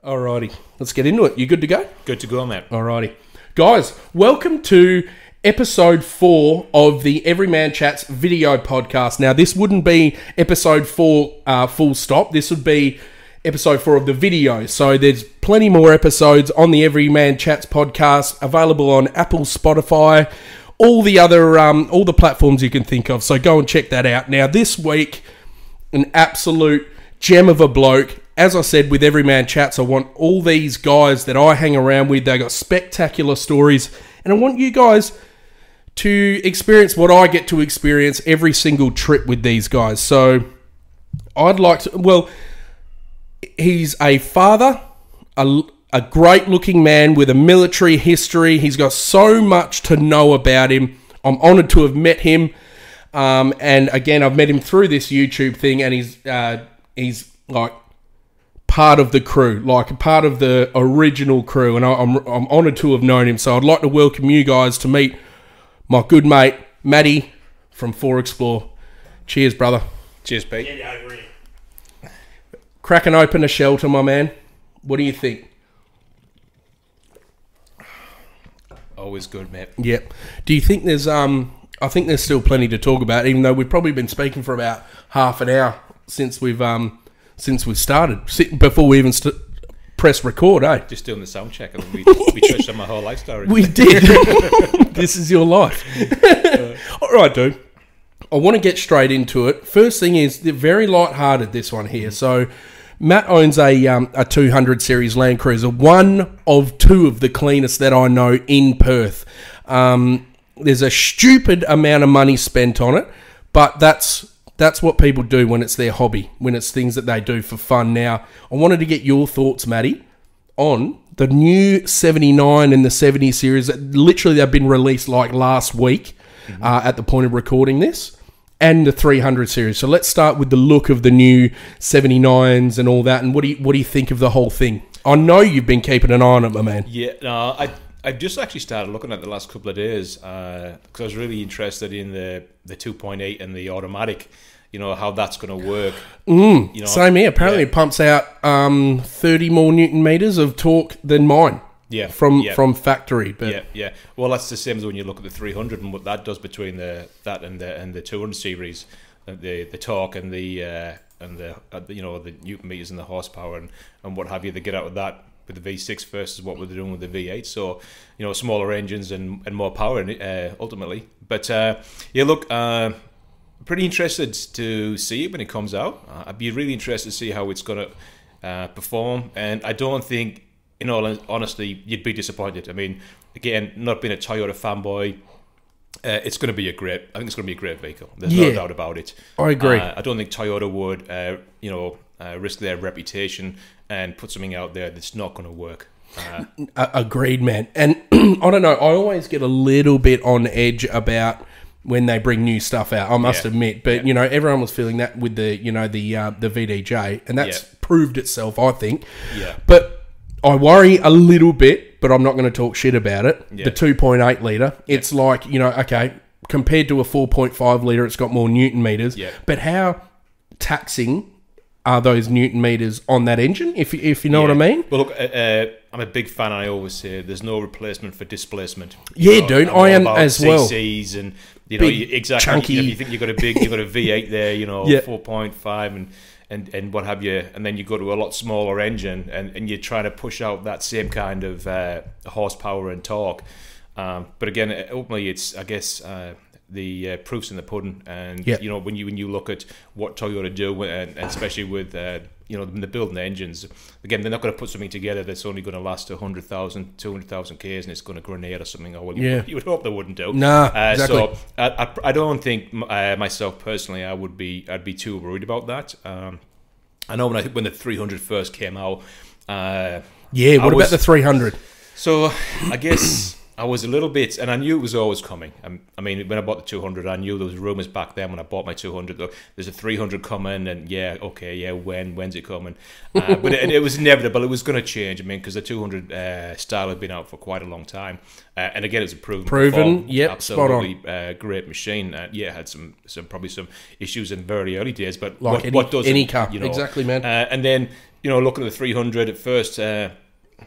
Alrighty, let's get into it. You good to go? Good to go, mate. Alrighty. Guys, welcome to episode 4 of the Everyman Chats video podcast. Now, this wouldn't be episode 4 full stop. This would be episode 4 of the video. So there's plenty more episodes on the Everyman Chats podcast available on Apple, Spotify, all the other all the platforms you can think of. So go and check that out. Now, this week, an absolute gem of a bloke. As I said, with Everyman Chats, I want all these guys that I hang around with. They got spectacular stories, and I want you guys to experience what I get to experience every single trip with these guys. So I'd like to, well, he's a father, a great looking man with a military history. He's got so much to know about him. I'm honoured to have met him. And again, I've met him through this YouTube thing, and he's like part of the crew, like part of the original crew, and I'm honoured to have known him. So I'd like to welcome you guys to meet my good mate, Matty from 4XPLOR. Cheers, brother. Cheers, Pete. Get over here. Cracking open a shelter, my man. What do you think? Always good, mate. Yep. Do you think there's I think there's still plenty to talk about, even though we've probably been speaking for about half an hour since we've started, before we even press record, eh? Just doing the sound check, and we touched on my whole life story. We did. This is your life. All right, dude. I want to get straight into it. First thing is, they're very light-hearted, this one here. So, Matt owns a 200 series Land Cruiser, one of two of the cleanest that I know in Perth. There's a stupid amount of money spent on it, but that's what people do when it's their hobby, when it's things that they do for fun. Now, I wanted to get your thoughts, Matty, on the new 79 and the 70 series that literally they've been released like last week at the point of recording this, and the 300 series. So let's start with the look of the new 79s and all that, and what do you think of the whole thing? I know you've been keeping an eye on it, my man. Yeah, no, I've just actually started looking at the last couple of days because I was really interested in the 2.8 and the automatic. You know, how that's going to work. You know, same here. Apparently it pumps out 30 more Newton meters of torque than mine. Yeah, from factory. But yeah. Well, that's the same as when you look at the 300 and what that does between that and the 200 series, the torque and the you know, the Newton meters and the horsepower and what have you. They get out of that with the V6 versus what we're doing with the V8. So, you know, smaller engines and more power ultimately. But yeah, look. Pretty interested to see it when it comes out. I'd be really interested to see how it's going to perform, and I don't think, in all honesty, you'd be disappointed. I mean, again, not being a Toyota fanboy, it's going to be I think it's going to be a great vehicle. There's no doubt about it. I agree. I don't think Toyota would, risk their reputation and put something out there that's not going to work. Agreed, man. And I don't know, I always get a little bit on edge about when they bring new stuff out, I must admit. But, you know, everyone was feeling that with the VDJ, and that's proved itself, I think. Yeah. But I worry a little bit, but I'm not going to talk shit about it. Yeah. The 2.8 litre, it's like, you know, okay, compared to a 4.5 litre, it's got more Newton meters. Yeah. But how taxing are those Newton meters on that engine, if you know what I mean? Well, look, I'm a big fan. I always say there's no replacement for displacement. Yeah, dude, I am as well. CCs and, you know, exactly. Chunky. You think you've got a V8 there, you know, 4.5 and what have you, and then you go to a lot smaller engine and you're trying to push out that same kind of horsepower and torque. But again, ultimately, it's, I guess, the proof's in the pudding, and you know, when you look at what Toyota do, and especially with you know, they're building engines. Again, they're not going to put something together that's only going to last 100,000, 200,000 k's, and it's going to grenade or something. Or well, you would hope they wouldn't do. Nah, exactly. So I don't think myself personally, I'd be too worried about that. I know when the 300 first came out. What about the 300? So I guess I was a little bit, and I knew it was always coming. I mean, when I bought the 200, I knew there was rumours back then when I bought my 200. Look, there's a 300 coming, and when's it coming? But it was inevitable. It was going to change. I mean, because the 200 style had been out for quite a long time, and again, it's a proven, absolutely great machine. Had probably some issues in very early days, but like what does any it, car, you know? Exactly, man. And then looking at the 300 at first, I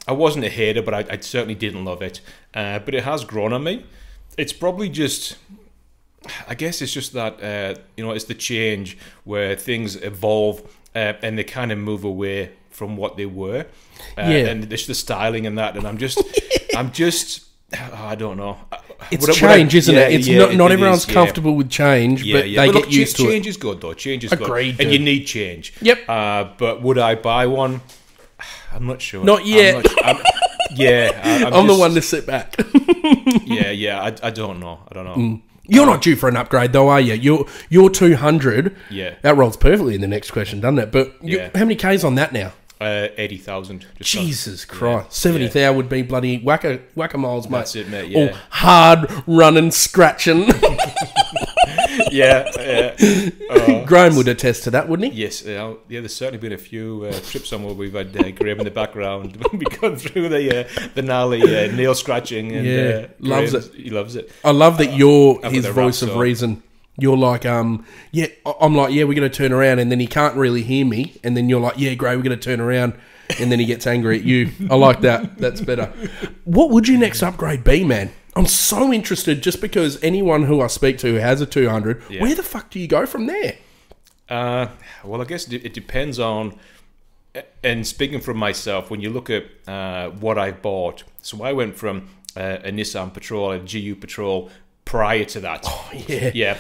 wasn't a hater, but I certainly didn't love it. But it has grown on me. It's probably just, I guess it's just that, it's the change where things evolve and they kind of move away from what they were. And it's the styling and that. And I'm just, I don't know. It's change, isn't it? It's not everyone's comfortable with change, but they get used to it. Change is good, though. Change is Agreed, good. And you need change. Yep. But would I buy one? I'm not sure. Not yet. I'm the one to sit back. I don't know. You're not due for an upgrade, though, are you? Your 200. Yeah. That rolls perfectly in the next question, doesn't it? But how many Ks on that now? 80,000. Jesus Christ. 70,000 would be bloody whack-a-moles, mate. That's it, mate, All hard running, scratching. Graham would attest to that, wouldn't he? Yes. There's certainly been a few trips on where we've had Graham in the background when we gone through the gnarly nail scratching. And, loves it. He loves it. I love that you're his voice of reason. You're like, I'm like, we're going to turn around, and then he can't really hear me, and then you're like, Gray, we're going to turn around, and then he gets angry at you. I like that. That's better. What would your next upgrade be, man? I'm so interested, just because anyone who I speak to who has a 200, where the fuck do you go from there? Well, I guess it depends on, and speaking from myself, when you look at what I bought, so I went from a Nissan Patrol, a GU Patrol, prior to that.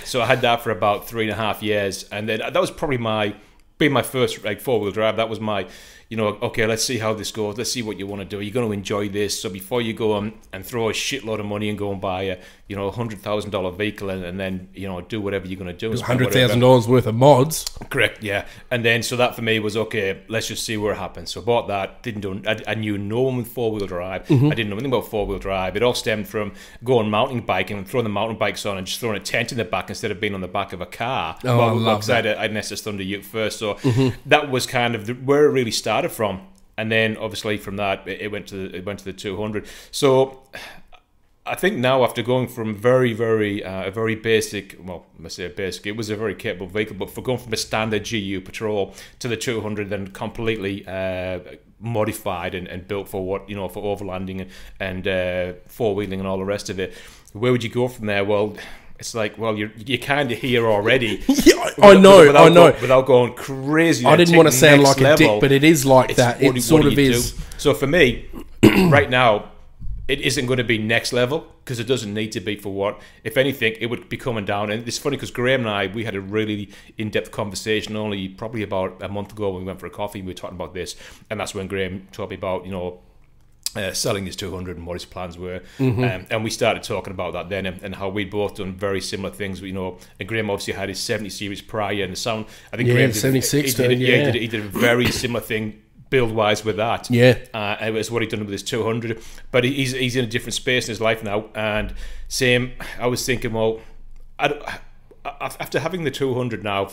So I had that for about 3.5 years, and then that was probably being my first like 4-wheel drive. That was my, okay, let's see how this goes. Let's see what you want to do. You're going to enjoy this. So before you go and throw a shitload of money and go and buy a $100,000 vehicle and then do whatever you're going to do. $100,000 worth of mods. Correct. Yeah. And then so that for me was okay. Let's just see where it happens. So bought that. I knew no one with 4-wheel drive. I didn't know anything about 4-wheel drive. It all stemmed from going mountain biking and throwing the mountain bikes on and just throwing a tent in the back instead of being on the back of a car. I love that. I had an SS Thunder Ute first, so that was kind of where it really started from. And then obviously from that it went to the 200. So I think now, after going from very, very a very basic, well, I say basic, it was a very capable vehicle, but for going from a standard GU Patrol to the 200, then completely modified and built for what for overlanding and four-wheeling and all the rest of it. Where would you go from there? Well, it's like, you're kind of here already. I know. Without going crazy. I didn't want to sound like a dick, but it is like that. It sort of is. So for me, right now, it isn't going to be next level because it doesn't need to be for what. If anything, it would be coming down. And it's funny because Graham and we had a really in-depth conversation only probably about a month ago when we went for a coffee and we were talking about this. And that's when Graham told me about, selling his 200 and what his plans were. And we started talking about that then and how we'd both done very similar things. And Graham obviously had his 70 series prior and the sound. I think Graham 76 he did a very similar thing build-wise with that. It was what he'd done with his 200. But he's in a different space in his life now. And same, I was thinking, after having the 200 now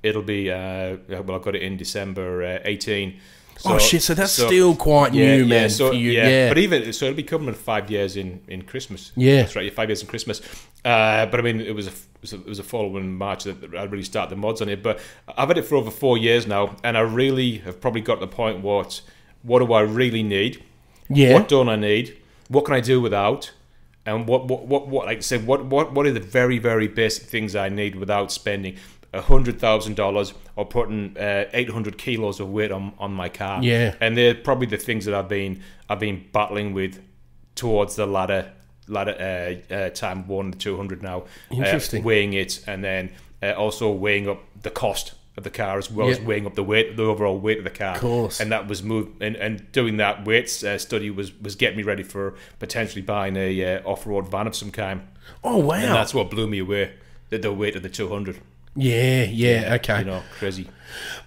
it'll be, I got it in December 18. So that's still quite new, man. So, for you. But it'll be coming in 5 years in Christmas. That's right, 5 years in Christmas. But I mean, it was a following March that I really started the mods on it. But I've had it for over 4 years now, and I really have probably got to the point what do I really need? What don't I need? What can I do without? And what like I said, what are the very, very basic things I need without spending $100,000 or putting 800 kilos of weight on my car. And they're probably the things that I've been battling with towards the latter time one, the 200 now. Interesting. Weighing it, and then also weighing up the cost of the car as well as weighing up the overall weight of the car. Of course. And that was and doing that weight study was getting me ready for potentially buying a off-road van of some kind. Oh wow! And that's what blew me away, the weight of the 200. Okay. Crazy.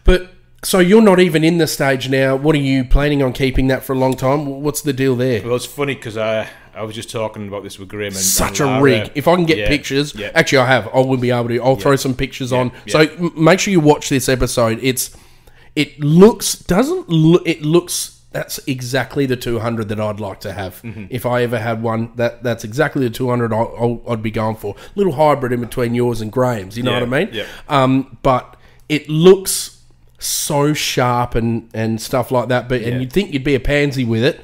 But so you're not even in the stage now. What are you planning on keeping that for a long time? What's the deal there? Well, it's funny because I was just talking about this with Graham. Such a rig. If I can get pictures, actually I have. I will be able to. I'll throw some pictures on. So make sure you watch this episode. It looks. That's exactly the 200 that I'd like to have. If I ever had one, that's exactly the 200 I'd be going for. Little hybrid in between yours and Graham's, you know what I mean? But it looks so sharp and stuff like that. But and you'd think you'd be a pansy with it,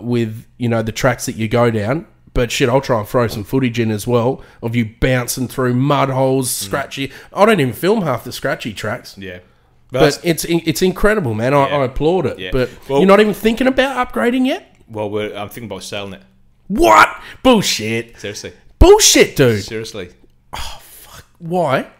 with the tracks that you go down. But shit, I'll try and throw some footage in as well of you bouncing through mud holes, scratchy. I don't even film half the scratchy tracks. Yeah. But it's incredible, man. I applaud it. Yeah. But you're not even thinking about upgrading yet? Well, I'm thinking about selling it. What? Bullshit. Seriously. Bullshit, dude. Seriously. Oh, fuck. Why?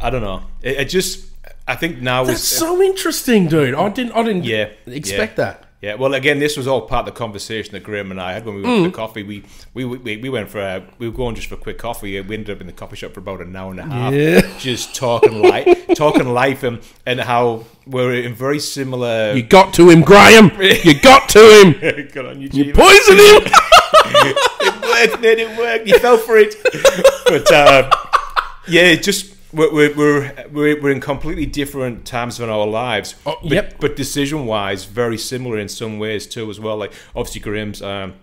I don't know. I think now that's so interesting, dude. I didn't expect that. Yeah, well, again, this was all part of the conversation that Graham and I had when we went for the coffee. We went for we were going just for a quick coffee. We ended up in the coffee shop for about an hour and a half, just talking life, and how we're in very similar. You got to him, Graham. You got to him. Good on you, you poisoned him. It worked, man. It worked. You fell for it. But yeah, just. We're in completely different times in our lives, but decision-wise, very similar in some ways too, as well. Like obviously, Graham's having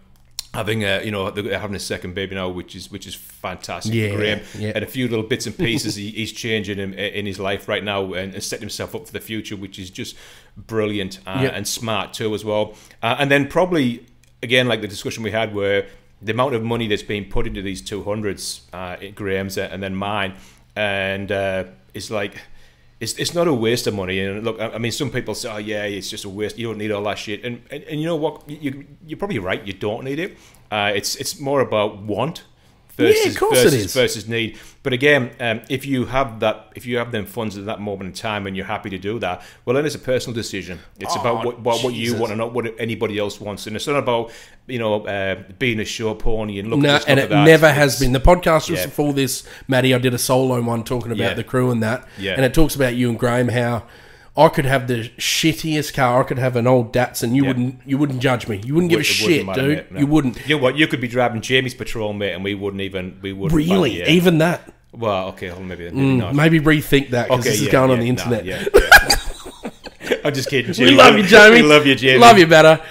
having a second baby now, which is fantastic for Graham, and a few little bits and pieces he's changing in his life right now, and setting himself up for the future, which is just brilliant and smart too, as well. And then probably again, like the discussion we had, where the amount of money that's being put into these 200s, Graham's and then mine. And it's like, it's not a waste of money. And look, I mean, some people say, oh yeah, it's just a waste. You don't need all that shit. And you know what? You're probably right. You don't need it. It's more about want versus need. But again, if you have them funds at that moment in time and you're happy to do that, well, then it's a personal decision. It's about what you want and not what anybody else wants. And it's not about being a show pony and looking at stuff and like it that. never has been. The podcast was before this, Matty. I did a solo one talking about the crew and that, and it talks about you and Graham, how I could have the shittiest car. I could have an old Datsun. You wouldn't judge me. You wouldn't give a shit, matter, dude. Mate, no. You wouldn't. You know what? You could be driving Jamie's Patrol, mate, and we wouldn't really even that. Well, okay, hold on, maybe not. Maybe rethink that, because this is going on the internet. I'm just kidding, Jamie. We love you, Jamie. We love you, Jamie. Love you better.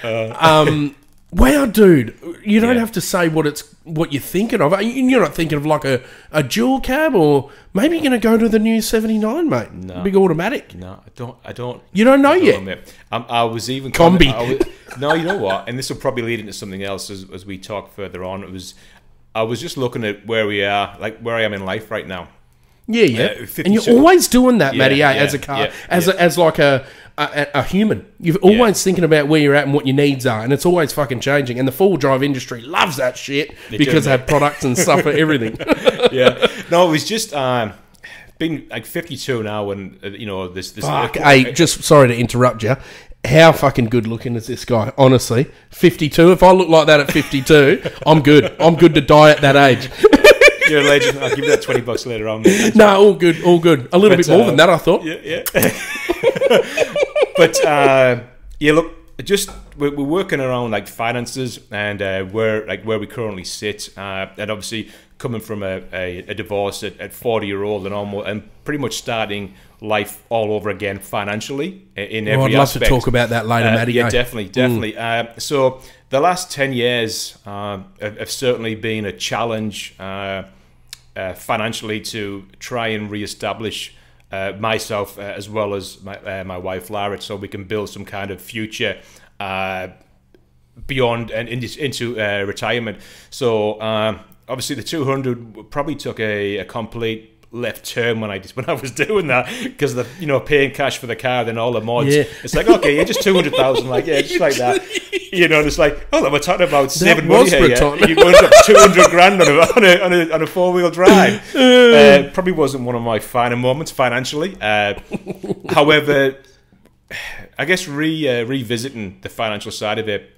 Wow, dude, you don't have to say what you're thinking of. You're not thinking of like a dual cab, or maybe you're going to go to the new 79, mate. No. Big automatic. No, I don't. You don't know yet? I was even... Combi. No, you know what? And this will probably lead into something else as we talk further on. I was just looking at where we are, like where I am in life right now. Yeah. And you're always doing that, Matty, as a car, as like a human. You're always thinking about where you're at and what your needs are, and it's always fucking changing. And the four-wheel drive industry loves that shit because they have products and stuff for everything. No, it was just being like 52 now, and this. Fuck, hey, just sorry to interrupt you. How fucking good looking is this guy? Honestly, 52. If I look like that at 52, I'm good. I'm good to die at that age. You're a legend. I'll give you that $20 later on. No, all good, all good. A little bit more than that, I thought. Yeah. But look, just we're working around like finances and where we currently sit, and obviously coming from a divorce at 40-year-old and pretty much starting life all over again financially in every aspect. I'd love to talk about that later, Matty. Yeah, definitely. So the last 10 years have certainly been a challenge financially to try and reestablish myself as well as my wife Lara, so we can build some kind of future beyond and into retirement. So obviously the 200 probably took a complete left turn when I was doing that, because the paying cash for the car, then all the mods. It's like, okay, just 200,000, like just like that. It's like, oh, we're talking about saving money here. You're going up 200 grand on a 4-wheel drive. Probably wasn't one of my finer moments financially. However, I guess revisiting the financial side of it,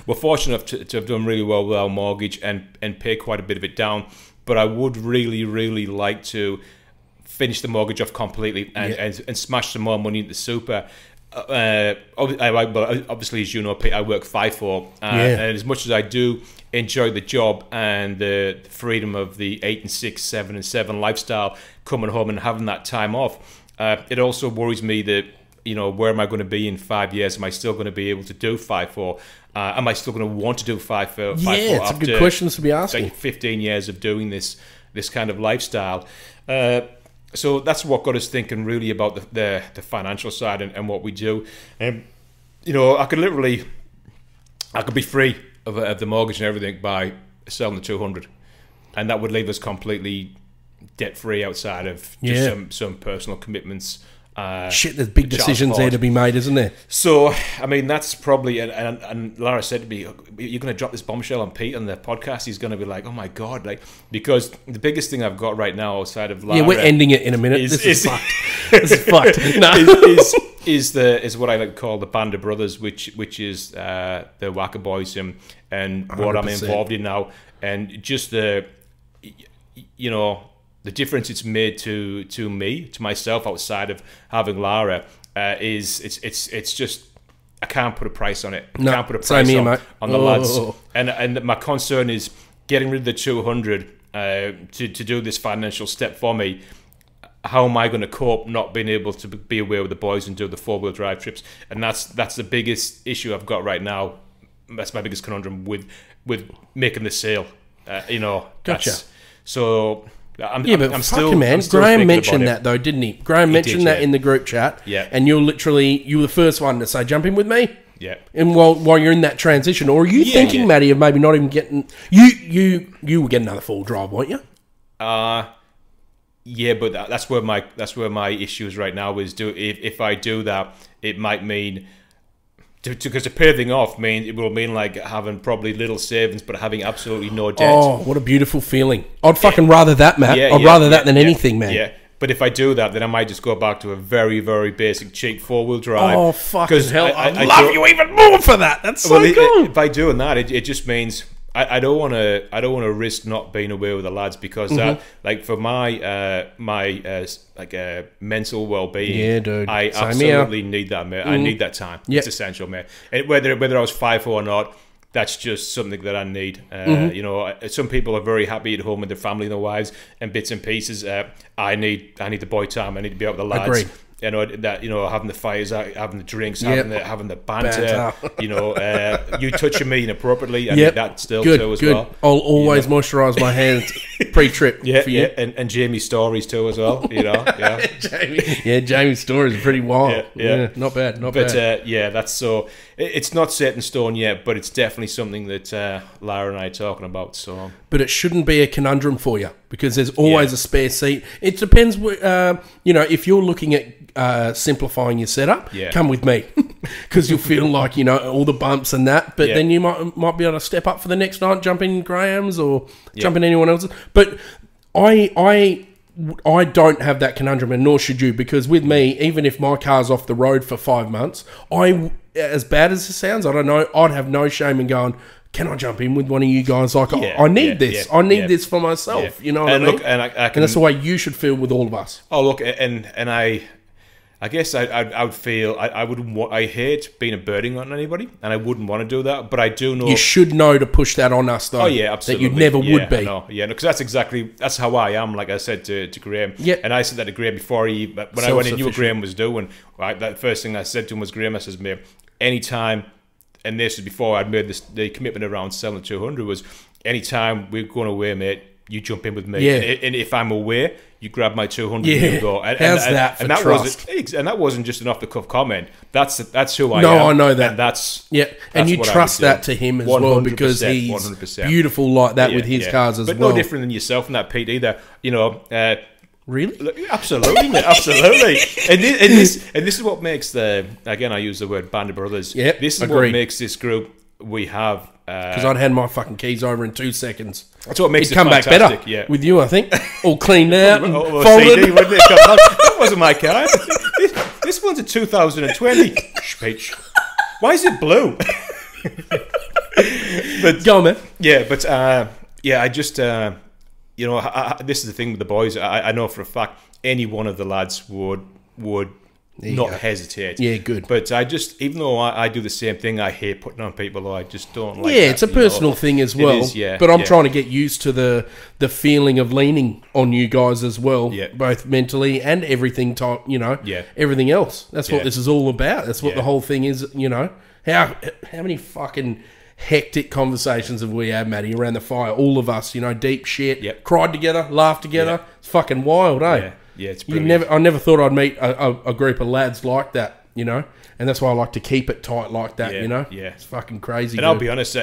we're fortunate enough to have done really well with our mortgage and pay quite a bit of it down. But I would really, really like to finish the mortgage off completely and smash some more money into super. Obviously, as you know, Pete, I work 5/4, and as much as I do enjoy the job and the freedom of the 8 and 6, 7 and 7 lifestyle, coming home and having that time off, it also worries me that, where am I going to be in 5 years? Am I still going to be able to do 5/4? Am I still going to want to do 5/4? It's a good question to be asking. Like 15 years of doing this kind of lifestyle. so that's what got us thinking really about the financial side and what we do. You know, I could be free of the mortgage and everything by selling the 200, and that would leave us completely debt free outside of just some personal commitments. Shit, there's big decisions there to be made, isn't there? So, I mean, that's probably, and Lara said to me, you're going to drop this bombshell on Pete on the podcast. He's going to be like, oh my God, like, because the biggest thing I've got right now outside of Lara... Yeah, we're ending it in a minute. This is fucked. This is fucked. No. is what I like to call the band of brothers, which is the Wacker Boys and 100%. What I'm involved in now. And just the difference it's made to me, to myself, outside of having Lara, is it's just, I can't put a price on it. I can't put a price on the lads. And my concern is getting rid of the 200 to do this financial step for me. How am I going to cope not being able to be away with the boys and do the 4-wheel drive trips? And that's the biggest issue I've got right now. That's my biggest conundrum with making the sale. Gotcha. So... I'm still, man. Graham mentioned that though, didn't he? Graham mentioned that in the group chat. Yeah. And you were the first one to say, "Jump in with me." Yeah. And while you're in that transition, or are you thinking, Matty, of maybe not even getting you will get another 4-wheel drive, won't you? Yeah, but that's where my issue is right now. Is if I do that, it might mean. Because to pay everything off, it will mean like having probably little savings, but having absolutely no debt. Oh, what a beautiful feeling! I'd fucking rather that, Matt. I'd rather that than anything, man. Yeah, but if I do that, then I might just go back to a very, very basic, cheap 4-wheel drive. Oh, fucking hell! I love you even more for that. That's so cool. By doing that, it just means I don't want to risk not being away with the lads, because that, like, for my mental well-being, yeah, dude, I absolutely need that, mate. I need that time. It's essential, mate. And whether I was 5 or not, that's just something that I need. Some people are very happy at home with their family and their wives and bits and pieces. I need the boy time. I need to be out with the lads. Agreed. Having the fires out, having the drinks, having the banter. You touching me inappropropriately. I need that still too as well. I'll always moisturise my hands pre-trip. For you. And Jamie's stories too as well. Jamie's stories are pretty wild. Yeah, not bad. But that's so. It's not set in stone yet, but it's definitely something that Lara and I are talking about. So, but it shouldn't be a conundrum for you, because there's always a spare seat. It depends. If you're looking at simplifying your setup, come with me, because you'll feel like all the bumps and that. But then you might be able to step up for the next night, jump in Graham's or jump in anyone else's. But I don't have that conundrum, and nor should you, because with me, even if my car's off the road for 5 months, as bad as it sounds, I don't know, I'd have no shame in going, can I jump in with one of you guys? Like, I need this. I need this for myself. You know what I mean? And that's the way you should feel with all of us. Oh, look, and I guess I would feel I wouldn't want. I hate being a burden on anybody, and I wouldn't want to do that. But I do know you should know to push that on us, though. Oh yeah, absolutely. That you never would be. Because that's how I am. Like I said to Graham, and I said that to Graham before I went and knew what Graham was doing. Right, that first thing I said to him was, Graham, I says, mate, anytime, and this was before I'd made the commitment around selling 200, was anytime we're going away, mate, you jump in with me. Yeah. And if I'm away, you grab my 200 and you go. How's that for trust? And that wasn't just an off-the-cuff comment. That's who I am. No, I know that. And that's and you trust that to him as well, because he's 100%. Beautiful like that with his cars as well. But no different than yourself in that, Pete, either. Really? Absolutely, mate, absolutely. And this is what makes again, I use the word band of brothers. Yeah, this is what makes this group we have. Because I'd hand my fucking keys over in 2 seconds. That's what makes it come fantastic. Back better with you, I think. All cleaned out and folded. CD, wouldn't it? That wasn't my car. This one's a 2020. Speech. Why is it blue? But go on, man. Yeah, but I just this is the thing with the boys. I know for a fact any one of the lads would not hesitate. Yeah, good. But I just, even though I do the same thing, I hate putting on people who I just don't like. Yeah, it's a personal thing as well. It is, but I'm trying to get used to the feeling of leaning on you guys as well, both mentally and everything. Everything else. That's what this is all about. That's what the whole thing is. How many fucking hectic conversations have we had, Matty, around the fire? All of us, deep shit. Cried together, laughed together. It's fucking wild, eh? Yeah, it's You brilliant. I never thought I'd meet a group of lads like that, you know, and that's why I like to keep it tight like that, Yeah, you know. yeah. It's fucking crazy. And I'll be honest,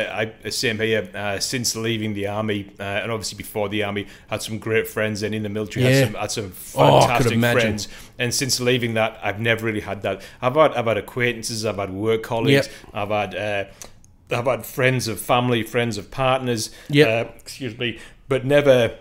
same here. Since leaving the army, and obviously before the army, had some great friends. And in the military, had some I could fantastic imagine. friends. And since leaving that, I've never really had that. I've had acquaintances, I've had work colleagues, I've had friends of family, friends of partners. Excuse me, but never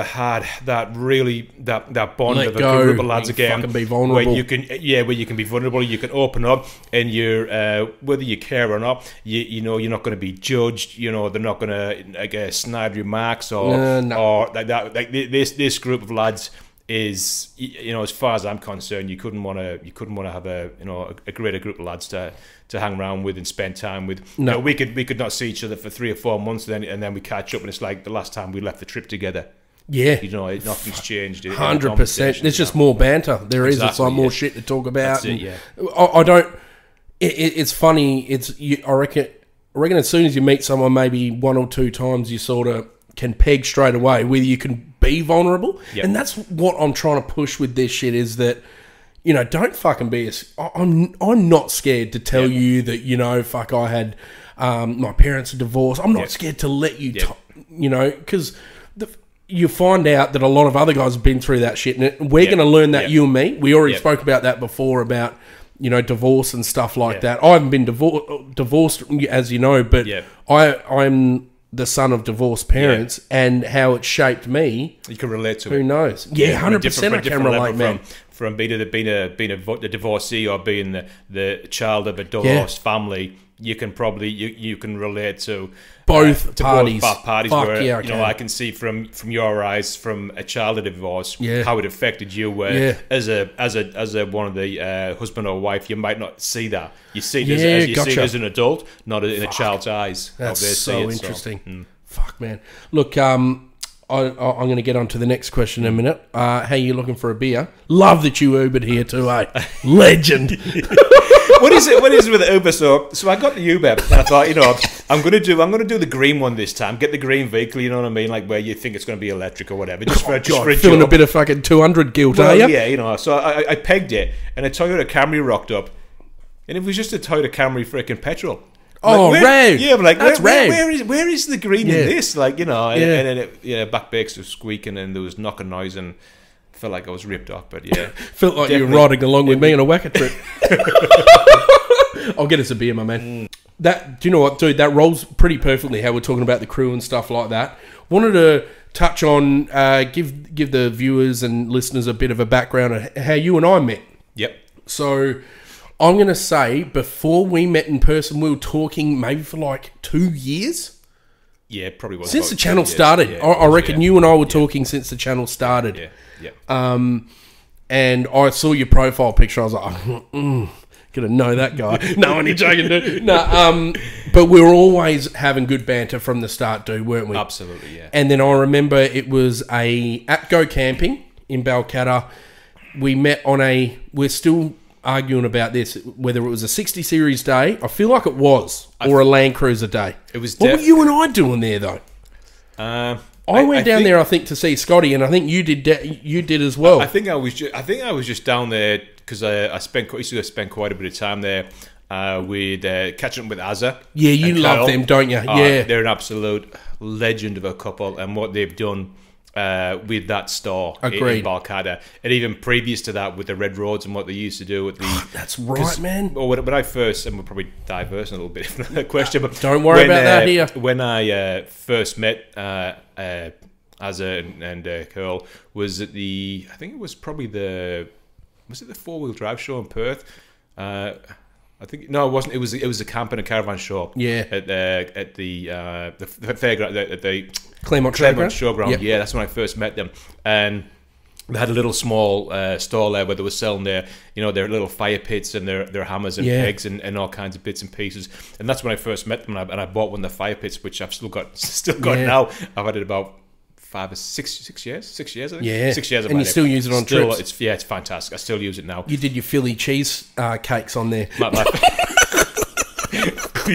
had that really that bond of a group of lads again. Fucking be vulnerable. Where you can be vulnerable, you can open up, and you're whether you care or not, you know you're not going to be judged. You know they're not going to snide remarks or like that. Like this group of lads is, you know, as far as I'm concerned, you couldn't want to have a greater group of lads to hang around with and spend time with. No, you know, we could not see each other for 3 or 4 months, and then we catch up, and it's like the last time we left the trip together. Yeah, you know, nothing's changed. 100%. There's just more banter. There is. It's like more shit to talk about. That's it. Yeah. I don't. It's funny. I reckon as soon as you meet someone, maybe 1 or 2 times, you sort of can peg straight away whether you can be vulnerable. Yep. And that's what I'm trying to push with this shit is that, you know, don't fucking be I'm not scared to tell you that, you know, fuck, I had my parents are divorced. I'm not scared to let you, you know, because you find out that a lot of other guys have been through that shit, and we're going to learn that, you and me. We already spoke about that before about, you know, divorce and stuff like that. I haven't been divorced, as you know, but I'm the son of divorced parents, and how it shaped me. You can relate to it. Who knows? Yeah, 100% I can relate, man. From being a divorcee or being the child of a divorced family, you can probably you can relate to both parties. Both parties. Fuck where yeah, you know, I can see from your eyes, from a child of divorce, how it affected you. Where as a one of the husband or wife, you might not see that. You see it see it as an adult, not in a child's eyes. That's so interesting. So, Fuck, man. Look, I'm going to get on to the next question in a minute. How you looking for a beer? Love that you Ubered here too, eh? Legend. What is it with the Uber? So I got the Uber, and I thought, you know, I'm gonna do the green one this time. Get the green vehicle, you know what I mean, like where you think it's going to be electric or whatever. Just for feeling a bit of fucking 200 guilt, are you? Yeah, you know. So I pegged it, and a Toyota Camry rocked up, and it was just a Toyota Camry freaking petrol. Oh, rad! Yeah, but like, that's rad. Where is the green in this? Like, you know, and then it, back brakes were squeaking, and there was knocking noise, and felt like I was ripped off. But yeah, felt like you were riding along with me on a whacker trip. I'll get us a beer, my man. That, do you know what, dude? That rolls pretty perfectly. How we're talking about the crew and stuff like that. Wanted to touch on give the viewers and listeners a bit of a background of how you and I met. Yep. So I'm going to say before we met in person, we were talking maybe for like 2 years. Yeah, probably was. Since the channel started. Yeah, I reckon you and I were talking since the channel started. Yeah. And I saw your profile picture. I was like, gonna know that guy. No, I'm only joking, dude. No, but we were always having good banter from the start, dude, weren't we? Absolutely, yeah. And then I remember it was at Go Camping in Balcatta. We met on we're still arguing about this, whether it was a 60 Series day, I feel like it was, or a Land Cruiser day. It was. What were you and I doing there, though? I went down there, I think, to see Scotty, and I think you did as well. I think I was just down there because I used to spend quite a bit of time there with catching up with Azza. Yeah, you love them, don't you? Yeah, they're an absolute legend of a couple, and what they've done with that store in Balcatta, and even previous to that with the Red Roads and what they used to do with the. That's right, man. Or when I first, and we'll probably diverse a little bit from that question, but don't worry about that here. When I first met Azza and Curl, was at I think it was probably was it the 4-wheel drive show in Perth? I think no, it wasn't. It was a camp and a caravan show. Yeah, at the fairground at the Claremont Showground. Yep. Yeah, that's when I first met them, and they had a little small stall there where they were selling their little fire pits and their hammers and pegs and all kinds of bits and pieces. And that's when I first met them, and I bought one of the fire pits, which I've still got now. I've had it about 5 or 6 years. 6 years, I think. Yeah, 6 years. And you still use it on trips. It's fantastic. I still use it now. You did your Philly cheese cakes on there.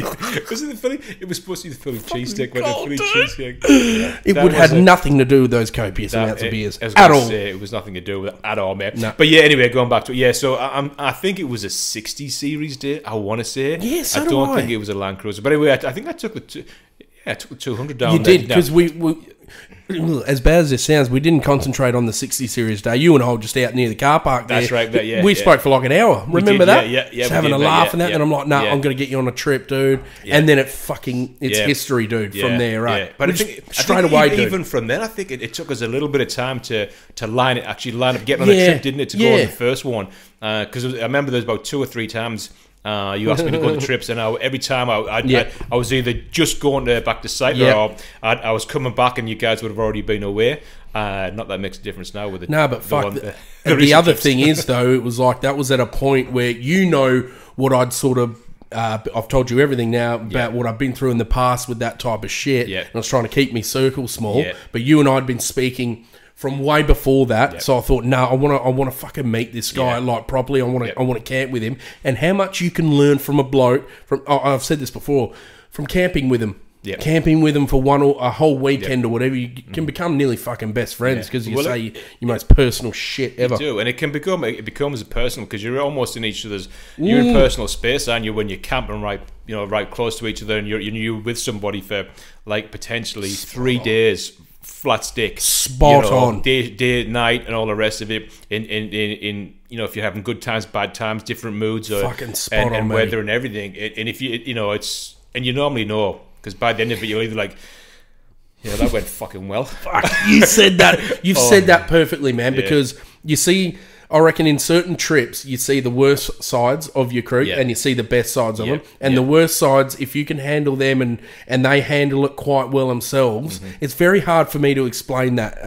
Wasn't it funny? It was supposed to be the Philly cheesesteak, but the cold, Philly dude. cheesesteak. It would have nothing to do with those copious amounts of beers at all. It was nothing to do with it at all, mate. No. But yeah, anyway, going back to it, yeah. So I think it was a 60 series day. I want to say. Yeah, so I do don't I. think it was a Land Cruiser. But anyway, I think I took the. I took the 200 down. You did, because we, as bad as this sounds, we didn't concentrate on the 60 series day. You and I were just out near the car park there. That's right, yeah. We spoke for like an hour. Remember that? Yeah. Just having a laugh and that. And I'm like, I'm going to get you on a trip, dude. Yeah. And then it's history, dude, from there, right? Yeah. But I think away, dude. Even from then, I think it took us a little bit of time to line up, getting on a trip, didn't it, to go on the first one? Because I remember there was about 2 or 3 times you asked me to go on the trips, and every time I was either just going back to site, or I was coming back, and you guys would have already been away. Not that makes a difference now with it. No, but fuck. The other thing is, though, it was like that was at a point where what I'd sort of. I've told you everything now about what I've been through in the past with that type of shit. Yeah. And I was trying to keep me circle small. But you and I had been speaking from way before that, so I thought, I want to fucking meet this guy like properly. I want to camp with him, and how much you can learn from a bloke. I've said this before, from camping with him. Yeah. Camping with them for a whole weekend or whatever, you can become nearly fucking best friends because you say your most personal shit ever. You do, and it becomes personal because you're almost in each other's. You're in personal space, aren't you? When you're camping right close to each other, and you're with somebody for like potentially 3 days. Flat stick, spot on, day, night, and all the rest of it. In if you're having good times, bad times, different moods, fucking spot on, and weather and everything. And if it's and you normally know because by the end of it, you're either like, yeah, that went fucking well. Fuck, you said that. You've said that perfectly, man. Because you see. I reckon in certain trips, you see the worst sides of your crew and you see the best sides of them. And the worst sides, if you can handle them and they handle it quite well themselves, it's very hard for me to explain that.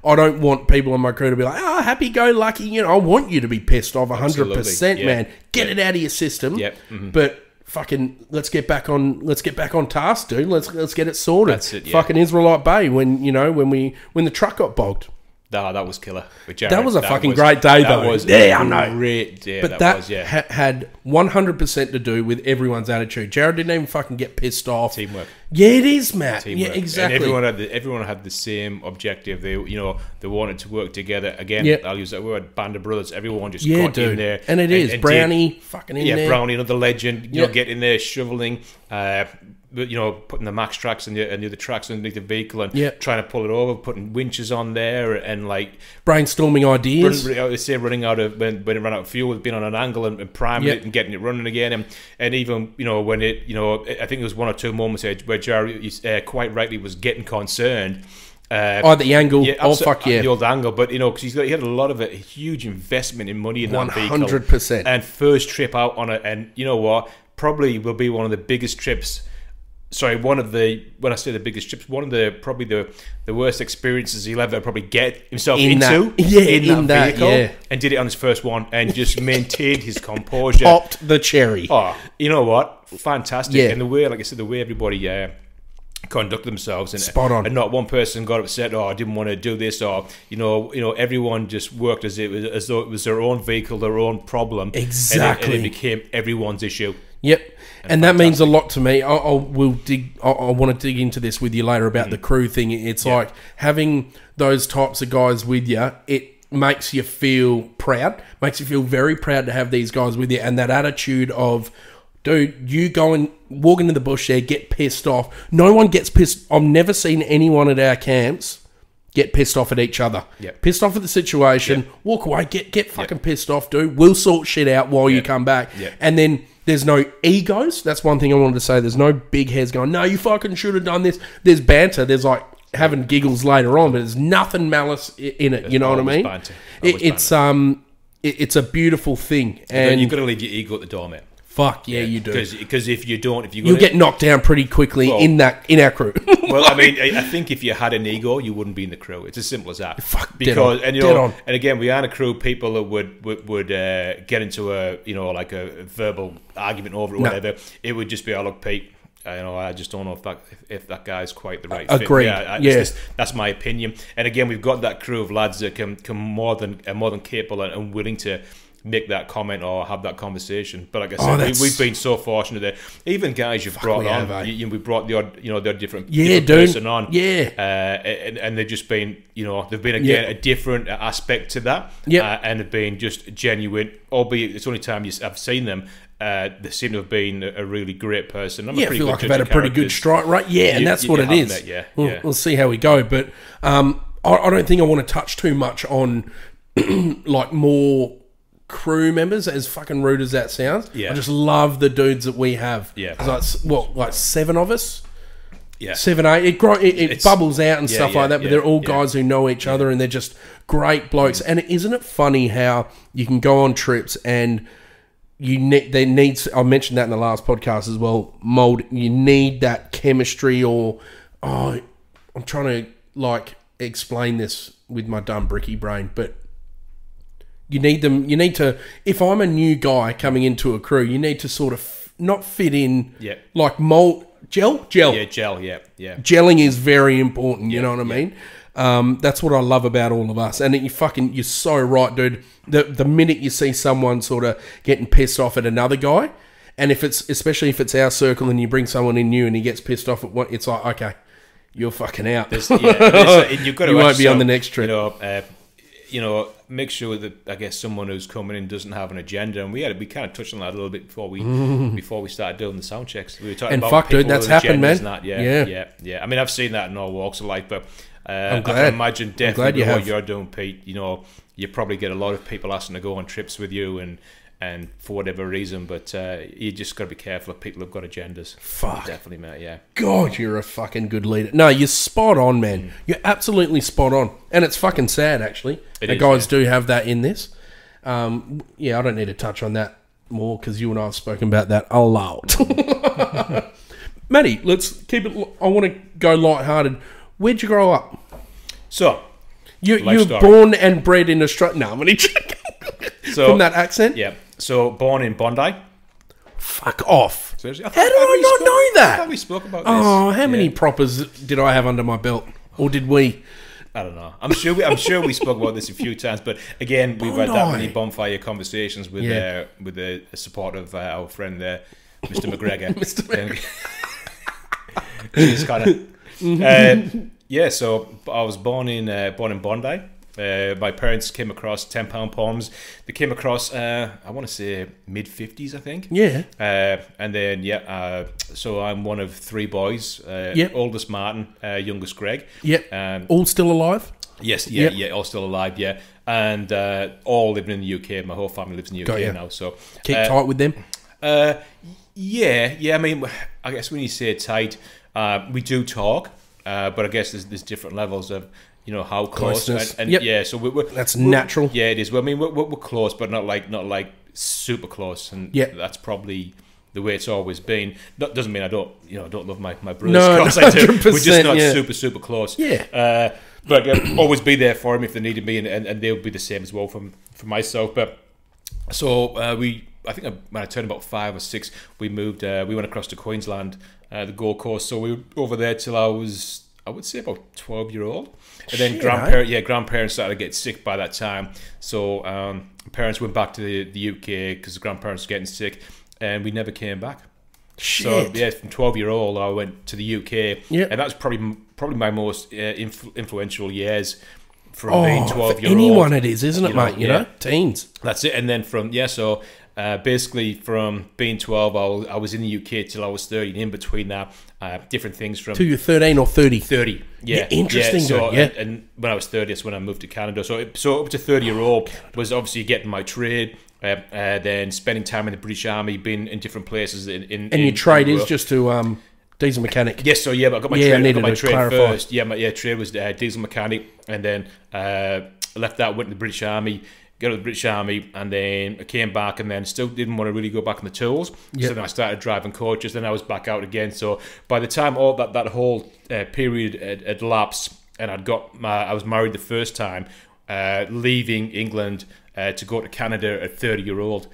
I don't want people on my crew to be like, happy-go-lucky. I want you to be pissed off 100%, man. Get it out of your system. But fucking, let's get back on task, dude. Let's get it sorted. That's it, fucking Israelite Bay when the truck got bogged. No, that was killer. That was a fucking great day, though. That was I know. Great day. But that had 100% to do with everyone's attitude. Jared didn't even fucking get pissed off. Teamwork. Yeah, it is, Matt. Teamwork. Yeah, exactly. And everyone had the same objective. They wanted to work together. Again, I'll use that word, band of brothers. Everyone just got in there. And it is. Brownie fucking in there. Yeah, Brownie, another legend. Get in there, shoveling, putting the max tracks and the other tracks underneath the vehicle and trying to pull it over, putting winches on there and like brainstorming ideas. Running out of when it ran out of fuel, being on an angle and priming it and getting it running again, and even when it I think there was 1 or 2 moments where Jerry quite rightly was getting concerned. The angle. The old angle, but because he had a lot of a huge investment in money in that vehicle, 100%. And first trip out on it, and you know what, probably will be one of the biggest trips. Sorry, when I say the biggest trips, one of the worst experiences he'll ever probably get himself into in that vehicle, and did it on his first one, and just maintained his composure. Popped the cherry. Oh, you know what? Fantastic. And the way, like I said, the way everybody conduct themselves, and spot on, and not one person got upset. I didn't want to do this, or everyone just worked as though it was their own vehicle, their own problem. Exactly, and it became everyone's issue. Yep. And that means a lot to me. I want to dig into this with you later about the crew thing. It's like having those types of guys with you. It makes you feel proud. Makes you feel very proud to have these guys with you, and that attitude of, dude, you go and walk into the bush there, get pissed off. No one gets pissed. I've never seen anyone at our camps get pissed off at each other. Yep. Pissed off at the situation. Yep. Walk away. Get fucking pissed off, dude. We'll sort shit out while you come back. Yep. And then there's no egos. That's one thing I wanted to say. There's no big heads going, no, you fucking should have done this. There's banter. There's like having giggles later on, but there's nothing malice in it. You know what I mean? Banter. It's a beautiful thing. And you've got to leave your ego at the door, mate. Fuck yeah, you do. Because if you don't, you'll get knocked down pretty quickly in our crew. Well, I mean, I think if you had an ego, you wouldn't be in the crew. It's as simple as that. Fuck, because dead on. And again, we aren't a crew of people that would get into a verbal argument over it or whatever. It would just be, oh look, Pete, I just don't know if that guy's quite the right fit. Agreed. That's my opinion. And again, we've got that crew of lads that can more than capable and willing to make that comment or have that conversation. But like I said, we've been so fortunate that even guys you've brought on, we brought the odd, the odd different person on, and they've just been, they've been again a different aspect to that, and have been just genuine. Albeit it's the only time I've seen them. They seem to have been a really great person. I feel like I've had a pretty good strike rate. Yeah, and that's what it is. We'll see how we go. But I don't think I want to touch too much on like more crew members, as fucking rude as that sounds. I just love the dudes that we have. Like 7 of us? 7, 8. It bubbles out and stuff like that, but they're all guys who know each other, and they're just great blokes. And isn't it funny how you can go on trips and I mentioned that in the last podcast as well, you need that chemistry, or I'm trying to like explain this with my dumb bricky brain, but you need to, if I'm a new guy coming into a crew, you need to sort of not fit in, like gel. Gelling is very important, you know what I mean? That's what I love about all of us. And you're so right, dude. The minute you see someone sort of getting pissed off at another guy, and especially if it's our circle and you bring someone in new and he gets pissed off at what, it's like, okay, you're fucking out. You've got to, you won't be on the next trip. Make sure that, I guess, someone who's coming in doesn't have an agenda, and we kind of touched on that a little bit before we started doing the sound checks. We were talking about people, dude, that's happened, man. Yeah. I mean, I've seen that in all walks of life, but I can imagine definitely what you're doing, Pete. You probably get a lot of people asking to go on trips with you, and for whatever reason, but you just got to be careful if people have got agendas. Fuck. Definitely, mate, yeah. God, you're a fucking good leader. No, you're spot on, man. You're absolutely spot on. And it's fucking sad, actually. Guys do have that in this. I don't need to touch on that more because you and I have spoken about that a lot. Matty, let's keep it... I want to go lighthearted. Where'd you grow up? So... You were born and bred in Australia. No, I'm only joking. From that accent? Yeah. So, born in Bondi. Fuck off. Seriously? How did I not know that? I thought we spoke about this. Oh, how many propers did I have under my belt? Or did we? I don't know. I'm sure we spoke about this a few times, but again, we've had that many bonfire conversations with the support of our friend there, Mr. McGregor. Mr. McGregor. He's kind of... so I was born in Bondi. My parents came across £10 poems. They came across, I want to say mid-50s, I think. Yeah. And then, so I'm one of 3 boys. Oldest Martin, youngest Greg. Yep. All still alive? Yes, all still alive, and all living in the UK. My whole family lives in the UK now. So keep tight with them? I mean, I guess when you say tight, we do talk. But I guess there's different levels of how close so we're that's natural. Yeah, it is. Well, I mean, we're close, but not like super close, and that's probably the way it's always been. That doesn't mean I don't love my brothers. No, I do. We're just not super close. Yeah. But always be there for him if they needed me, and they'll be the same as well for myself. But so I think when I turned about 5 or 6, we moved. We went across to Queensland, the Gold Coast. So we were over there till I was, I would say, about 12-year-old. And then grandparents started to get sick by that time. So parents went back to the UK because the grandparents were getting sick, and we never came back. Shit. So from 12-year-old, I went to the UK, and that was probably my most influential years. From being 12-year-old, for anyone it is, isn't it, mate? You know, teens. That's it. And then basically from being 12, I was in the UK till I was 30. And in between that, different things from... Till you're 13 or 30? 30, yeah. Interesting, And when I was 30, that's when I moved to Canada. So up to 30-year-old was obviously getting my trade, then spending time in the British Army, being in different places. And your trade is just to... diesel mechanic. Yes, but I got my trade. I got my trade first. Yeah, my trade was diesel mechanic, and then left that, went to the British Army, got to the British Army, and then I came back, and then still didn't want to really go back on the tools. Yep. So then I started driving coaches. Then I was back out again. So by the time all that whole period had lapsed, and I was married the first time, leaving England to go to Canada at 30-year-old.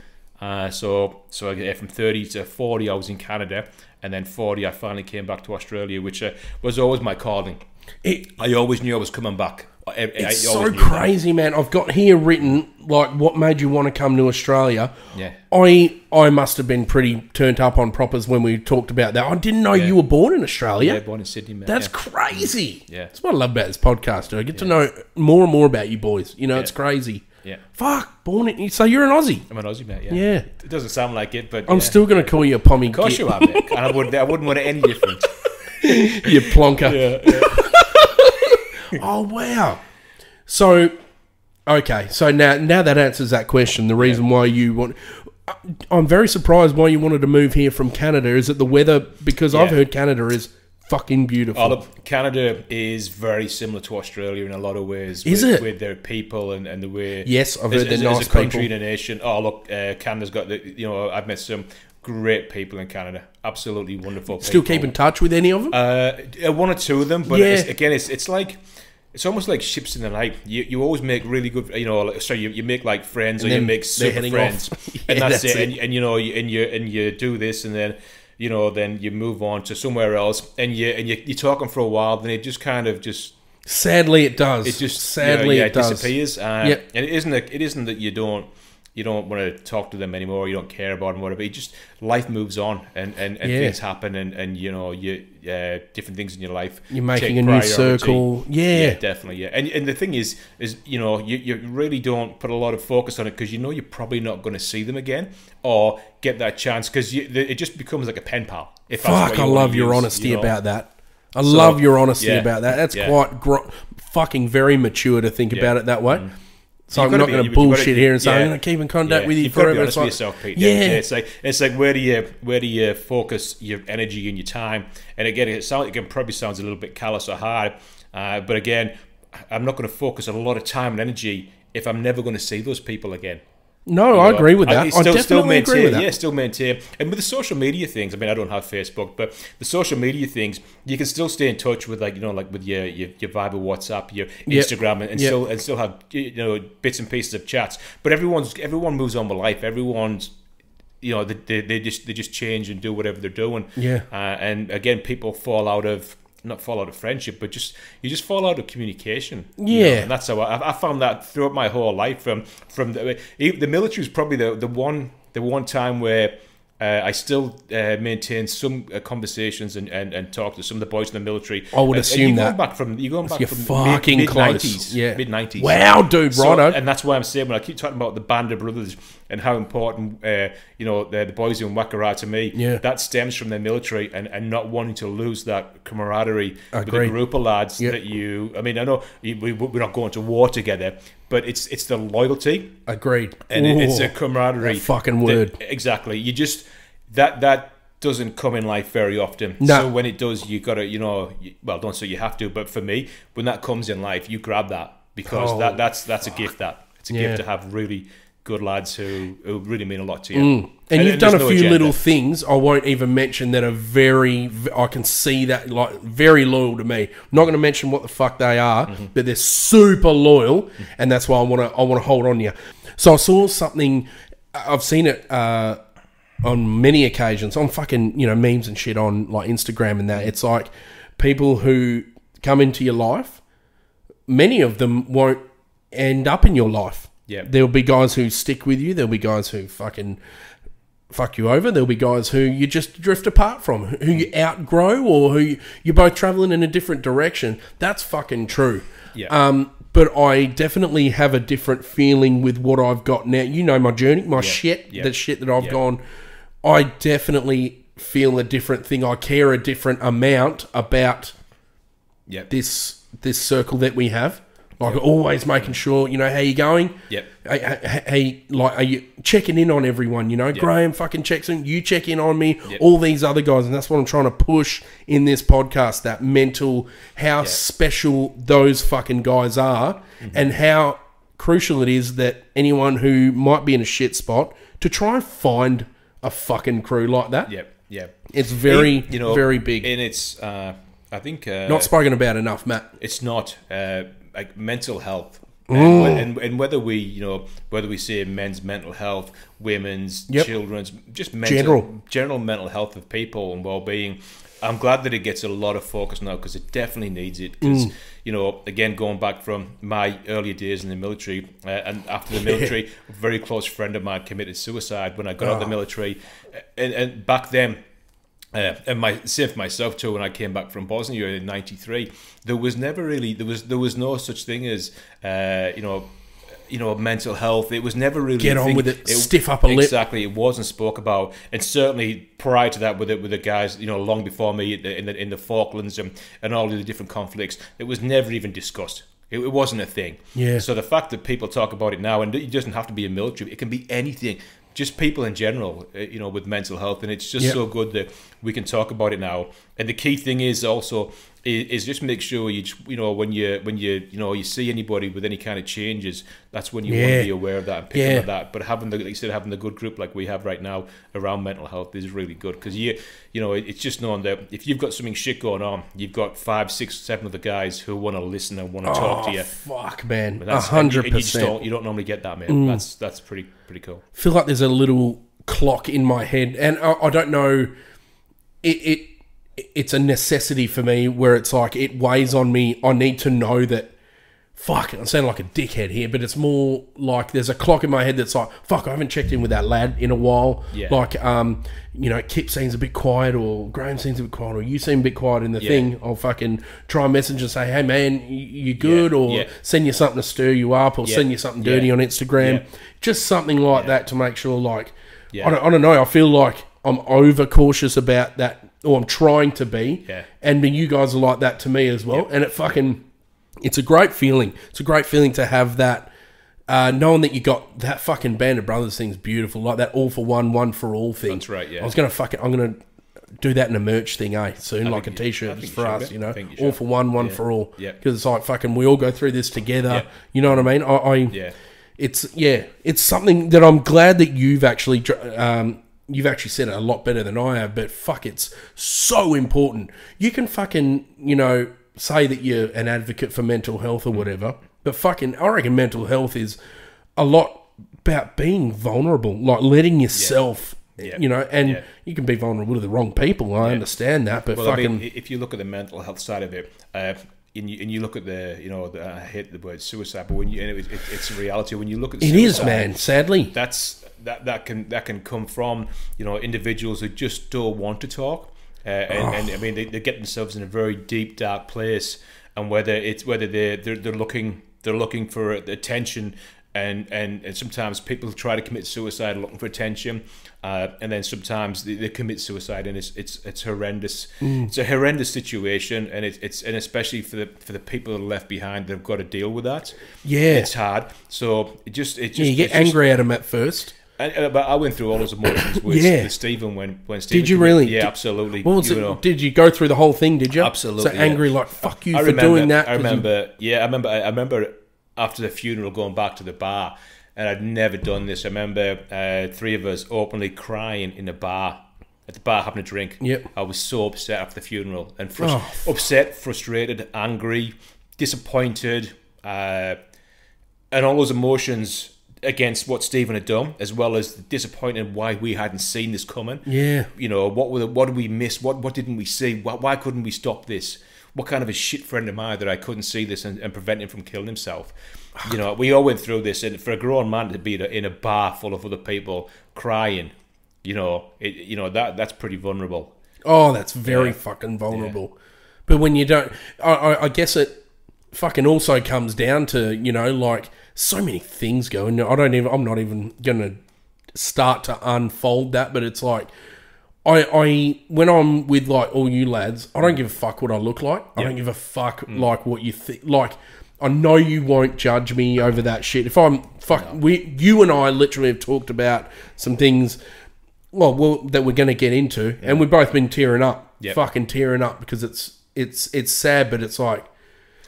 So from 30 to 40, I was in Canada. And then 40, I finally came back to Australia, which was always my calling. I always knew I was coming back. It's so crazy, man. I've got here written, like, what made you want to come to Australia? Yeah. I must have been pretty turned up on proppers when we talked about that. I didn't know you were born in Australia. Yeah, born in Sydney, man. That's crazy. Yeah. That's what I love about this podcast, dude. I get to know more and more about you boys. You know, it's crazy. Yeah. Fuck, born in... So you're an Aussie? I'm an Aussie, mate, Yeah. It doesn't sound like it, but... I'm still going to call you a pommy. Of course you are, mate. And I wouldn't want it any different. You plonker. Yeah. Oh, wow. So, okay. So now that answers that question. The reason why you want... I'm very surprised why you wanted to move here from Canada. Is it the weather? Because I've heard Canada is fucking beautiful. Oh, look, Canada is very similar to Australia in a lot of ways. Is it? With their people and the way... Yes, I've heard they're nice as a country people. and a nation. Oh, look, Canada's got the... You know, I've met some great people in Canada. Absolutely wonderful Still people. keep in touch with any of them? One or two of them, but Yeah. it's like... It's almost like ships in the night. You always make really good, you know. So you make like friends, or you make super friends, and that's it. And you know, you do this, and then you know, then you move on to somewhere else, and you're talking for a while, then it just kind of just. Sadly, it does. It just sadly it does. disappears. And it isn't that you don't want to talk to them anymore. You don't care about them, whatever. It just life moves on, and things happen, and you know different things in your life. You're making a new circle. Yeah, definitely. Yeah, and the thing is you know you really don't put a lot of focus on it because you know you're probably not going to see them again or get that chance because it just becomes like a pen pal. Fuck, I love your honesty about that. I love your honesty about that. That's quite fucking very mature to think about it that way. Mm. So I'm not going to bullshit here and say I'm going to keep in contact with you forever. You've got to be honest with yourself, Pete. It's like where do you focus your energy and your time? And again, it probably sounds a little bit callous or hard, but again, I'm not going to focus a lot of time and energy if I'm never going to see those people again. No, I agree with that. I definitely agree with that. Yeah, still maintain. And with the social media things, I mean, I don't have Facebook, but the social media things, you can still stay in touch with, like, you know, like with your Viber, WhatsApp, your Instagram, and still have, you know, bits and pieces of chats. But everyone moves on with life. Everyone's, you know, they just change and do whatever they're doing. Yeah. And again, people not fall out of friendship, but you just fall out of communication. Yeah, you know? And that's how I found that throughout my whole life. From the military was probably the one time where I still maintain some conversations and talk to some of the boys in the military. I would assume that you're going back from mid-90s. Mid-90s. Wow, dude, righto. And that's why I'm saying when I keep talking about the band of brothers and how important you know the boys in Wacker are to me. Yeah. That stems from the military and not wanting to lose that camaraderie with a group of lads that you. I mean, I know we're not going to war together, but it's the loyalty. Agreed. And it's a camaraderie. That fucking word. Exactly. You just that doesn't come in life very often. No. So when it does, you got to, you know, well, don't say you have to, but for me, when that comes in life, you grab that because that's a gift. It's a gift to have really good lads who really mean a lot to you. And you've done a few little things I won't even mention that are I can see that, like, very loyal to me. I'm not going to mention what the fuck they are, but they're super loyal, and that's why I want to hold on to you. So I saw something, I've seen it on many occasions on fucking, you know, memes and shit on like Instagram and that. It's like people who come into your life, many of them won't end up in your life. Yeah, there'll be guys who stick with you. There'll be guys who fucking fuck you over. There'll be guys who you just drift apart from, who you outgrow, or who you're both traveling in a different direction. That's fucking true. Yeah. But I definitely have a different feeling with what I've got now. You know my journey, my shit, the shit that I've gone. I definitely feel a different thing. I care a different amount about this circle that we have. Like, always making sure, you know, how you going? Yep. Hey, like, are you checking in on everyone, you know? Yep. Graham fucking checks in. You check in on me. Yep. All these other guys. And that's what I'm trying to push in this podcast, that mental, how special those fucking guys are and how crucial it is that anyone who might be in a shit spot to try and find a fucking crew like that. Yep, yep. It's very, very big. And it's, I think... not spoken about enough, Matt. It's not... like mental health And whether we, you know, whether we say men's mental health, women's, children's, just general mental health of people and well-being, I'm glad that it gets a lot of focus now, because it definitely needs it. Because you know, again, going back from my earlier days in the military, and after the military, a very close friend of mine committed suicide when I got out of the military, and back then. And same for myself too. When I came back from Bosnia in '93, there was never really there was no such thing as you know, mental health. It was never really get on with it. Stiff upper lip. Exactly, it wasn't spoke about, and certainly prior to that, with the guys, you know, long before me in the Falklands and all of the different conflicts, it was never even discussed. It wasn't a thing. Yeah. So the fact that people talk about it now, and it doesn't have to be a military, it can be anything. Just people in general, you know, with mental health, and it's just so good that we can talk about it now. And the key thing is also is just make sure you know when you see anybody with any kind of changes, that's when you want to be aware of that and pick up on that. But having like you said, having the good group like we have right now around mental health is really good, because you know, it's just knowing that if you've got something shit going on, you've got 5, 6, 7 other guys who want to listen and want to talk to you. Fuck, man, 100%. You don't normally get that, man. That's pretty cool. I feel like there's a little clock in my head, and I don't know. It's a necessity for me where it's like it weighs on me. I need to know that. Fuck, I sound like a dickhead here, but it's more like there's a clock in my head that's like, fuck, I haven't checked in with that lad in a while. Yeah. Like, you know, Kip seems a bit quiet, or Graham seems a bit quiet, or you seem a bit quiet in the thing. I'll fucking try a message and say, hey, man, you good? Or send you something to stir you up, or send you something dirty on Instagram. Just something like that to make sure, like, I don't know, I feel like I'm over-cautious about that, or I'm trying to be. Yeah. And you guys are like that to me as well. And it fucking... It's a great feeling. It's a great feeling to have that, knowing that you got that fucking Band of Brothers thing's beautiful, like that all for one, one for all thing. That's right, yeah. I'm gonna do that in a merch thing, soon, like a t-shirt for us, you know, all for one, one for all. Yeah. Because it's like fucking, we all go through this together. Yeah. You know what I mean? It's something that I'm glad that you've actually said it a lot better than I have. But fuck, it's so important. You can fucking, you know, say that you're an advocate for mental health or whatever, but fucking, I reckon mental health is a lot about being vulnerable, like letting yourself, you know, and you can be vulnerable to the wrong people. I understand that, but fucking... I mean, if you look at the mental health side of it, and you look at the, you know, I hate the word suicide, but when it's a reality. When you look at suicide, it is, man, sadly. That can come from, you know, individuals who just don't want to talk. And I mean, they get themselves in a very deep, dark place, and whether they're looking for attention, and sometimes people try to commit suicide looking for attention, and then sometimes they commit suicide, and it's horrendous. It's a horrendous situation, and it's especially for the people that are left behind, they've got to deal with that. Yeah, it's hard. So you get angry at them at first. But I went through all those emotions with Stephen when Stephen... Did you really? Yeah, absolutely. What was it? Did you go through the whole thing, did you? Absolutely. So angry, like, fuck you for doing that? I remember after the funeral going back to the bar, and I'd never done this. I remember 3 of us openly crying in a bar, at the bar having a drink. Yep. I was so upset after the funeral, and upset, frustrated, angry, disappointed, and all those emotions against what Stephen had done, as well as disappointed why we hadn't seen this coming. Yeah. You know, what did we miss? What didn't we see? Why couldn't we stop this? What kind of a shit friend am I that I couldn't see this and prevent him from killing himself? You know, we all went through this, and for a grown man to be in a bar full of other people crying, that's pretty vulnerable. Oh, that's very fucking vulnerable. Yeah. But when you don't, I guess it fucking also comes down to, you know, like, so many things going. I'm not even gonna start to unfold that, but it's like I when I'm with like all you lads, I don't give a fuck what I look like. I don't give a fuck like what you think. Like, I know you won't judge me over that shit. If I'm you and I literally have talked about some things, well that we're gonna get into, and we've both been tearing up, fucking tearing up, because it's sad, but it's like,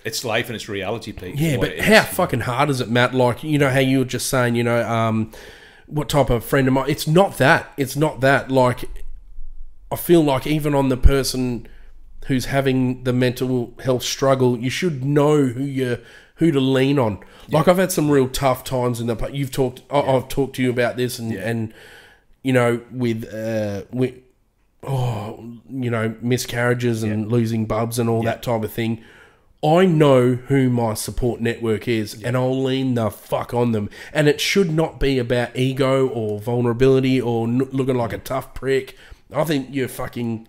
it's life and it's reality, Pete. Yeah, but how fucking hard is it, Matt? Like, you know how you were just saying, you know, what type of friend am I? It's not that. It's not that. Like, I feel like even on the person who's having the mental health struggle, you should know who who to lean on. Like, I've had some real tough times in the past. You've talked, I've talked to you about this, and you know, with you know, miscarriages and losing bubs and all that type of thing. I know who my support network is, and I'll lean the fuck on them. And it should not be about ego or vulnerability or looking like a tough prick. I think you're fucking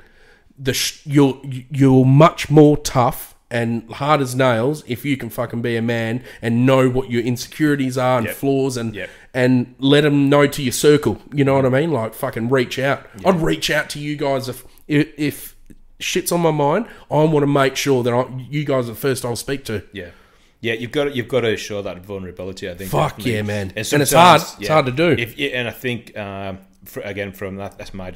you're much more tough and hard as nails if you can fucking be a man and know what your insecurities are and flaws and let them know to your circle. You know what I mean? Like, fucking reach out. I'd reach out to you guys if shit's on my mind. I want to make sure that you guys are the first I'll speak to. Yeah, you've got to show that vulnerability, I think. Fuck definitely. Yeah, man. And it's hard. It's hard to do. And I think again, from that's my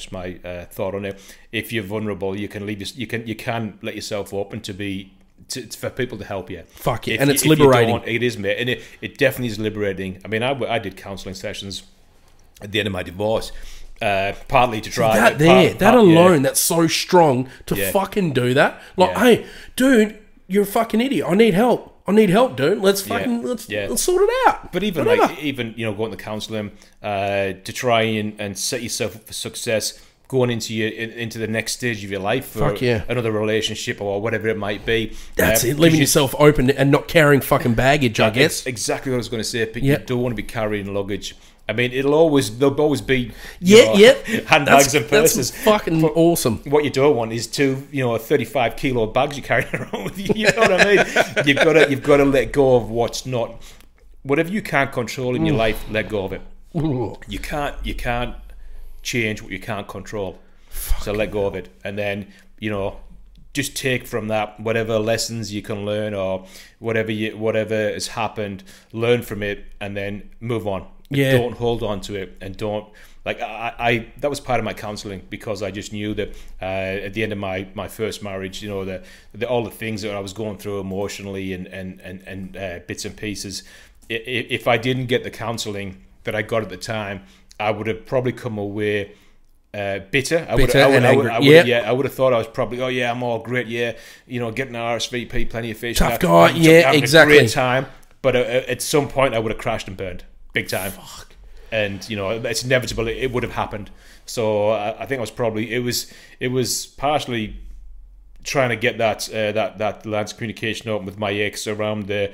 thought on it. If you're vulnerable, you can you can let yourself open for people to help you. Fuck yeah, and it's liberating. It is, mate, and it definitely is liberating. I mean, I did counselling sessions at the end of my divorce. Partly to try that alone, that's so strong to fucking do that. Like, hey, dude, you're a fuccking idiot. I need help, dude. Let's sort it out. But even you know, going to counselling to try and set yourself up for success, going into the next stage of your life for another relationship or whatever it might be. That's it. Leaving yourself open and not carrying fucking baggage. I guess exactly what I was going to say. But you don't want to be carrying luggage. I mean, there'll always be handbags and purses. That's fucking awesome. What you don't want is 35 kilo bags you're carrying around with you. You know what I mean? You've got to let go of what's not, whatever you can't control in your life. Let go of it. You can't change what you can't control. So let go of it, and then just take from that whatever lessons you can learn or whatever has happened. Learn from it, and then move on. Yeah. Don't hold on to it, and don't I that was part of my counselling, because I just knew that at the end of my first marriage, all the things that I was going through emotionally and bits and pieces. If I didn't get the counselling that I got at the time, I would have probably come away bitter. I would have thought I was probably I'm all great, getting an RSVP, plenty of fish, tough guy, exactly, a great time. But at some point I would have crashed and burned big time. Fuck. And it's inevitable. It would have happened. So I think it was partially trying to get that lines of communication open with my ex around the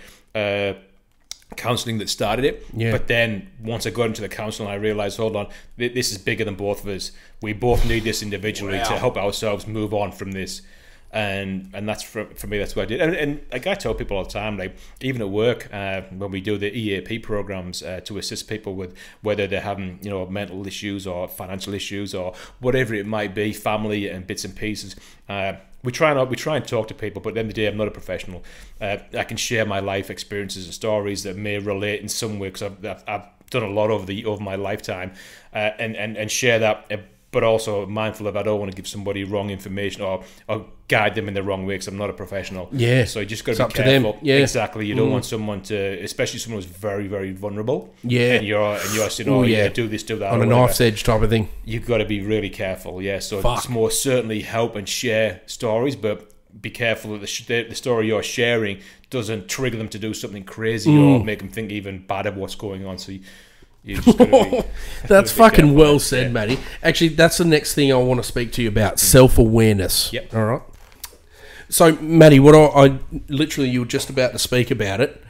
counselling that started it. Yeah. But then once I got into the counselling, I realised, hold on, this is bigger than both of us. We both need this individually to help ourselves move on from this. And that's for me, that's what I did. And like I tell people all the time, like even at work, when we do the EAP programs to assist people with whether they're having mental issues or financial issues or whatever it might be, family and bits and pieces. We try and talk to people, but at the end of the day, I'm not a professional. I can share my life experiences and stories that may relate in some way, because I've done a lot over my lifetime, and share that. But also mindful of I don't want to give somebody wrong information or guide them in the wrong way, because I'm not a professional. Yeah. So you just got to be careful. Yeah. Exactly. You don't want someone to, especially someone who's very, very vulnerable. Yeah. And you're saying, do this, do that. On a knife's edge type of thing. You've got to be really careful. Yeah. So it's more certainly help and share stories, but be careful that the story you're sharing doesn't trigger them to do something crazy or make them think even bad of what's going on. So you just gotta that's fucking careful. Well said, Matty. Actually, that's the next thing I want to speak to you about, self-awareness. Yep. All right. So, Matty, what I literally, you were just about to speak about it.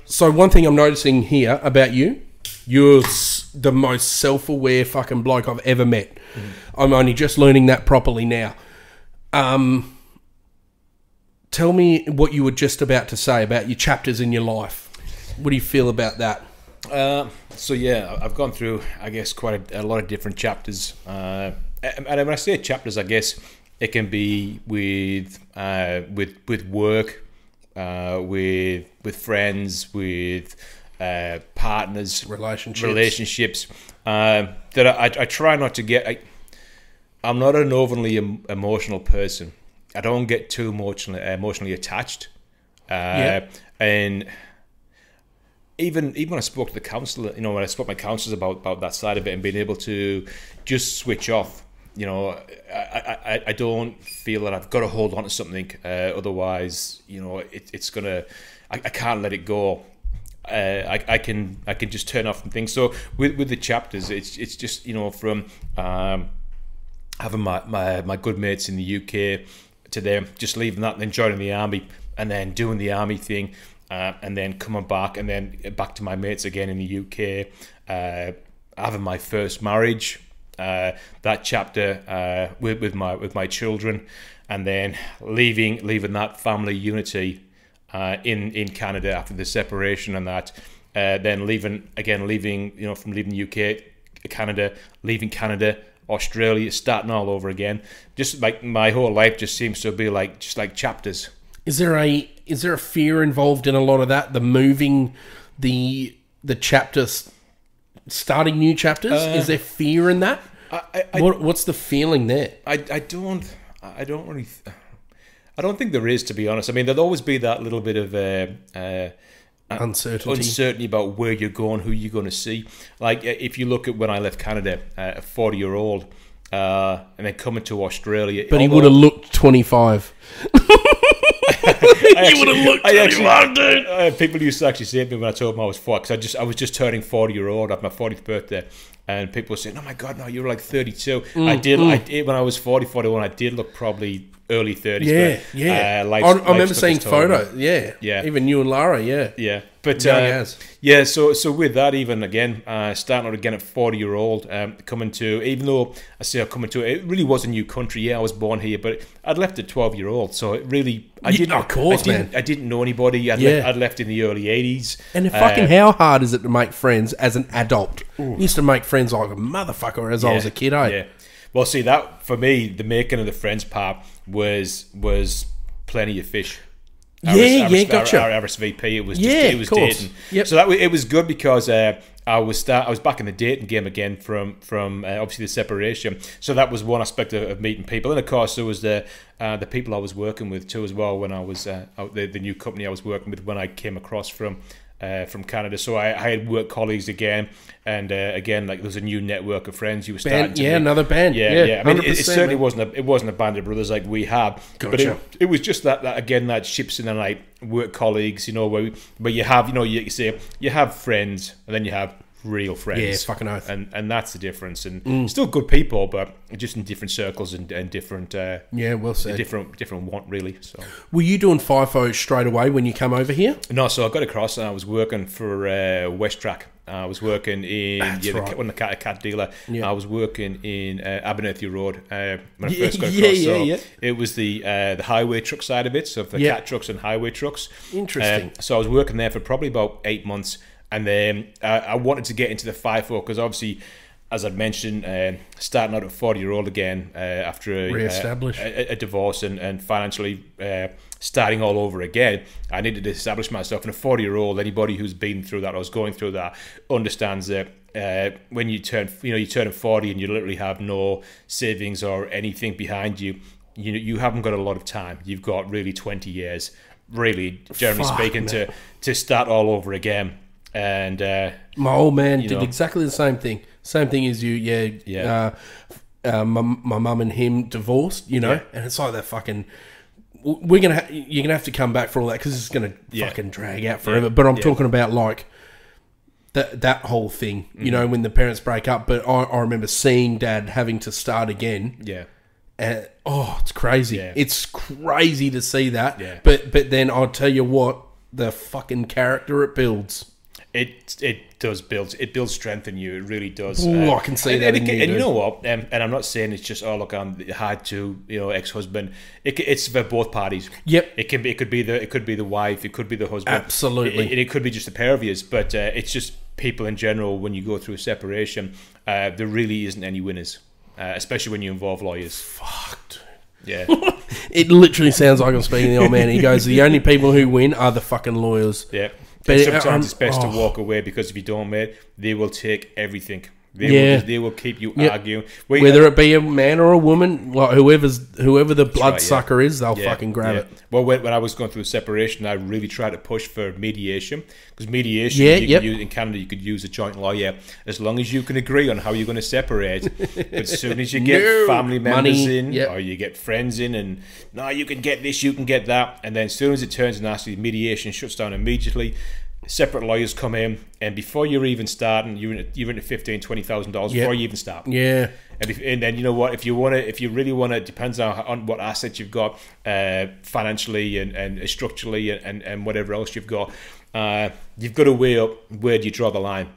So one thing I'm noticing here about you're the most self-aware fucking bloke I've ever met. I'm only just learning that properly now. Tell me what you were just about to say about your chapters in your life. What do you feel about that? So yeah, I've gone through, I guess, quite a lot of different chapters. And when I say chapters, I guess it can be with work, with friends, with partners, relationships. That I try not to get. I'm not an overly emotional person. I don't get too emotionally attached. And even when I spoke to the counsellor, when I spoke to my counsellors about that side of it and being able to just switch off you know, I don't feel that I've got to hold on to something. Otherwise, you know, it's gonna. I can't let it go. I can just turn off and things. So with the chapters, it's just, you know, from having my good mates in the UK to them just leaving that and then joining the army and then doing the army thing and then coming back and then back to my mates again in the UK, having my first marriage, that chapter with my children, and then leaving that family unity in Canada after the separation and that, then leaving you know, from leaving the UK, Canada, leaving Canada, Australia, starting all over again. Just like my whole life just seems to be like just like chapters. Is there a fear involved in a lot of that? The moving, the chapters, starting new chapters. Is there fear in that? What's the feeling there? I don't think there is, to be honest. I mean, there'll always be that little bit of uncertainty about where you're going, who you're going to see. Like if you look at when I left Canada, a 40-year-old, and then coming to Australia. But he would have looked 25. He would have looked 25, dude. People used to actually say to me when I told them I was 40, because I was just turning 40-year-old at my 40th birthday. And people were saying, "Oh my God, no, you're like 32." I did when I was 40, 41, I did look probably early 30s. Yeah, but, yeah. I remember seeing photos. Yeah. Even you and Lara, yeah. But so with that, even again, starting out again at 40-year-old, coming to, even though I say I'm coming to, it really was a new country. Yeah, I was born here, but I'd left at 12-year-old, so it really, I didn't know anybody. I'd left in the early 80s. And fucking how hard is it to make friends as an adult? I used to make friends like a motherfucker as I was a kid, eh? Yeah. Well, see, that, for me, the making of the friends part was plenty of fish. Gotcha. Our RSVP, it was dating. Yep. So it was good because I was back in the dating game again from obviously the separation. So that was one aspect of meeting people, and of course there was the people I was working with too as well when I was the new company I was working with when I came across from Canada. So I had work colleagues again, and again, like there's a new network of friends you were starting to meet. Another band. Yeah. I mean, it certainly wasn't a band of brothers like we have, gotcha. But it was just that again, that ships in the night, work colleagues, you know, where you have, you know, you say you have friends and then you have real friends. Yeah, fucking oath. And that's the difference. And still good people, but just in different circles and different. Well said. Different want, really. So. Were you doing FIFO straight away when you come over here? No, so I got across and I was working for West Track. I was working in the cat dealer. Yeah. I was working in Abernethy Road when I first got across. It was the highway truck side of it, so the cat trucks and highway trucks. Interesting. So I was working there for probably about 8 months. And then I wanted to get into the FIFO because obviously, as I'd mentioned, starting out at 40-year-old again after a divorce and financially starting all over again, I needed to establish myself. And a 40-year-old, anybody who's been through that or is going through that, understands that when you turn 40 and you literally have no savings or anything behind you, you haven't got a lot of time. You've got really 20 years, really, generally speaking, to start all over again. And my old man did exactly the same thing as you. My mum and him divorced, you know, and it's like that fucking. You're gonna have to come back for all that because it's gonna fucking drag out forever. But I'm talking about like that whole thing, you know, when the parents break up. But I remember seeing Dad having to start again. Yeah. And, it's crazy. Yeah. It's crazy to see that. Yeah. But then I'll tell you what, the fucking character it builds. It does build. It builds strength in you. It really does. I can see that. And you know what? And I'm not saying it's just look, I'm hard to ex-husband. It's for both parties. Yep. It could be the wife. It could be the husband. Absolutely. It could be just the pair of yous. But it's just people in general. When you go through a separation, there really isn't any winners, especially when you involve lawyers. Fucked. Yeah. It literally sounds like I'm speaking to the old man. He goes, the only people who win are the fucking lawyers. Yeah. But sometimes it's best to walk away because if you don't, mate, they will take everything. They will keep you arguing. Whether it be a man or a woman, like whoever the bloodsucker is, they'll fucking grab it. Well, when I was going through the separation, I really tried to push for mediation, because mediation, in Canada, you could use a joint lawyer as long as you can agree on how you're going to separate. But as soon as you get family members in, or you get friends in, and no, you can get this, you can get that, and then as soon as it turns nasty, mediation shuts down immediately. Separate lawyers come in, and before you're even starting, you're into $15,000-$20,000 before you even start. Yeah, and then you know what? If you really want to, depends on what assets you've got, financially and structurally and whatever else you've got. You've got to weigh up, where do you draw the line?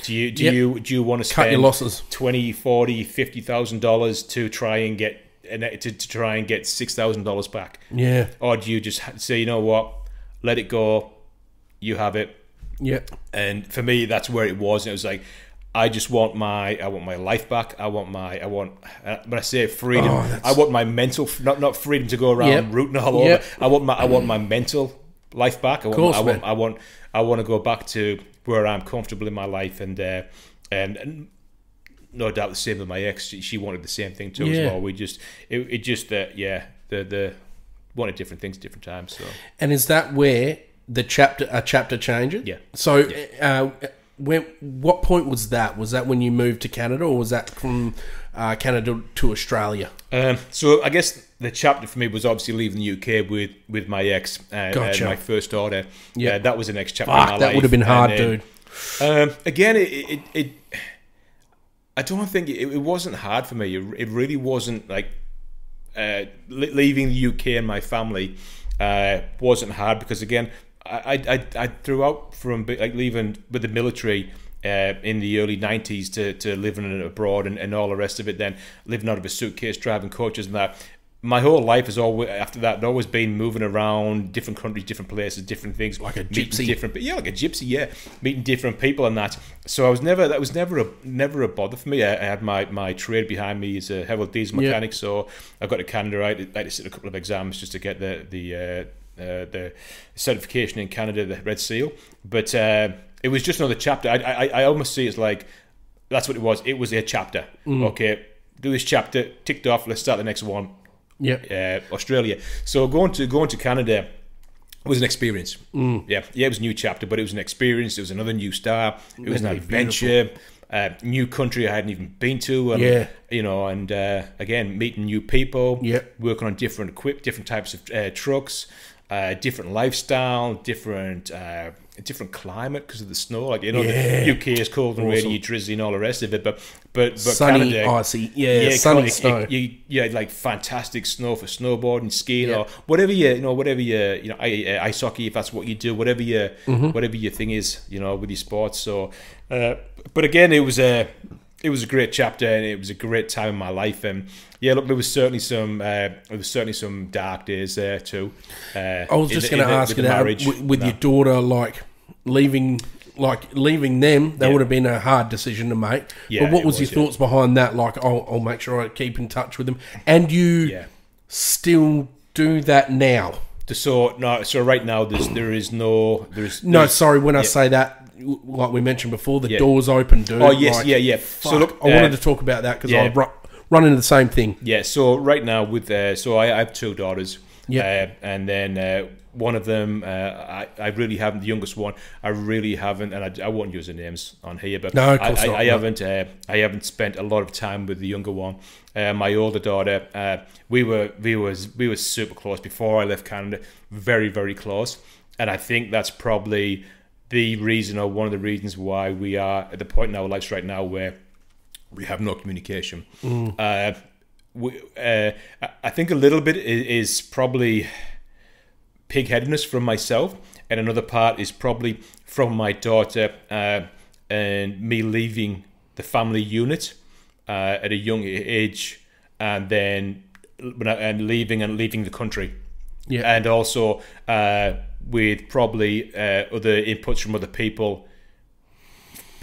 Do you want to spend cut your losses, $20,000, $40,000, $50,000 to try and get $6,000 back? Yeah, or do you just say, you know what, let it go? You have it. Yep. And for me, that's where it was. It was like, I want my life back. When I say freedom, I want my mental, not freedom to go around rooting all over. I want my mental life back. I want to go back to where I'm comfortable in my life, and no doubt the same with my ex. She wanted the same thing too as well. We just the wanted different things at different times. So, and is that where a chapter changes? Yeah. So, what point was that? Was that when you moved to Canada, or was that from Canada to Australia? So I guess the chapter for me was obviously leaving the UK with my ex and my first daughter. Yeah, that was the next chapter in my life. That would have been hard, dude. Again, I don't think it wasn't hard for me. It really wasn't like leaving the UK and my family wasn't hard, because again, I throughout from like leaving with the military in the early 90s to living abroad and all the rest of it, then living out of a suitcase, driving coaches and that. My whole life has always, after that, I'd always been moving around different countries, different places, different things. Like a gypsy. Like a gypsy, meeting different people and that. So that was never a bother for me. I had my trade behind me as a heavy diesel mechanic, so I got to Canada. I had to sit a couple of exams just to get the certification in Canada, the Red Seal. But it was just another chapter. I almost see it as like, that's what it was. It was a chapter. Okay, do this chapter, ticked off, let's start the next one. Australia. So going to Canada was an experience. It was a new chapter, but it was an experience. It was another new start. It was an adventure. New country I hadn't even been to, and again, meeting new people, working on different types of trucks, different lifestyle, different climate because of the snow. Like, the UK is cold and rainy, drizzly, and all the rest of it. But sunny, Canada, icy, sunny snow. You had like fantastic snow for snowboarding, skiing, or whatever ice hockey if that's what you do. Whatever your thing is, with your sports. So, but again, it was a great chapter, and it was a great time in my life. And there was certainly some dark days there too. I was just going to ask you that with your daughter, like leaving them, that would have been a hard decision to make. But what was your thoughts behind that? Like, I'll make sure I keep in touch with them, and you still do that now. So right now there's no. Sorry, when I say that. Like we mentioned before, the door's open, dude. Oh, yes, Fuck. So look, I wanted to talk about that because I run into the same thing. Yeah, so right now with I have two daughters. And then one of them, I really haven't, the youngest one, I really haven't, and I won't use the names on here, but no, of course not. I haven't spent a lot of time with the younger one. My older daughter, we were super close before I left Canada, very, very close, and I think that's probably the reason, or one of the reasons, why we are at the point in our lives right now where we have no communication. I think a little bit is probably pig-headedness from myself, and another part is probably from my daughter and me leaving the family unit at a young age, and then leaving the country, and also with probably other inputs from other people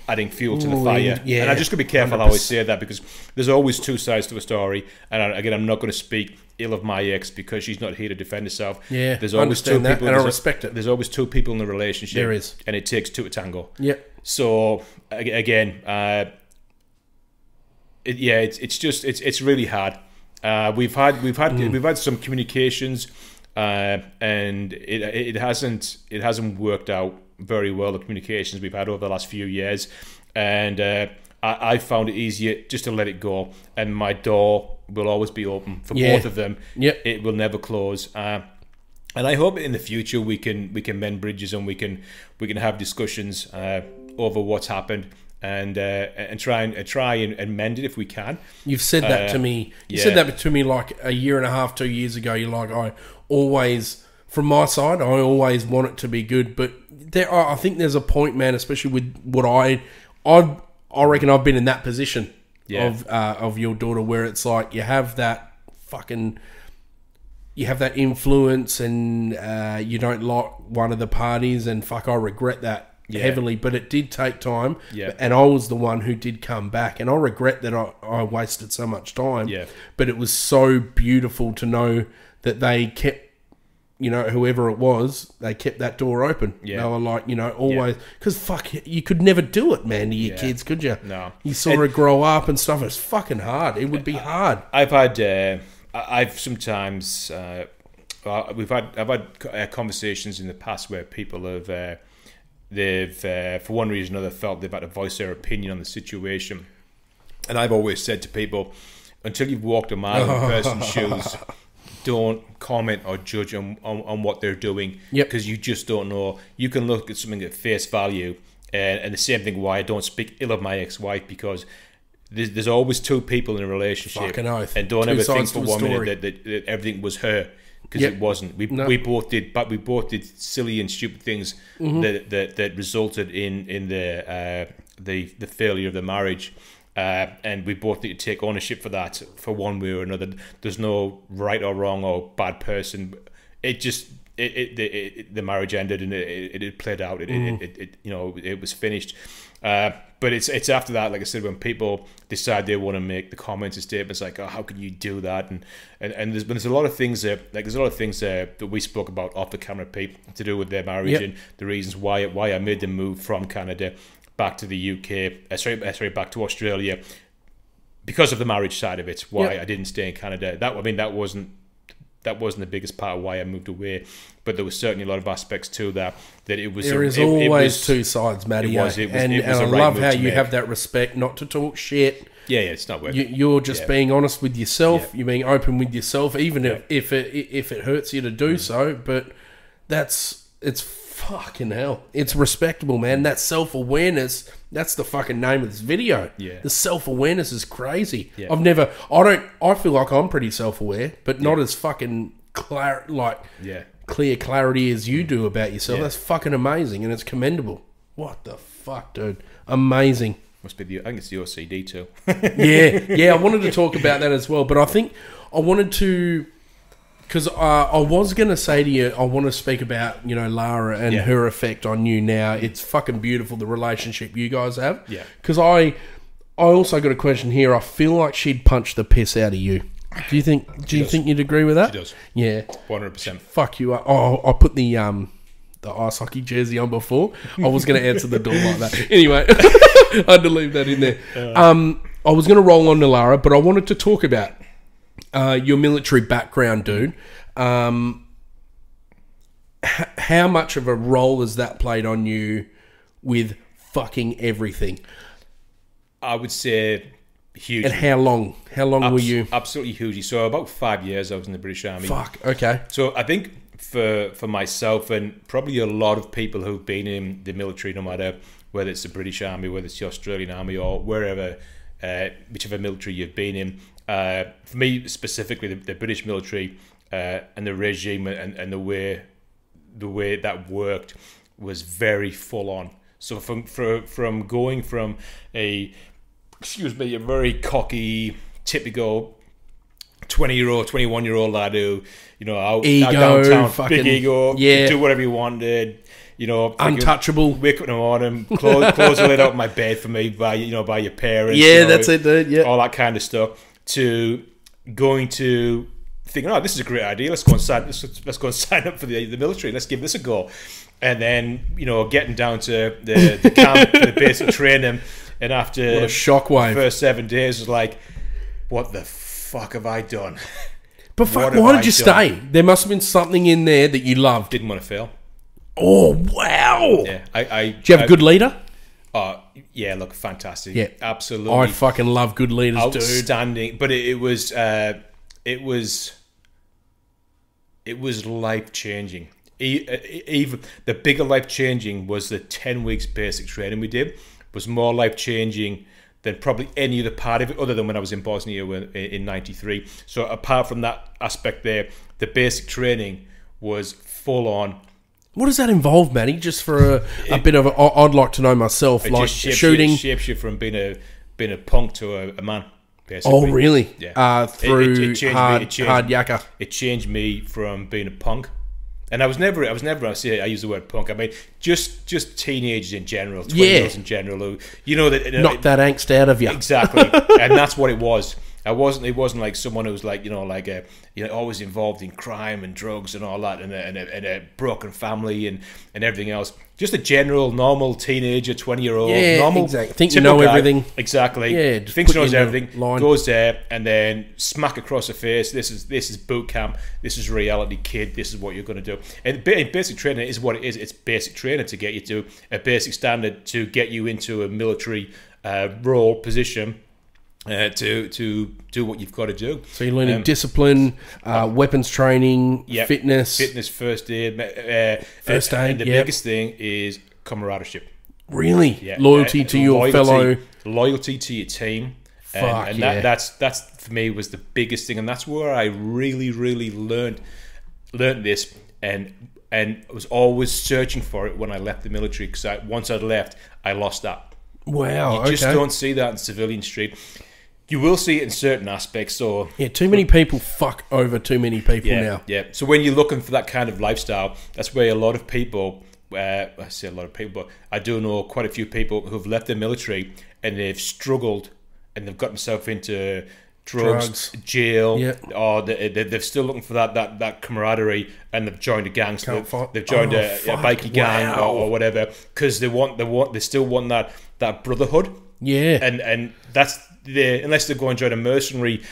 adding fuel to the fire. And I'm just going to be careful 100%. How I say that, because there's always two sides to a story. And again, I'm not going to speak ill of my ex because she's not here to defend herself. There's always two people, and I respect it. There's always two people in the relationship. There is, and it takes two to tango. So again, it's really hard. We've had some communications, and it hasn't worked out very well, the communications we've had over the last few years, and I found it easier just to let it go, and my door will always be open for both of them. It will never close. And I hope in the future we can mend bridges, and we can have discussions over what's happened, and try and mend it if we can. You've said that to me. You said that to me like a year and a half, 2 years ago. You're like, I always, from my side, I always want it to be good. But I think there's a point, man, especially with what I reckon I've been in that position of your daughter, where it's like you have that influence, and you don't like one of the parties, and I regret that heavily. But it did take time, and I was the one who did come back, and I regret that I wasted so much time. But it was so beautiful to know that they kept, whoever it was, they kept that door open. They were like, always, because you could never do it, man, to your kids, could you? No. You saw it grow up and stuff. It's fucking hard. It would be hard. I've sometimes I've had conversations in the past where people have they've for one reason or another felt they've had to voice their opinion on the situation, and I've always said to people, until you've walked a mile in a person's shoes, don't comment or judge on what they're doing, because you just don't know. You can look at something at face value, and the same thing why I don't speak ill of my ex-wife, because there's always two people in a relationship. Fucking oath. And don't ever think for 1 minute that everything was her, because it wasn't. We both did silly and stupid things that resulted in the failure of the marriage. And we both need to take ownership for that, for one way or another. There's no right or wrong or bad person. It just the marriage ended, and it played out. It was finished. But it's after that, like I said, when people decide they want to make the comments and statements like, "Oh, how can you do that?" and there's a lot of things that we spoke about off the camera, Pete, to do with their marriage and the reasons why I made them move from Canada back to the UK, back to Australia, because of the marriage side of it. Why I didn't stay in Canada. That wasn't the biggest part of why I moved away, but there was certainly a lot of aspects to that it was. There is always two sides, Matty. And I love how you have that respect not to talk shit. Yeah, it's not worth it. You're just being honest with yourself. You're being open with yourself, even if it hurts you to do so. But it's fucking hell. It's respectable, man. That self-awareness, that's the fucking name of this video. The self-awareness is crazy. I feel like I'm pretty self-aware, but not as fucking clear clarity as you do about yourself. That's fucking amazing, and it's commendable. What the fuck, dude? Amazing. Must be I think it's the OCD too. I wanted to talk about that as well, but I think I wanted to, because I was going to say to you, I want to speak about, Lara and her effect on you now. It's fucking beautiful, the relationship you guys have. Because I also got a question here. I feel like she'd punch the piss out of you. Do you think you'd agree with that? She does. Yeah. 100%. Fuck you up. Oh, I put the ice hockey jersey on before. I was going to answer the door like that. Anyway, I had to leave that in there. I was going to roll on to Lara, but I wanted to talk about your military background, dude. How much of a role has that played on you with fucking everything? I would say huge. And how long? How long were you? Absolutely hugely. So about 5 years I was in the British Army. Fuck, okay. So I think for myself and probably a lot of people who've been in the military, no matter whether it's the British Army, whether it's the Australian Army or wherever, whichever military you've been in, for me specifically, the British military and the regime and the way that worked was very full on. So from going from a very cocky, typical 20-year-old, 21-year-old lad who, out downtown, big ego, do whatever you wanted, untouchable. Wake up in the morning, clothes are laid out in my bed for me by your parents. Yeah, that's it, dude. Yeah, all that kind of stuff. To going to thinking, this is a great idea. Let's go and sign up for the military. Let's give this a go. And then getting down to the camp, the basic training, And after What a shockwave. the first 7 days, it was like, what the fuck have I done? But fuck, why did you stay? There must have been something in there that you loved. Didn't want to fail. Oh, wow. Yeah. Do you have a good leader? Oh, yeah, look, fantastic. Yeah. Absolutely. I fucking love good leaders, dude. Outstanding. But it was life-changing. Even the bigger life-changing was the 10 weeks basic training we did. Was more life-changing than probably any other part of it, other than when I was in Bosnia in '93. So apart from that aspect there, the basic training was full on. What does that involve, Matty? Just for a bit of I'd like to know myself, It like just shapes shooting. You, shapes you from being a punk to a man, basically. Oh, really? Yeah. Through hard yakka. It changed me from being a punk. And I use the word punk. I mean, just teenagers in general, 20-year-olds in general, who, knock that angst out of you. Exactly, and that's what it was. It wasn't like someone who was like, always involved in crime and drugs and all that, and a broken family and everything else. Just a general, normal teenager, 20-year-old, normal, exactly. Think you know guy. Everything. Exactly. Yeah, thinks he knows everything. Line. Goes there and then smack across the face. This is boot camp. This is reality, kid. This is what you're going to do. And basic training is what it is. It's basic training to get you to a basic standard, to get you into a military role position. To do what you've got to do. So you're learning discipline, weapons training, fitness, first aid, and the biggest thing is camaraderie. Really, loyalty to your fellow, loyalty to your team, that's for me was the biggest thing, and that's where I really learned this, and was always searching for it when I left the military, because once I'd left, I lost that. Wow, you just don't see that in civilian street. You will see it in certain aspects. So too many people fuck over too many people now. Yeah. So when you're looking for that kind of lifestyle, that's where a lot of people. I say a lot of people, but I do know quite a few people who've left the military and they've struggled and they've got themselves into drugs, jail, or they're still looking for that camaraderie, and they've joined a gang. So they've joined a bikie gang or whatever, because they still want that brotherhood. Yeah, and that's unless they go and join a mercenary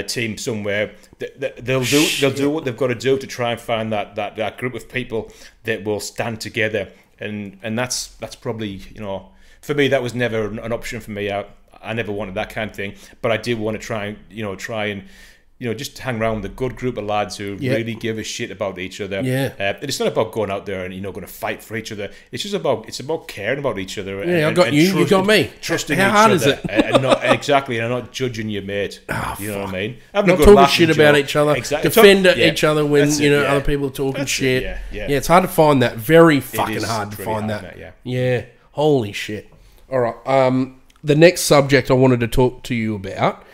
team somewhere, they'll do what they've got to do to try and find that group of people that will stand together, and that's probably, for me, that was never an option for me. I never wanted that kind of thing, but I did want to try and just hang around with a good group of lads who really give a shit about each other. It's not about going out there and going to fight for each other. It's about caring about each other. I got you. You got me. Trusting How each hard other, is it? and not judging your mate. You know what I mean? Not talking shit about each other. Exactly. Defend each other when other people are talking shit. Yeah, it's hard to find that. Very fucking hard to find that. Yeah. Holy shit. All right. The next subject I wanted to talk to you about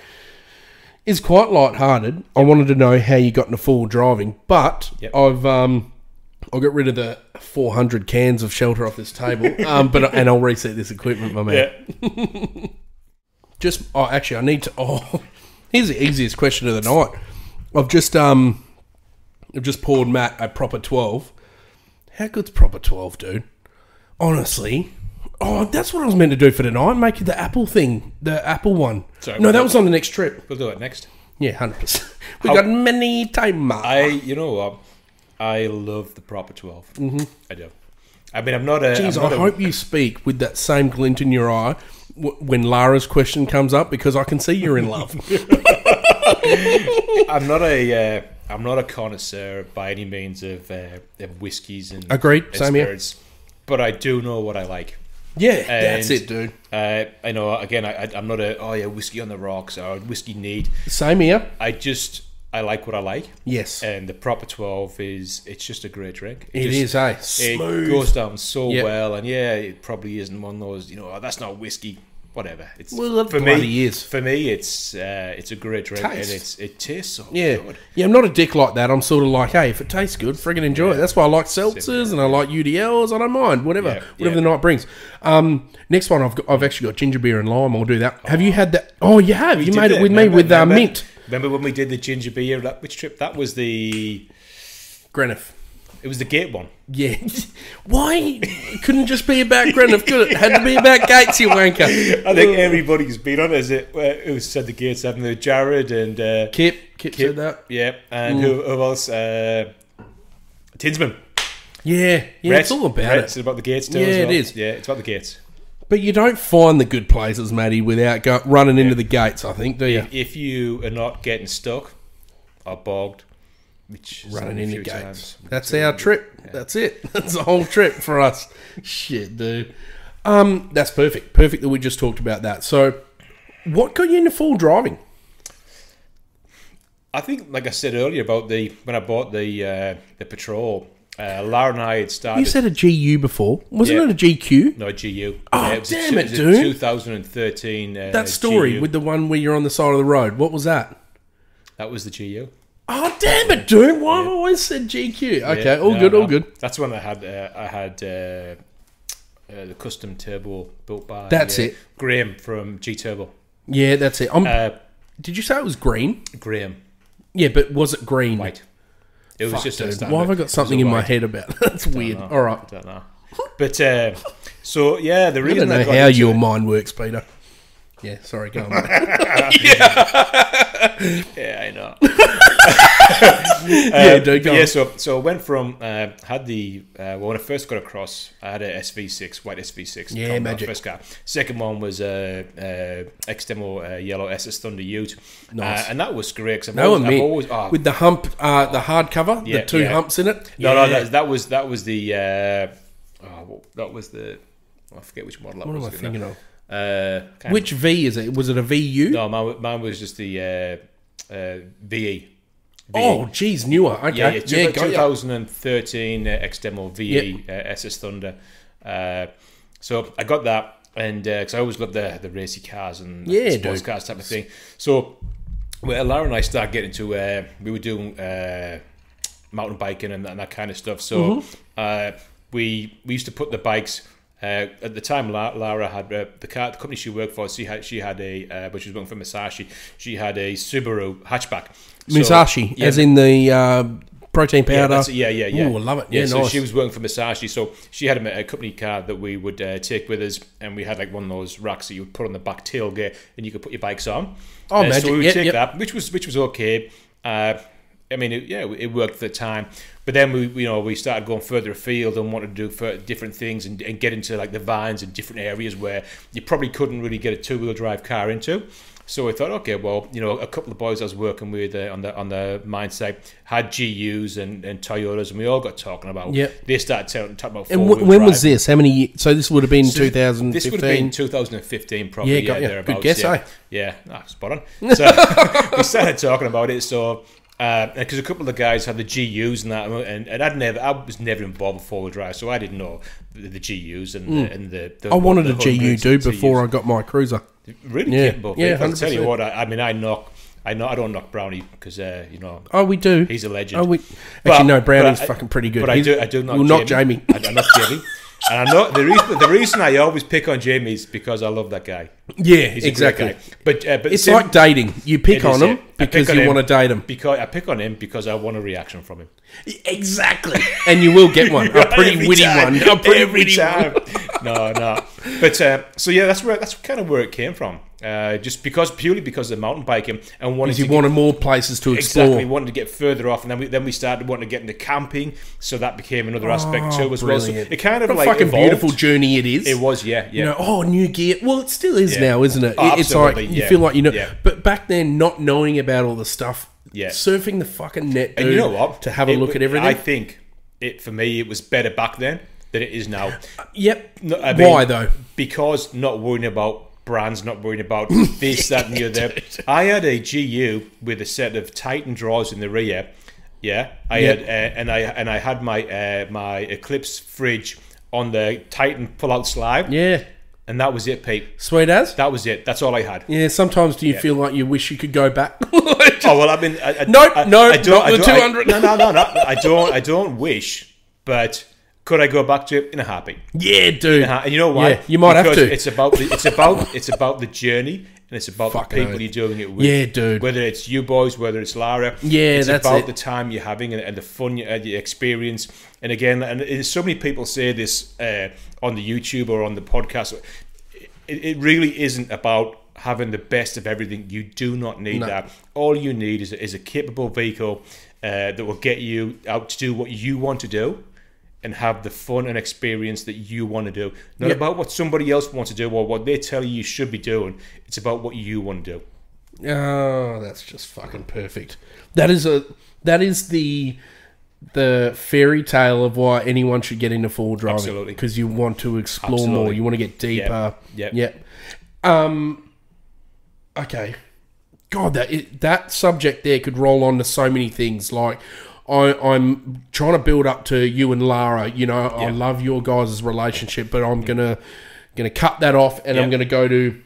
is quite lighthearted. I wanted to know how you got into full driving, but I'll get rid of the 400 cans of shelter off this table, and I'll reset this equipment, my man. I need to. Here's the easiest question of the night. I've just poured Matt a proper 12. How good's proper 12, dude? Honestly. Oh, that's what I was meant to do for tonight. Make the Apple thing. The Apple one. Sorry, no, that was on the next trip. We'll do it next. Yeah, 100%. We've got many time. You know what? I love the proper 12. Mm-hmm. I do. I mean, I'm not a... Jeez, I hope you speak with that same glint in your eye when Lara's question comes up, because I can see you're in love. I'm not a connoisseur by any means of whiskies and Same spirits, but I do know what I like. Yeah, that's it, dude. I know. Again, I'm not a whiskey on the rocks or whiskey neat. Same here. I like what I like. Yes. And the proper 12 it's just a great drink. It is, smooth. It goes down so well, and it probably isn't one of those, that's not whiskey. Whatever. For me, it's a great drink, and it tastes so good. Yeah, I'm not a dick like that. I'm sort of like, hey, if it tastes good, friggin' enjoy it. That's why I like seltzers and I like UDLs. I don't mind whatever the night brings. Next one, I've actually got ginger beer and lime. I'll do that. Have you had that? Oh, you have. You made it with me with mint. Remember when we did the ginger beer? Which trip? That was the Greenock. It was the gate one. Yeah. Why? It couldn't just be about Grenfell, could it? It had to be about Gates, you wanker. I think everybody's been on it. Who said the gates haven't they? Jared and... Kip said that. Yeah. And who else? Tinsman. Yeah. Brett, it's all about Brett, it. It's about the gates too. Yeah, as well. it is. Yeah, it's about the gates. But you don't find the good places, Matty, without running into the gates, I think, do you? If you are not getting stuck or bogged, which is Running into gates. times, That's our trip. Yeah. That's it. That's the whole trip for us. Shit, dude. That's perfect. Perfect that we just talked about that. So, what got you into full driving? I think, like I said earlier, about when I bought the Patrol, Lara and I had started... You said a GU before. Wasn't it a GQ? No, a GU. Oh, it was damn it, was dude. 2013 that story GU. with the one where you're on the side of the road. What was that? That was the GU. Oh, damn it, dude. Why have I always said GQ? Okay, all good. That's when I had the custom turbo built by it. Graham from G Turbo. Yeah, that's it. Did you say it was green? Graham. Yeah, but was it green? White. It was just a standard. Why have I got something in my head about that? That's weird. All right. I don't know. But, so, yeah, the reason I don't know how your mind works, Peter. Yeah, sorry, go on. Yeah, I know. Yeah, dude, go on. Yeah, so I went from, when I first got across, I had a SV6, white SV6. Yeah, magic. First car. Second one was a Extemo yellow SS Thunder Ute. Nice. And that was great. Cause I've always with the hump, the hard cover, the two humps in it. No, that was the, I forget which model that was. What am I thinking of? Which V is it? Was it a VU? No, mine was just the VE. Oh, geez, newer. Okay. Yeah, 2013 X-Demo VE SS Thunder. So I got that, and because I always loved the racy cars and sports cars type of thing. So Lara and I started getting to, we were doing mountain biking and that kind of stuff. So we used to put the bikes... at the time, Lara had the company she worked for. She had a, but she was working for Musashi. She had a Subaru hatchback. Musashi, as in the protein powder. Yeah. Ooh, I love it. Yeah, so nice. she was working for Musashi. So she had a company car that we would take with us, and we had like one of those racks that you would put on the back tailgate, and you could put your bikes on. Oh, magic! So we would take that, which was okay. I mean, it worked for the time. But then we started going further afield and wanted to do different things and get into like the vines and different areas where you probably couldn't really get a two-wheel drive car into. So we thought, okay, well, a couple of boys I was working with on the mine site had GUs and Toyotas, and we all got talking about. Yep. They started talking about. And when was this? How many years? So this would have been 2015. This would have been 2015, probably. Yeah, thereabouts. Good guess, Yeah, spot on. So we started talking about it. So. Because a couple of the guys had the GUs and that, and I was never involved with four-wheel drive, so I didn't know the GUs and the I wanted a GU, dude, TUs. before I got my cruiser. Really capable. Yeah, I'll tell you what. I don't knock Brownie because Oh, we do. He's a legend. No, Brownie's fucking pretty good. But I do knock. We'll knock Jamie. I knock Jamie. And I know the reason I always pick on Jamie is because I love that guy. Yeah, He's a exactly. great guy. But it's like dating. You pick on him because you want to date him. Because I pick on him because I want a reaction from him. Exactly. And you will get one. A pretty witty one. A pretty witty one. No. But so yeah, that's kind of where it came from. Just purely because of mountain biking and wanted more places to explore. Exactly, wanted to get further off, and then we started wanting to get into camping, so that became another aspect too as well. So it kind of what a fucking evolved. Beautiful journey it is. It was, yeah. New gear. Well, it still is now, isn't it? Oh, it's like you feel like you know. Yeah. But back then, not knowing about all the stuff, surfing the fucking net, dude, and you know what? To have a look at everything. I think for me, it was better back then than it is now. Yep. Why though? Because not worrying about brands, not worrying about this, that, and the other. I had a GU with a set of Titan drawers in the rear. Yeah, I had, and I had my Eclipse fridge on the Titan pull-out slide. Yeah. And that was it, Pete. Sweet as? That was it. That's all I had. Yeah, sometimes do you feel like you wish you could go back? I mean... Not the 200. No. I don't wish, but... Could I go back to it in a heartbeat? Yeah, dude. And you know why? Yeah, you might have to. It's about the journey. and it's about Fuck the people no. you're doing it with. Yeah, dude. Whether it's you boys, whether it's Lara. Yeah, it's that's about it. the time you're having and the fun you experience. And again, and so many people say this on the YouTube or on the podcast. It really isn't about having the best of everything. You do not need that. All you need is a capable vehicle that will get you out to do what you want to do and have the fun and experience that you want to do. Not about what somebody else wants to do or what they tell you should be doing. It's about what you want to do. Oh, that's just fucking perfect. That is the fairy tale of why anyone should get into four-wheel driving. Absolutely. Because you want to explore more. You want to get deeper. Yeah. Okay. God, that subject there could roll on to so many things. Like, I'm trying to build up to you and Lara. You know, I love your guys' relationship, but I'm gonna cut that off, and I'm gonna go to.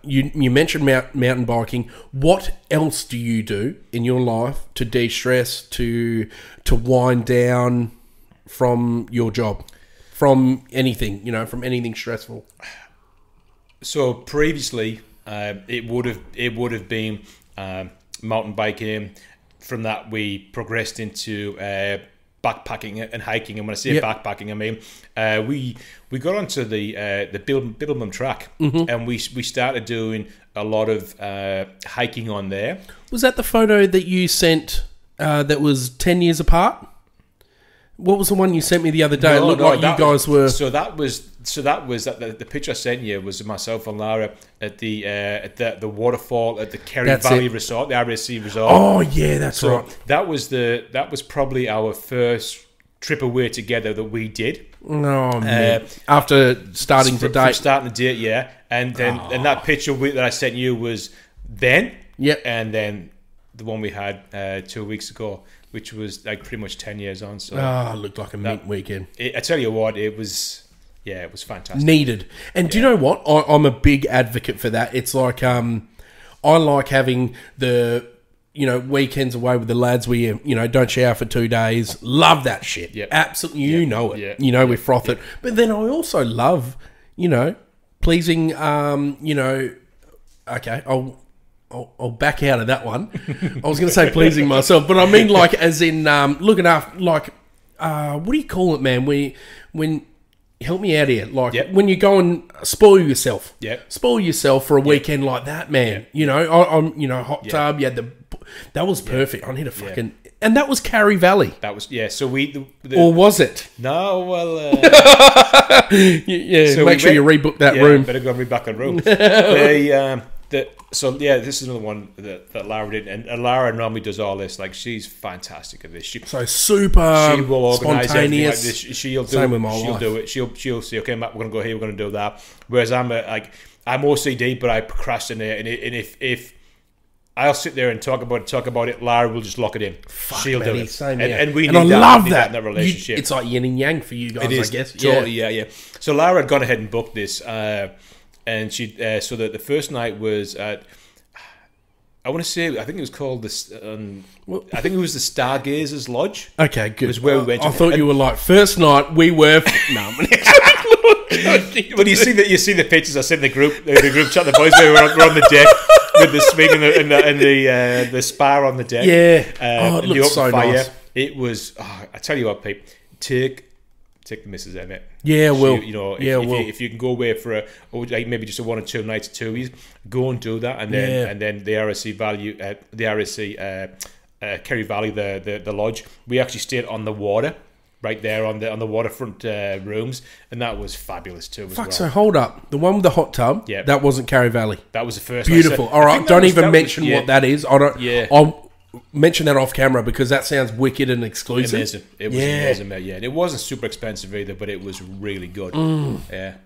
You mentioned mountain biking. What else do you do in your life to de-stress, to wind down from your job, from anything, from anything stressful? So previously, it would have been mountain biking. From that, we progressed into backpacking and hiking. And when I say backpacking, I mean we got onto the Biddleman track, and we started doing a lot of hiking on there. Was that the photo that you sent that was 10 years apart? What was the one you sent me the other day? It looked like you guys were. So that was the picture I sent you was myself and Lara at the waterfall at the Kerry Valley Resort, the RSC Resort. Oh yeah, that's right. That was probably our first trip away together that we did. Oh man! After starting to date, yeah. And then and that picture that I sent you was then. Yep. And then the one we had 2 weeks ago, which was like pretty much 10 years on. So it looked like a mint weekend. I tell you what, it was fantastic. Needed. And do you know what? I'm a big advocate for that. It's like I like having the weekends away with the lads where you don't shower for 2 days. Love that shit. Yep. Absolutely. You know it. Yeah. We froth it. But then I also love, pleasing, okay, I'll back out of that one. I was going to say pleasing myself, but I mean like as in looking after, like, what do you call it, man? When help me out here, like when you go and spoil yourself. Spoil yourself for a weekend like that, man. I'm hot tub. You had that was perfect. I need a fucking. And that was Carry Valley. That was So we or was it? No, well. So make sure you rebook that room. Better go rebook a room. This is another one that Lara did, and Lara normally does all this. Like, she's fantastic at this. She will organise everything like this. She'll do it. She'll say, okay, Matt, we're gonna go here, we're gonna do that. Whereas I'm OCD, but I procrastinate, and if I'll sit there and talk about it, Lara will just lock it in. She'll do it. And we need I love that in that relationship. It's like yin and yang for you guys, it is, I guess. Totally, yeah. So Lara had gone ahead and booked this. And she, so that the first night was at, I want to say, I think it was called this. I think it was the Stargazers Lodge. Okay, good. Was where we went. I thought you were like first night we were. No, but you see the pictures I sent in the group chat. The boys we're on the deck with the swing and the spa on the deck. Yeah. It looked so nice. It was. I tell you what, Pete, take the missus in it. Yeah, well, if you can go away for maybe just a 1 or 2 nights, 2 weeks, go and do that, and then the RSC Kerry Valley, the lodge. We actually stayed on the water, right there on the waterfront rooms, and that was fabulous too. So hold up, the one with the hot tub, that wasn't Kerry Valley. That was the first. Beautiful. All right, don't even mention what that is. I don't. Yeah. I'll mention that off camera because that sounds wicked and exclusive. Amazing. It was amazing, mate. Yeah, it wasn't super expensive either, but it was really good. Yeah.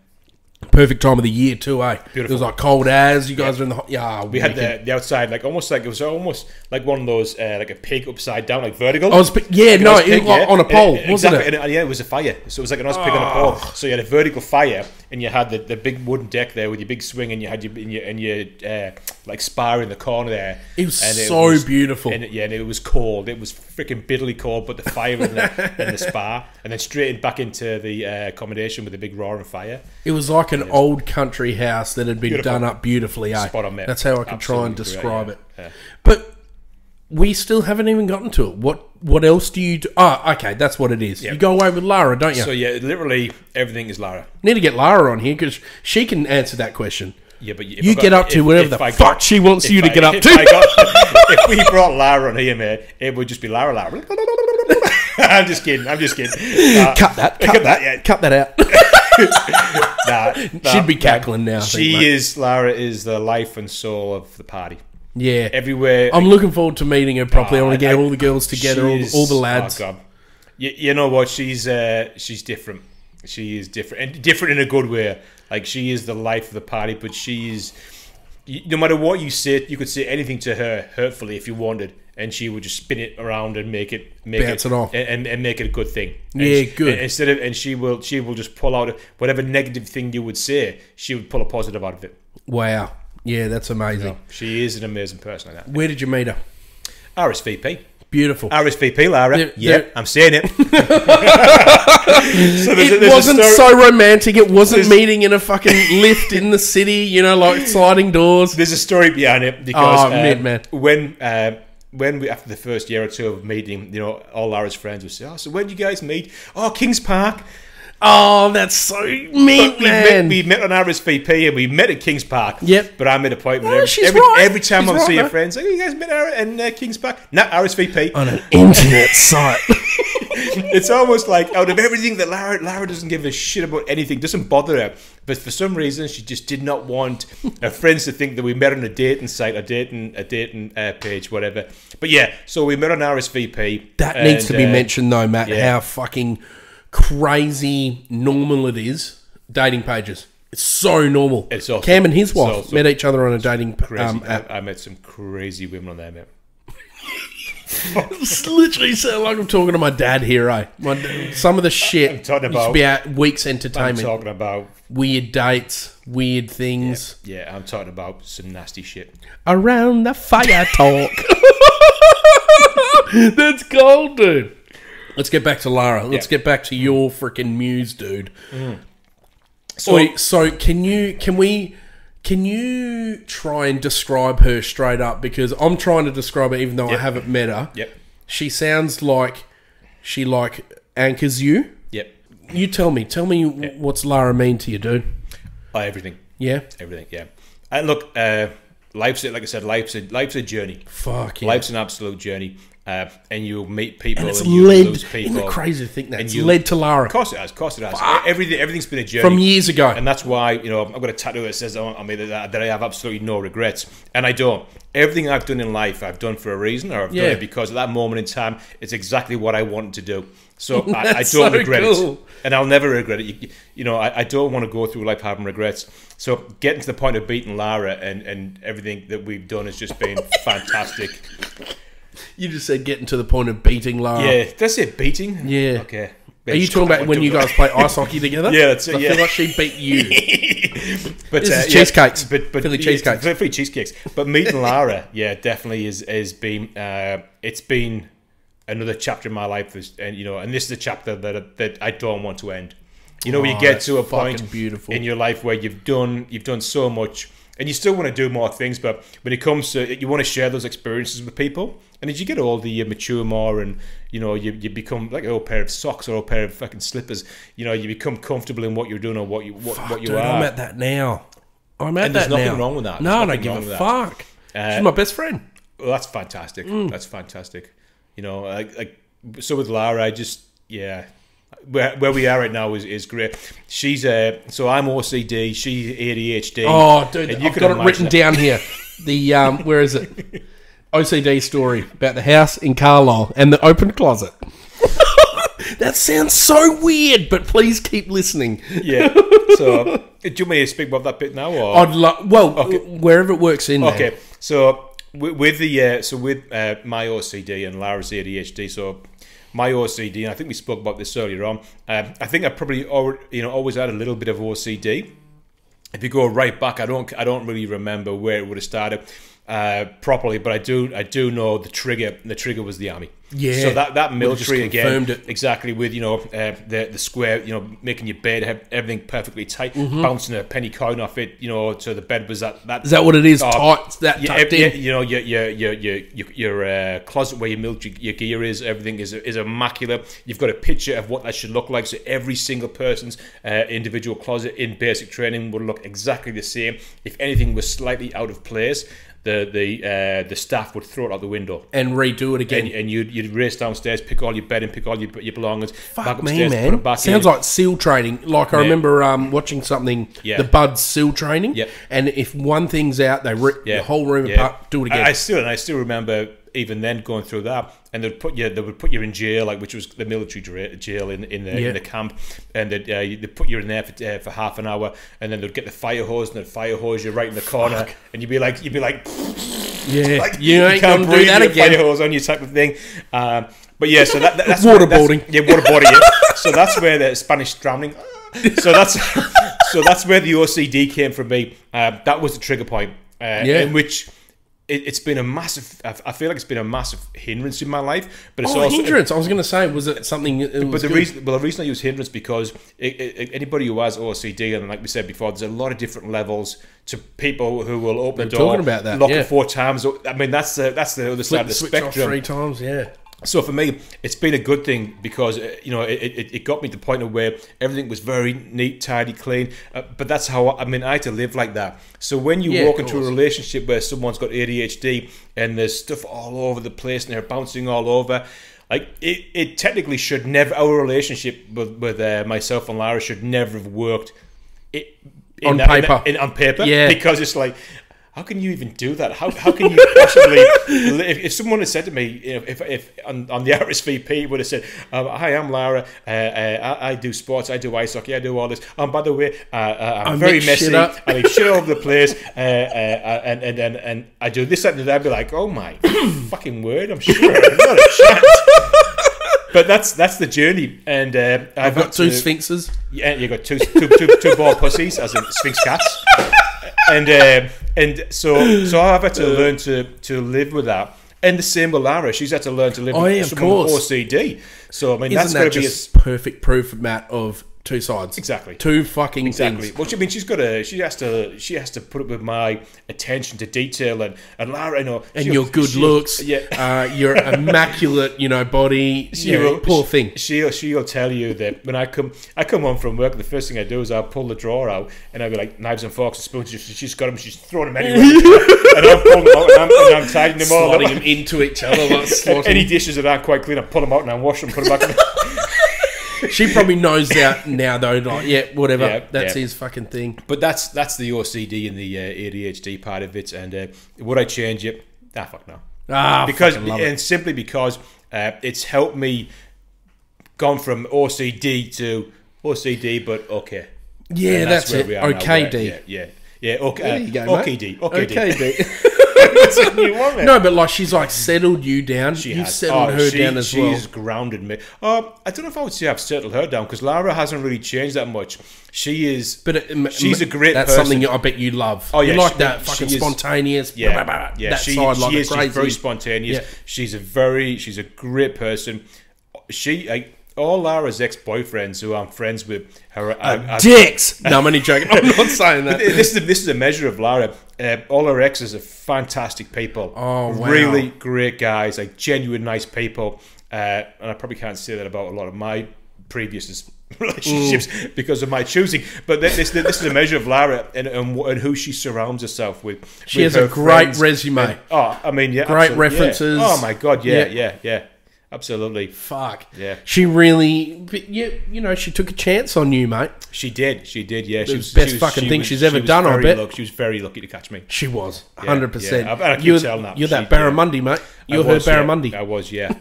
Perfect time of the year too, eh? Beautiful. It was like cold as you guys were in the hot. Yeah, we had the outside it was almost like one of those like a pig upside down, like vertical. On a pole, wasn't it? And it was a fire, so it was like an pig on a pole. So you had a vertical fire, and you had the big wooden deck there with your big swing, and you had your like spa in the corner there. It was beautiful. And it was cold. It was freaking bitterly cold, but the fire in the spa, and then straight back into the accommodation with a big roaring fire. It was like an old country house that had been Beautiful. done up beautifully. Eh? Spot on, mate. That's how I could try and Absolutely describe correct, it. yeah. But we still haven't even gotten to it. What else do you do? Oh, okay, that's what it is. Yep. You go away with Lara, don't you? So yeah, literally everything is Lara. Need to get Lara on here because she can answer that question. Yeah, but You get up to whatever the fuck she wants you to get up to. If we brought Lara on here, mate, it would just be Lara. I'm just kidding. Cut that. Cut that. Yeah. Cut that out. She'd be cackling now. Lara is the life and soul of the party. Yeah. Everywhere. I'm looking forward to meeting her properly. I want to get all the girls together, all the lads. Oh God. You know what? She's different. She is different, and different in a good way. Like, she is the life of the party, but she is. No matter what you say, you could say anything to her hurtfully if you wanted, and she would just spin it around and make it off and make it a good thing. Good. She will just pull out whatever negative thing you would say. She would pull a positive out of it. Wow. Yeah, that's amazing. No, she is an amazing person like that. Where did you meet her? RSVP. Beautiful. RSVP, Lara. I'm saying it. It wasn't so romantic. It wasn't meeting in a fucking lift in the city, like sliding doors. There's a story behind it because man. when we, after the first year or two of meeting, all Lara's friends would say, "Oh, so when did you guys meet?" "Oh, Kings Park." Oh, that's so mean, man. We met on RSVP and we met at Kings Park. Yep. But I made a point with every time I see your friends, like, "You guys met in Kings Park?" "No, RSVP." On an internet site. It's almost like out of everything that Lara doesn't give a shit about anything, doesn't bother her. But for some reason, she just did not want her friends to think that we met on a dating site, a dating page, whatever. But yeah, so we met on RSVP. That needs to be mentioned, though, Matt, how fucking crazy normal it is. Dating pages. It's so normal. It's awesome. Cam and his wife met each other on a dating app. I met some crazy women on there, mate. It's literally sound like I'm talking to my dad here, eh? Some of the shit I'm talking used to be out week's entertainment. I'm talking about weird dates, weird things. Yeah, I'm talking about some nasty shit. Around the fire talk. That's gold, dude. Let's get back to Lara. Let's get back to your freaking muse, dude. So can you try and describe her straight up? Because I'm trying to describe her even though I haven't met her. Yep. She sounds like she anchors you. Yep. You tell me what's Lara mean to you, dude? Everything. Yeah? Everything, yeah. And look, life's a journey. Fuck yeah. Life's an absolute journey. And you'll meet people and you lose people. Isn't it crazy to think that? It's led to Lara. Of course it has. Everything's been a journey. From years ago. And that's why, I've got a tattoo that says on me that I have absolutely no regrets. And I don't. Everything I've done in life, I've done for a reason, or I've done it because at that moment in time, it's exactly what I wanted to do. So I don't regret it. And I'll never regret it. I don't want to go through life having regrets. So getting to the point of beating Lara and everything that we've done has just been fantastic. You just said getting to the point of beating Lara. Yeah, did I say beating? Yeah. Okay. Are you talking about when you guys play ice hockey together? Yeah, that's it. I feel like she beat you. But this is cheesecakes. But Philly cheesecakes. Philly cheesecakes. But meeting Lara, definitely has been. It's been another chapter in my life, and this is a chapter that I don't want to end. When you get to a point in your life where you've done so much. And you still want to do more things, but when it comes to, you want to share those experiences with people. And as you get older, you mature more, and you become like an old pair of socks or an old pair of fucking slippers. You become comfortable in what you're doing or what you dude, are. I'm at that now. There's nothing wrong with that. No, I don't give a fuck. She's my best friend. Well, that's fantastic. That's fantastic. So with Lara, I just Where we are right now is great. She's so I'm OCD. She's ADHD. Oh, dude, I've got it written down here. The where is it? OCD story about the house in Carlisle and the open closet. That sounds so weird, but please keep listening. Yeah. So, do you want me to speak about that bit now? Or? I'd wherever it works in. Okay. Man. So with my OCD and Lara's ADHD, so. My OCD, and I think we spoke about this earlier on. I think I probably always had a little bit of OCD. If you go right back, I don't really remember where it would have started. properly, but I do know the trigger. The trigger was the army. Yeah. So that military confirmed again, it. exactly, with the square, making your bed, have everything perfectly tight, bouncing a penny coin off it, so the bed was that. Is that what it is? Tight, that tucked in. Your closet where your gear is, everything is immaculate. You've got a picture of what that should look like. So every single person's individual closet in basic training would look exactly the same. If anything was slightly out of place, the staff would throw it out the window and redo it again. And you'd race downstairs, pick all your bedding, pick all your belongings. Fuck back me, upstairs, man. put it back Sounds in. like SEAL training. Like I remember watching something, the Buds SEAL training. Yep. And if one thing's out, they rip the whole room apart. Do it again. I still remember even then going through that, and they would put you in jail, which was the military jail in the camp, and they'd put you in there for half an hour, and then they'd get the fire hose and they'd fire hose you right in the corner, and you'd be like, yeah, like, you ain't can't gonna breathe, do that again. Fire hose on you type of thing. But yeah, so that's waterboarding. Waterboarding. Yeah. So that's where the Spanish drowning. So that's where the OCD came from me. That was the trigger point, in which. It's been a massive. I feel like it's been a massive hindrance in my life, but it's also hindrance. I was going to say, was it something? The reason I use hindrance because anybody who has OCD, and like we said before, there's a lot of different levels to people who will open the door, talking about that, lock it 4 times. I mean, that's the other side of the switch spectrum. Off 3 times, yeah. So for me, it's been a good thing because it got me to the point of where everything was very neat, tidy, clean. But that's how I had to live like that. So when you walk into a relationship where someone's got ADHD and there's stuff all over the place and they're bouncing all over, like it technically should never. Our relationship with myself and Lara should never have worked. On paper, because it's like. How can you even do that? How can you possibly? If someone had said to me, if on the RSVP would have said, "Hi, I'm Lara. I do sports. I do ice hockey. I do all this. By the way, I'm very messy. I leave shit all over the place. And I do this and that." I'd be like, "Oh my fucking word! I'm sure not a chance." But that's the journey, and I've got 2 sphinxes. Yeah, you got two ball pussies, as in sphinx cats. And so I've had to learn to live with that, and the same with Lara. She's had to learn to live with someone with OCD. So I mean, that's going to be perfect proof, Matt, of 2 sides. Exactly. 2 fucking things. Well, I mean, she has to put up with my attention to detail and Lara, and your good looks, your immaculate, body. Poor thing. She'll tell you that when I come home from work, the first thing I do is I'll pull the drawer out and I'll be like, knives and forks and spoons. She's got them. She's throwing them anywhere, and I'm pulling them out and I'm tidying them all, slotting them into each other. Any dishes that aren't quite clean, I pull them out and I wash them, put them back in. She probably knows that now, though. Like, whatever. That's his fucking thing. But that's the OCD and the ADHD part of it. And would I change it? Fuck no. Simply because it's helped me gone from OCD to OCD, but okay. Yeah, and that's it. Okay, D. Yeah. Okay. There you go, okay, D. Okay, D. That's a new one, man. No, but like she's like settled you down. You've settled her down as well. She's grounded me. I don't know if I would say I've settled her down because Lara hasn't really changed that much. She is, but she's a great. That's person. something I bet you love. Oh yeah, you like that fucking spontaneous. Yeah. She's very spontaneous. Yeah. She's a great person. All Lara's ex-boyfriends who I'm friends with are dicks. No, I'm only joking. I'm not saying that. This is a measure of Lara. All her exes are fantastic people. Oh, wow. Really great guys, like genuine nice people. And I probably can't say that about a lot of my previous relationships because of my choosing. But this is a measure of Lara and who she surrounds herself with. She has a great resume. Great references. Oh my God, yeah. Absolutely. Fuck. Yeah. She really, she took a chance on you, mate. She did, yeah. It was the best fucking thing she's ever done, I bet. She was very lucky to catch me. She was, 100%. Yeah. I keep telling that. You're that Barramundi, mate. You're her Barramundi. I was, yeah.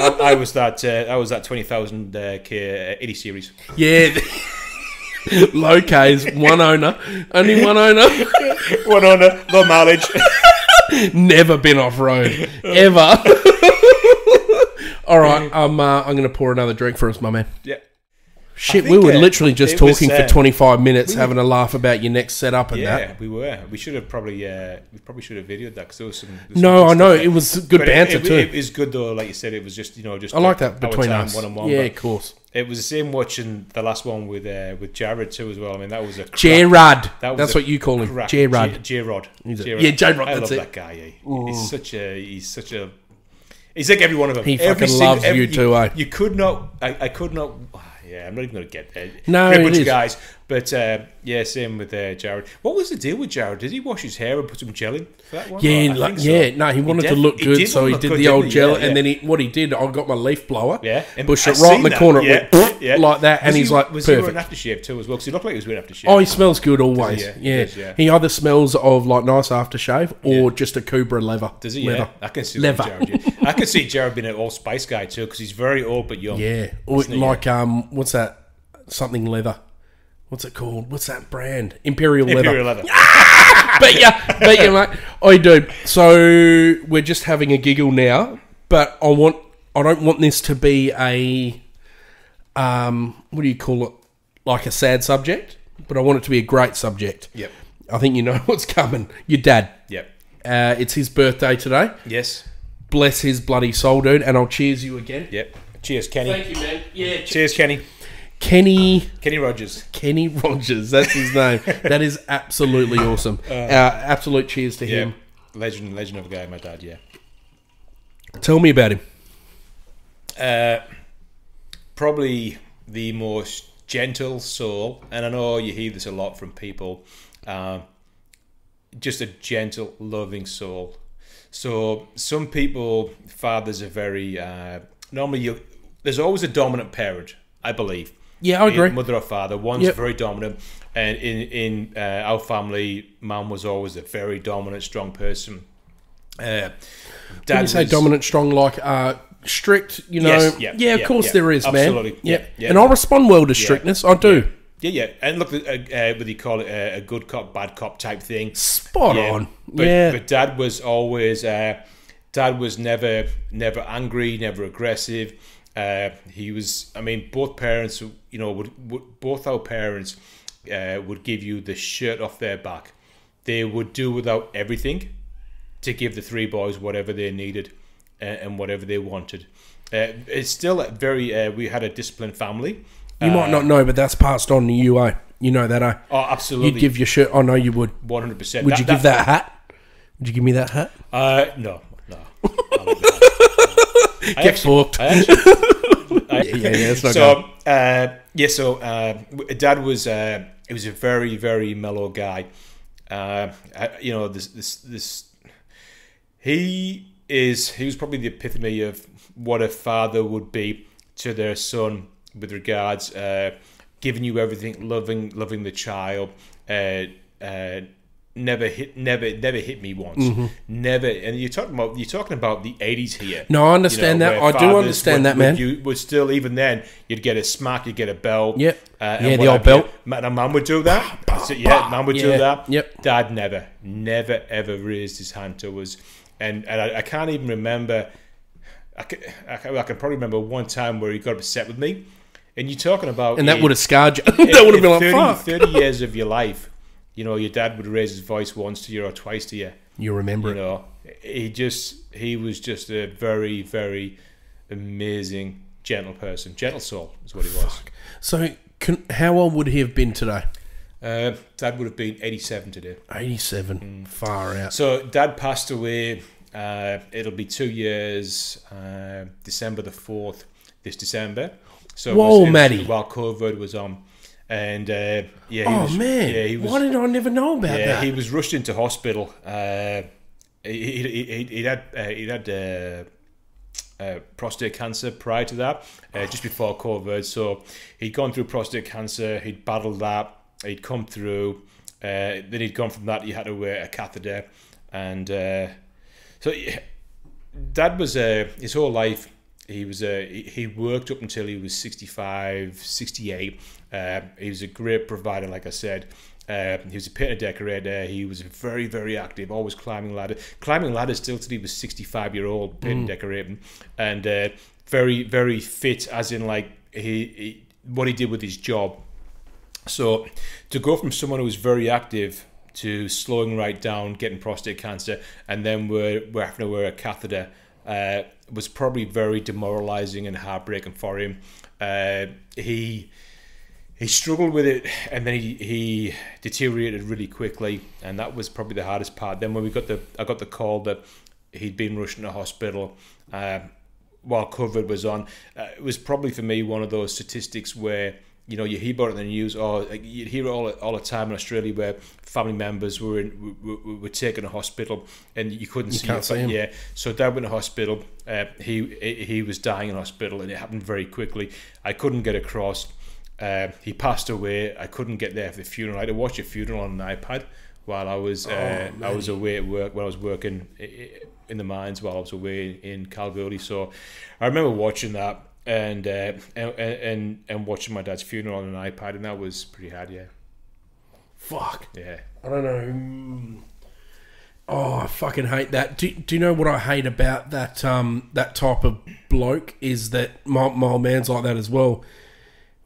I was that 20,000 K 80 series. Yeah. Low K's, one owner. Only one owner. One owner, low mileage. Never been off-road. Ever. All right, I'm going to pour another drink for us, my man. Yeah. Shit, think, we were literally just it was, talking for 25 minutes, having a laugh about your next setup and that. Yeah, we were. We should have probably should have videoed that because there was some. No, I know it was good banter too. It was good though, like you said. It was just just. I like that between us. One-on-one, yeah, of course. It was the same watching the last one with Jared too as well. I mean, that was a Gerard. That's what you call him, Gerard. J-Rod. Yeah, J-Rod. I love that guy. He's such a. He's like every one of them. He fucking loves you too, eh? You could not. I could not. Yeah, I'm not even going to get there. No, great it bunch is. of guys. But same with Jared. What was the deal with Jared? Did he wash his hair and put some gel in for that one? Yeah, no, he wanted to look good, so he did the old gel, and then what he did, I got my leaf blower, pushed it right in the corner, like that, and he's like, was perfect. he wearing aftershave too as well? Because he looked like he was wearing aftershave. Oh, he smells good always. Yeah. He either smells of like nice aftershave or just a Cobra leather. Does he? Leather. Yeah, I can see Leather. Jared. I can see Jared being an allspice guy too because he's very old but young. Yeah, or like what's that? Something leather. What's it called? What's that brand? Imperial Leather. Imperial Leather. Bet you, mate. I do. So we're just having a giggle now, but I don't want this to be a what do you call it? Like a sad subject, but I want it to be a great subject. Yep. I think you know what's coming. Your dad. Yep. It's his birthday today. Yes. Bless his bloody soul, dude, and I'll cheers you again. Yep. Cheers, Kenny. Thank you, man. Yeah. Cheers, Kenny. Kenny Rogers. Kenny Rogers, that's his name. That is absolutely awesome. Absolute cheers to him. Legend of a guy, my dad, yeah. Tell me about him. Probably the most gentle soul, and I know you hear this a lot from people, just a gentle, loving soul. So some people, fathers are very, normally there's always a dominant parent, I believe. Yeah, I agree. Mother or father, one's very dominant, and in our family, mum was always a very dominant, strong person. Dad When you say dominant, strong, like strict, you know? Yes, of course there is, man. Absolutely. Yeah. And I respond well to strictness. I do. Yeah. And look, whether you call it a good cop, bad cop type thing. Spot on. But Dad was always, Dad was never angry, never aggressive. He was, I mean, both parents, you know, both our parents would give you the shirt off their back. They would do without everything to give the three boys whatever they needed and whatever they wanted. It's still very, we had a disciplined family. You might not know, but that's passed on to you, eh? You know that, eh? Oh, absolutely. You'd give your shirt, I know you would. 100%. Would you give that hat? Would you give me that hat? No. Get fucked. It's not so Dad was he was a very, very mellow guy. You know, he was probably the epitome of what a father would be to their son with regards giving you everything, loving the child. Never hit me once. Never. And you're talking about the 80s here. No, I understand that. I do understand that, man. You would still, even then, you'd get a smack, you'd get a belt. Yep. The old belt. Mum would do that. Mum would do that. Yep. Dad never ever raised his hand to us. And I can't even remember. I can probably remember one time where he got upset with me. And you're talking about, and that would have scarred you. That would have been like, fuck. 30 years of your life. You know, your dad would raise his voice once to you or twice to you. You remember it. You know, he was just a very, very amazing, gentle person. Gentle soul is what he was. So, how old would he have been today? Dad would have been 87 today. 87. Far out. So, Dad passed away. It'll be 2 years, December the 4th, this December. So whoa, Matty. While COVID was on. And man, why did I never know about that? He was rushed into hospital. He'd had prostate cancer prior to that, just before COVID. So he'd gone through prostate cancer. He'd battled that. He'd come through. Then he'd gone from that. He had to wear a catheter, and so Dad was his whole life. He worked up until he was 65, 68. He was a great provider, like I said. He was a painter decorator. He was very, very active, always climbing ladders still till he was 65-year-old, painting decorating, and very, very fit, as in like he what he did with his job. So to go from someone who was very active to slowing right down, getting prostate cancer, and then we're having to wear a catheter, was probably very demoralizing and heartbreaking for him. He struggled with it, and then he deteriorated really quickly, and that was probably the hardest part. Then when I got the call that he'd been rushed into hospital while COVID was on, it was probably for me one of those statistics where, you know, you hear about it in the news, or you'd hear it all the time in Australia, where family members were taken to hospital and you couldn't see him. Yeah, so Dad went to hospital. He was dying in hospital, and it happened very quickly. I couldn't get across. He passed away. I couldn't get there for the funeral. I had to watch a funeral on an iPad while I was away at work. When I was working in the mines while I was away in Kalgoorlie. So I remember watching that. And watching my dad's funeral on an iPad, and that was pretty hard. Yeah. Fuck. Yeah. I don't know. Oh, I fucking hate that. Do you know what I hate about that that type of bloke is that my old man's like that as well.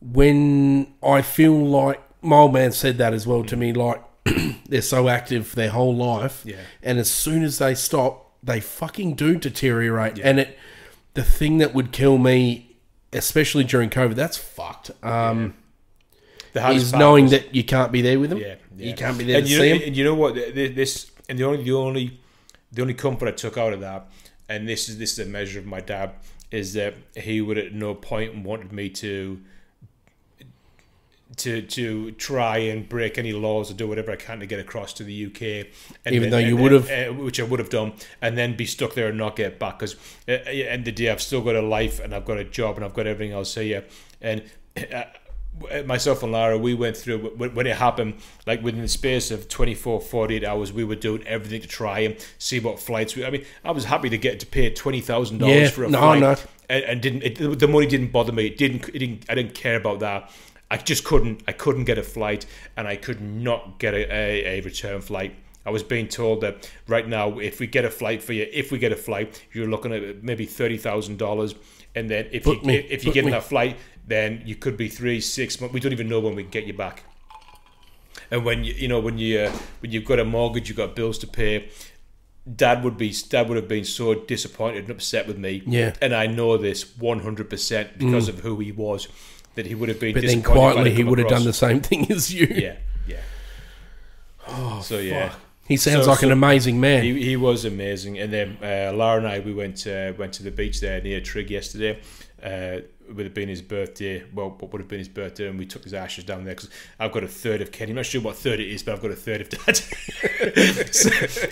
When I feel like my old man said that as well to me, like they're so active their whole life, and as soon as they stop, they fucking do deteriorate. And the thing that would kill me, especially during COVID, that's fucked. Is knowing that you can't be there with them. You can't be there to see them. And you know what? The only comfort I took out of that, and this is a measure of my dad, is that he would at no point wanted me to try and break any laws or do whatever I can to get across to the UK, even though you would have, which I would have done, and then be stuck there and not get back, because at the end of the day I've still got a life and I've got a job and I've got everything else here. And myself and Lara, we went through, when it happened, like within the space of 24, 48 hours, we were doing everything to try and see what flights I mean, I was happy to get to pay $20,000 for a flight, and the money didn't bother me. I didn't care about that. I just couldn't get a flight, and I could not get a return flight. I was being told that right now, if we get a flight, you're looking at maybe $30,000, and then if you get in that flight, then you could be 3-6 months. We don't even know when we can get you back. And when you've got a mortgage, you've got bills to pay. Dad would have been so disappointed and upset with me. Yeah. And I know this 100% because of who he was. That he would have been, but then quietly he would have done the same thing as you. Yeah. Oh, so fuck. He sounds like an amazing man. He was amazing. And then Lara and I, we went to the beach there near Trig yesterday. It would have been his birthday. Well, what would have been his birthday, and we took his ashes down there, because I've got a third of Kenny. I'm not sure what third it is, but I've got a third of Dad.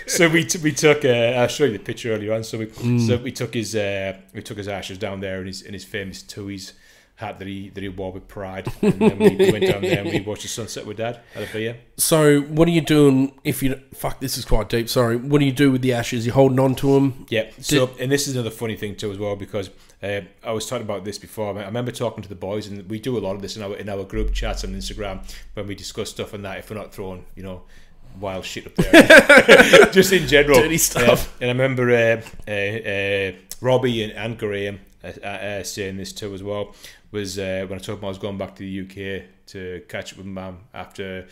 so we took. I'll show you the picture earlier on. So we took his ashes down there in his famous Tui's hat that he wore with pride, and then we went down there and we watched the sunset with Dad. Had a beer. So what are you doing if you... Fuck, this is quite deep, sorry. What do you do with the ashes? You holding on to them? Yeah, so, and this is another funny thing too as well, because I was talking about this before. I remember talking to the boys, and we do a lot of this in our group chats on Instagram when we discuss stuff and that, if we're not throwing, wild shit up there. Just in general. Dirty stuff. And I remember Robbie and Graham saying this too as well, was when I told him I was going back to the UK to catch up with Mum after,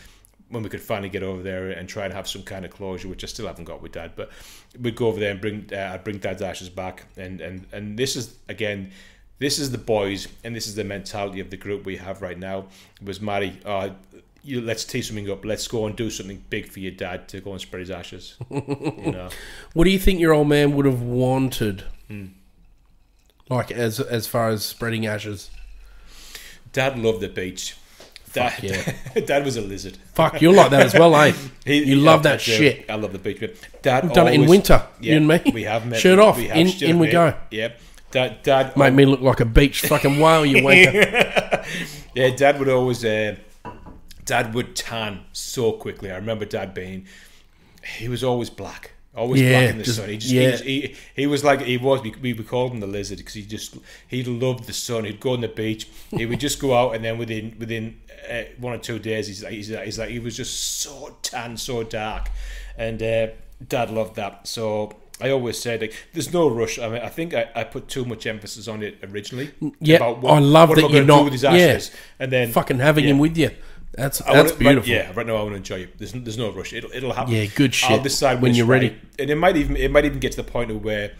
when we could finally get over there and try and have some kind of closure, which I still haven't got with Dad. But we'd go over there and bring Dad's ashes back, and this is the boys, and this is the mentality of the group we have right now. It was Maddie, let's tee something up, let's go and do something big for your dad to go and spread his ashes. What do you think your old man would have wanted? Like as far as spreading ashes? Dad loved the beach. Dad was a lizard. Fuck, you're like that as well, eh? You love that shit. I love the beach. Dad, we've done it in winter, you and me. We have met. Shirt off, in we go. Yep. Dad made me look like a beach fucking whale, you wanker. Yeah, Dad would always... Dad would tan so quickly. I remember Dad he was always black. Always black in the sun. He was like, we called him the lizard, because he loved the sun. He'd go on the beach, he would just go out, and then within 1 or 2 days, he was just so tan, so dark, and Dad loved that. So I always said, like, there's no rush. I mean, I think I put too much emphasis on it originally. Yeah, I love that you're not. And then fucking having him with you. That's beautiful. Right now I want to enjoy it. There's no rush. It'll happen. Yeah, good shit. I'll decide when you're ready. Right. And it might even get to the point of where,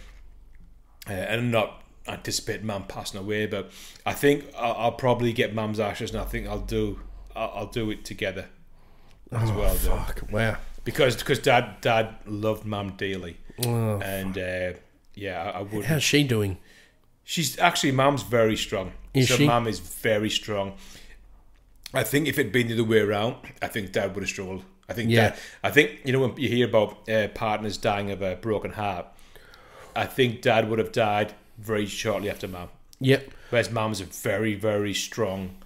and I'm not anticipating Mum passing away, but I think I'll probably get Mum's ashes, and I think I'll do it together as well. Fuck! Wow. Because Dad loved Mum dearly, and I would. How's she doing? She's actually, Mum's very strong. Is she? Mum is very strong. I think if it'd been the other way around, I think Dad would have struggled. I think when you hear about partners dying of a broken heart, I think Dad would have died very shortly after Mum. Yep. Whereas Mum's a very, very strong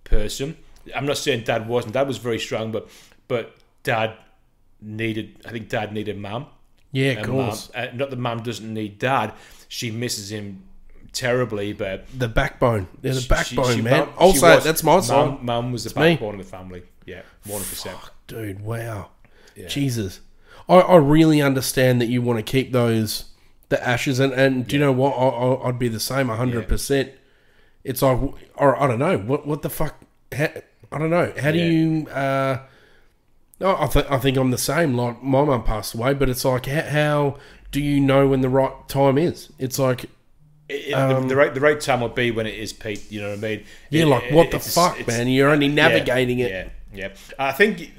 person. I'm not saying Dad wasn't. Dad was very strong, but Dad needed Mum. Yeah, of course. Not that Mum doesn't need Dad. She misses him terribly, but the backbone. They're the backbone, man. Also, that's my song. Mum was the backbone of the family. Yeah, 100%. Dude, wow. Yeah. Jesus. I really understand that you want to keep the ashes, and do you know what? I'd be the same 100%. It's like, or I don't know, what the fuck? I don't know. How do you? I think I'm the same. Like, my mum passed away, but it's like, how do you know when the right time is? It's like. The right time will be when it is peak. You know what I mean? Yeah, what the fuck, man? You're only navigating it. Yeah. I think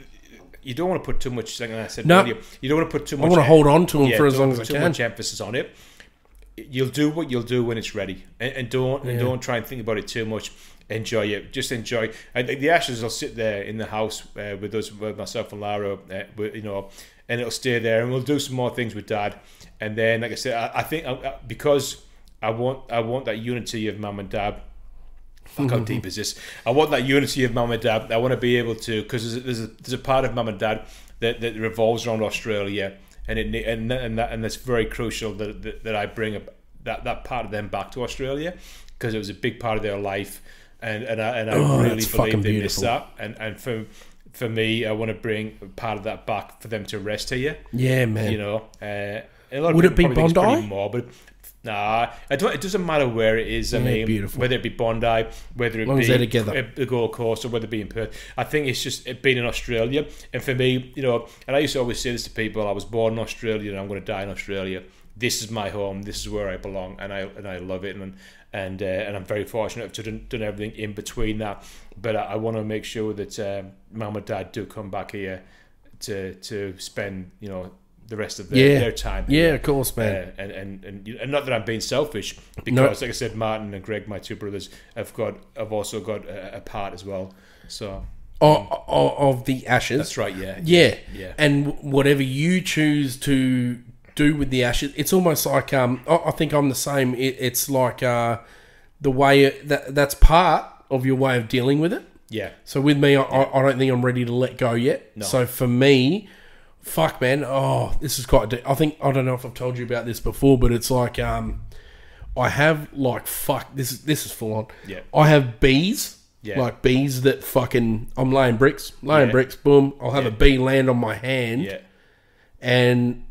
you don't want to put too much. Like I said no, earlier, you don't want to put too much. I want to hold on to them for as long as I can. Too much emphasis on it. You'll do what you'll do when it's ready, and don't try and think about it too much. Enjoy it. Just enjoy. And the ashes will sit there in the house with myself and Lara, and it'll stay there. And we'll do some more things with Dad. And then, like I said, I think because I want that unity of Mum and Dad. Fuck, how deep is this? I want that unity of Mum and Dad. I want to be able to, because there's a part of Mum and Dad that revolves around Australia, and that's very crucial that I bring that part of them back to Australia, because it was a big part of their life, and I really believe they missed that. And for me, I want to bring part of that back for them to rest here. Yeah, man. You know, a lot would of it be Bondi? Morbid. Nah, it doesn't matter where it is. I mean, beautiful. Whether it be Bondi, whether it be the Gold Coast, or whether it be in Perth. I think it's just it being in Australia. And for me, and I used to always say this to people: I was born in Australia, and I'm going to die in Australia. This is my home. This is where I belong, and I love it. And I'm very fortunate to have done everything in between that. But I want to make sure that Mum and Dad do come back here to spend the rest of their time. Yeah, of course, man. And not that I'm being selfish, because like I said, Martin and Greg, my two brothers, have also got a part as well. So of the ashes. That's right. Yeah. And whatever you choose to do with the ashes, it's almost like I think I'm the same. It's like the way that's part of your way of dealing with it. Yeah. So with me, I don't think I'm ready to let go yet. No. So for me. Fuck, man. Oh, this is quite deep. I don't know if I've told you about this before, but it's like I have this is full on. Yeah. I have bees. Yeah. Like bees that fucking I'm laying bricks, boom. I'll have a bee land on my hand. Yeah. And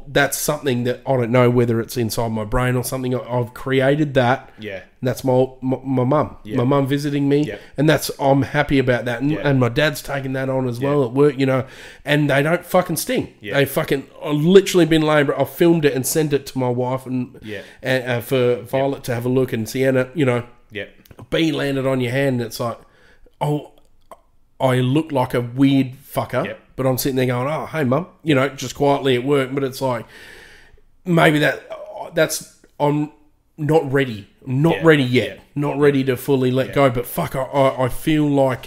that's something that I don't know whether it's inside my brain or something. I've created that. Yeah. And that's my mum. Yeah. My mum visiting me. Yeah. And I'm happy about that. And my dad's taken that on as well at work, and they don't fucking sting. Yeah. I've literally been laying, I filmed it and sent it to my wife and for Violet to have a look, and Sienna, a bee landed on your hand, and it's like, I look like a weird fucker. Yep. But I'm sitting there going, oh, hey, Mum, just quietly at work. But it's like, maybe that's, I'm not ready. I'm not ready yet. Yeah. Not ready to fully let go. But fuck, I feel like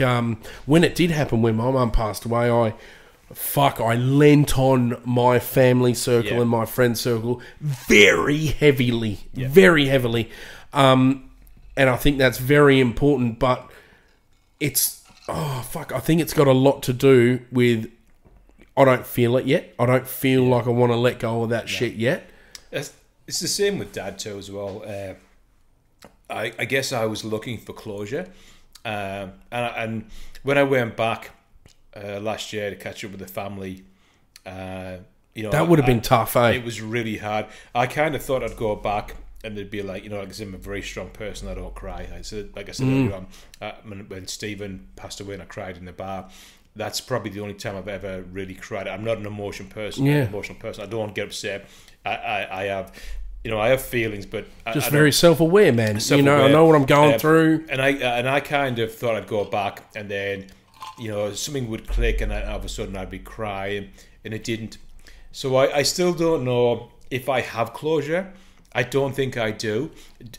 when it did happen, when my mum passed away, I lent on my family circle and my friend circle very heavily. Yeah. Very heavily. And I think that's very important. But it's, I think it's got a lot to do with, I don't feel it yet. I don't feel like I want to let go of that shit yet. It's the same with Dad too as well. I guess I was looking for closure, and when I went back last year to catch up with the family, that would have been tough, eh? It was really hard. I kind of thought I'd go back and they'd be like, like I said, I'm a very strong person. I don't cry. Like I said earlier on, when Stephen passed away and I cried in the bar, that's probably the only time I've ever really cried. I'm not an emotional person. Yeah. I'm an emotional person. I don't want to get upset. I have feelings, but just very self-aware, man. I know what I'm going through. And I kind of thought I'd go back and then, something would click and all of a sudden I'd be crying, and it didn't. So I still don't know if I have closure. I don't think I do.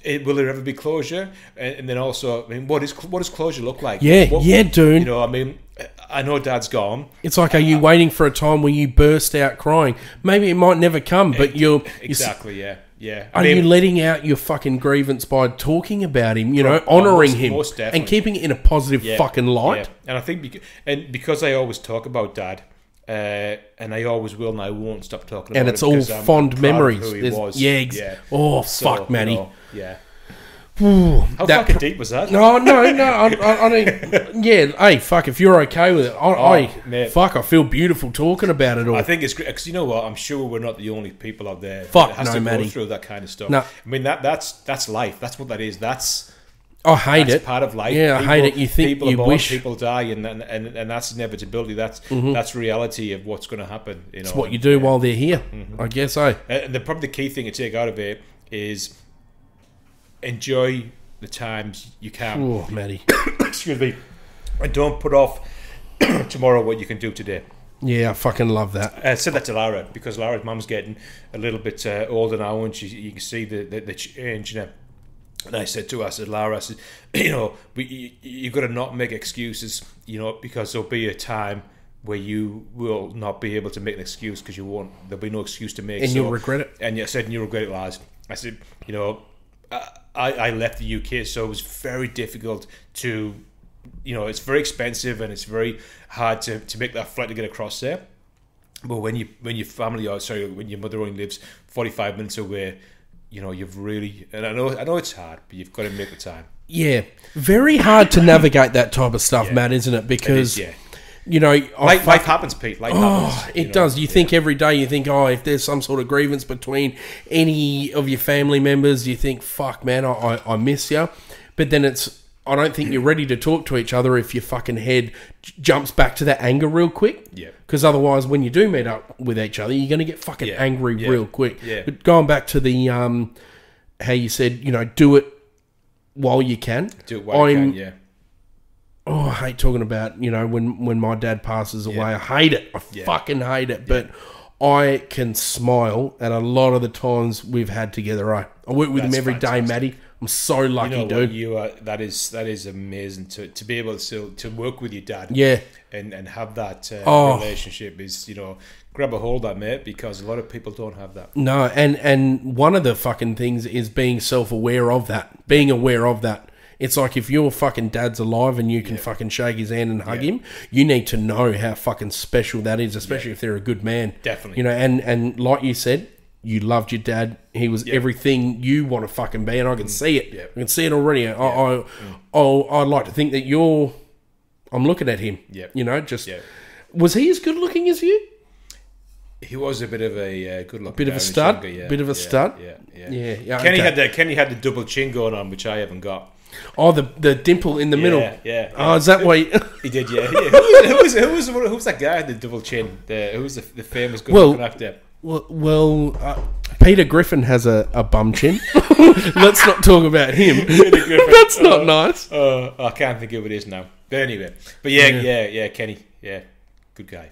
Will there ever be closure? And then also, what does closure look like? Yeah, dude. I know Dad's gone. It's like, are you waiting for a time where you burst out crying? Maybe it might never come, but exactly, yeah. Are you letting out your fucking grievance by talking about him? Honouring him and keeping it in a positive fucking light. Yeah. And I think because I always talk about Dad. And I always will, and I won't stop talking about him. And it's all fond memories. Who he was. Oh, fuck, Matty. How fucking deep was that? No. I mean, hey, fuck, if you're okay with it, I feel beautiful talking about it all. I think it's great, because you know what? I'm sure we're not the only people out there that has to Matty. go through that kind of stuff. No. I mean, that's life. That's what that is. I hate it. Part of life. Yeah, I hate it. You think people you are born, wish people die, and that's inevitability. That's reality of what's going to happen. It's what you do while they're here. I guess. And probably the key thing to take out of it is enjoy the times you can. Oh, Matty. Excuse me. And don't put off tomorrow what you can do today. Yeah, I fucking love that. I said that to Lara because Lara's mum's getting a little bit older now, and you can see the change in her. And I said to her, Lara, you got to not make excuses, because there'll be a time where you will not be able to make an excuse because there'll be no excuse to make. And you'll regret it. And I said, and you'll regret it, Lars. I said, I left the UK, so it was very difficult to, it's very expensive and it's very hard to make that flight to get across there. But when your family, when your mother only lives 45 minutes away, you've really, and I know it's hard, but you've got to make the time. Yeah, very hard to navigate that type of stuff, Matt, isn't it? Because life happens, Pete. Life happens. It does. You think every day. You think, if there's some sort of grievance between any of your family members, you think, fuck, man, I miss you. But then I don't think you're ready to talk to each other if your fucking head jumps back to that anger real quick. Yeah. Because otherwise, when you do meet up with each other, you're going to get fucking angry real quick. Yeah. But going back to the how you said, do it while you can. Do it while you can. Yeah. Oh, I hate talking about when my dad passes away. I hate it. I fucking hate it. But I can smile at a lot of the times we've had together. I work with him every day, Matty. I'm so lucky, dude. You are. That is amazing to be able to work with your dad. Yeah. And have that relationship is, grab a hold of that, mate, because a lot of people don't have that. No, and one of the fucking things is being self-aware of that, being aware of that. It's like if your fucking dad's alive and you can fucking shake his hand and hug him, you need to know how fucking special that is, especially if they're a good man. Definitely. And like you said, you loved your dad. He was everything you want to fucking be, and I can see it. I can see it already. I'd like to think that I'm looking at him. Was he as good looking as you? He was a bit of a good looking. Bit of a stud. Bit of a stud. Yeah. Kenny had the double chin going on, which I haven't got. Oh, the dimple in the middle. Yeah. Oh, is that why? He did, yeah. Who was that guy with the double chin? Who was the famous good looking actor? Well, Peter Griffin has a bum chin. Let's not talk about him. That's not nice. I can't think of who it is now. But anyway, yeah, Kenny, good guy.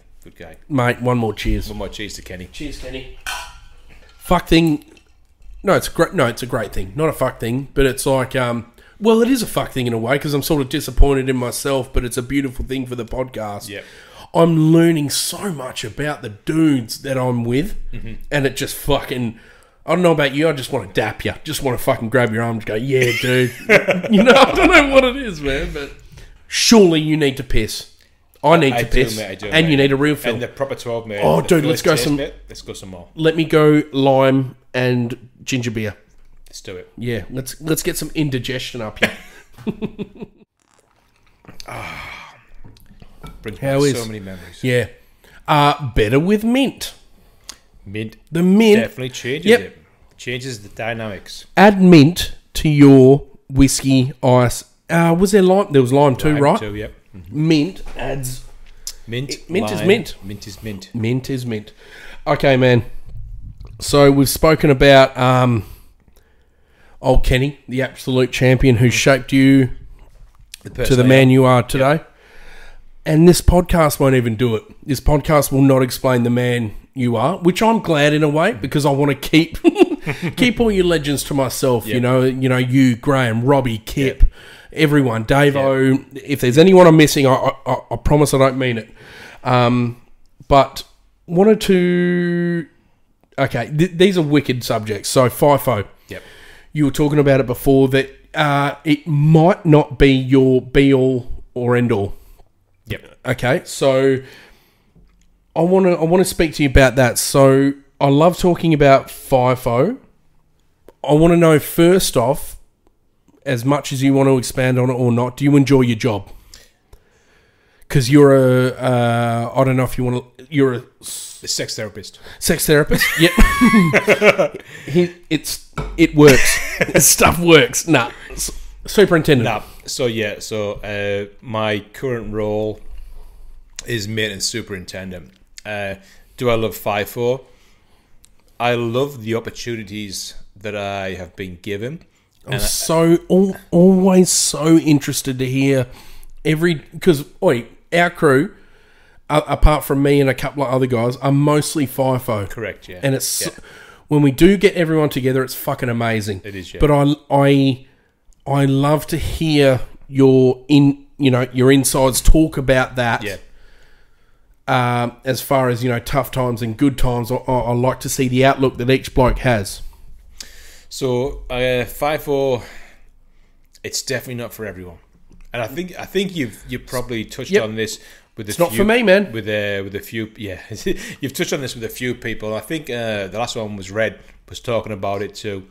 Mate, one more cheers. One more cheers to Kenny. Cheers, Kenny. Fuck thing. No, it's great. No, it's a great thing. Not a fuck thing, but it's like, well, it is a fuck thing in a way because I'm sort of disappointed in myself, but it's a beautiful thing for the podcast. Yeah. I'm learning so much about the dudes that I'm with, and it just fucking... I don't know about you, I just want to dap you. Just want to fucking grab your arm and go, yeah, dude. I don't know what it is, man, but... Surely you need to piss. I need to piss. I do, and you need a refill. And the proper 12, mate. Oh, dude, let's go some... Let's go some more. Let me go lime and ginger beer. Let's do it. Yeah, let's get some indigestion up here. Brings back so many memories. Yeah. Better with mint. Mint. The mint Definitely changes it. Changes the dynamics. Add mint to your whiskey ice. Was there lime? There was lime too, right? Too, yep. Mint adds... Mint. Mint lime, is mint. Mint is mint. Mint is mint. Okay, man. So we've spoken about old Kenny, the absolute champion who shaped you to the man you are today. Yep. And this podcast won't even do it. This podcast will not explain the man you are, which I'm glad in a way, because I want to keep keep all your legends to myself. Yep. You know, you, Graham, Robbie, Kip, everyone, Davo. Yep. If there's anyone I'm missing, I promise I don't mean it. But wanted to... Okay, these are wicked subjects. So FIFO. Yep. You were talking about it before that it might not be your be-all or end-all. Yep. Okay, so I want to speak to you about that. So I love talking about FIFO. I want to know, first off, as much as you want to expand on it or not, do you enjoy your job? Because you're I don't know if you want to, you're a sex therapist. Sex therapist? Yep. It works. Stuff works. Nah. Superintendent. Nah. So my current role is maintenance superintendent. Do I love FIFO? I love the opportunities that I have been given. I'm always so interested to hear because our crew, apart from me and a couple of other guys, are mostly FIFO. Correct, yeah. And it's when we do get everyone together, it's fucking amazing. It is, yeah. But I love to hear your insides talk about that. Yeah. As far as, tough times and good times, I like to see the outlook that each bloke has. So FIFO, it's definitely not for everyone, and I think you've probably touched on this with it's not for me, man. With a few, you've touched on this with a few people. I think the last one was Red was talking about it too,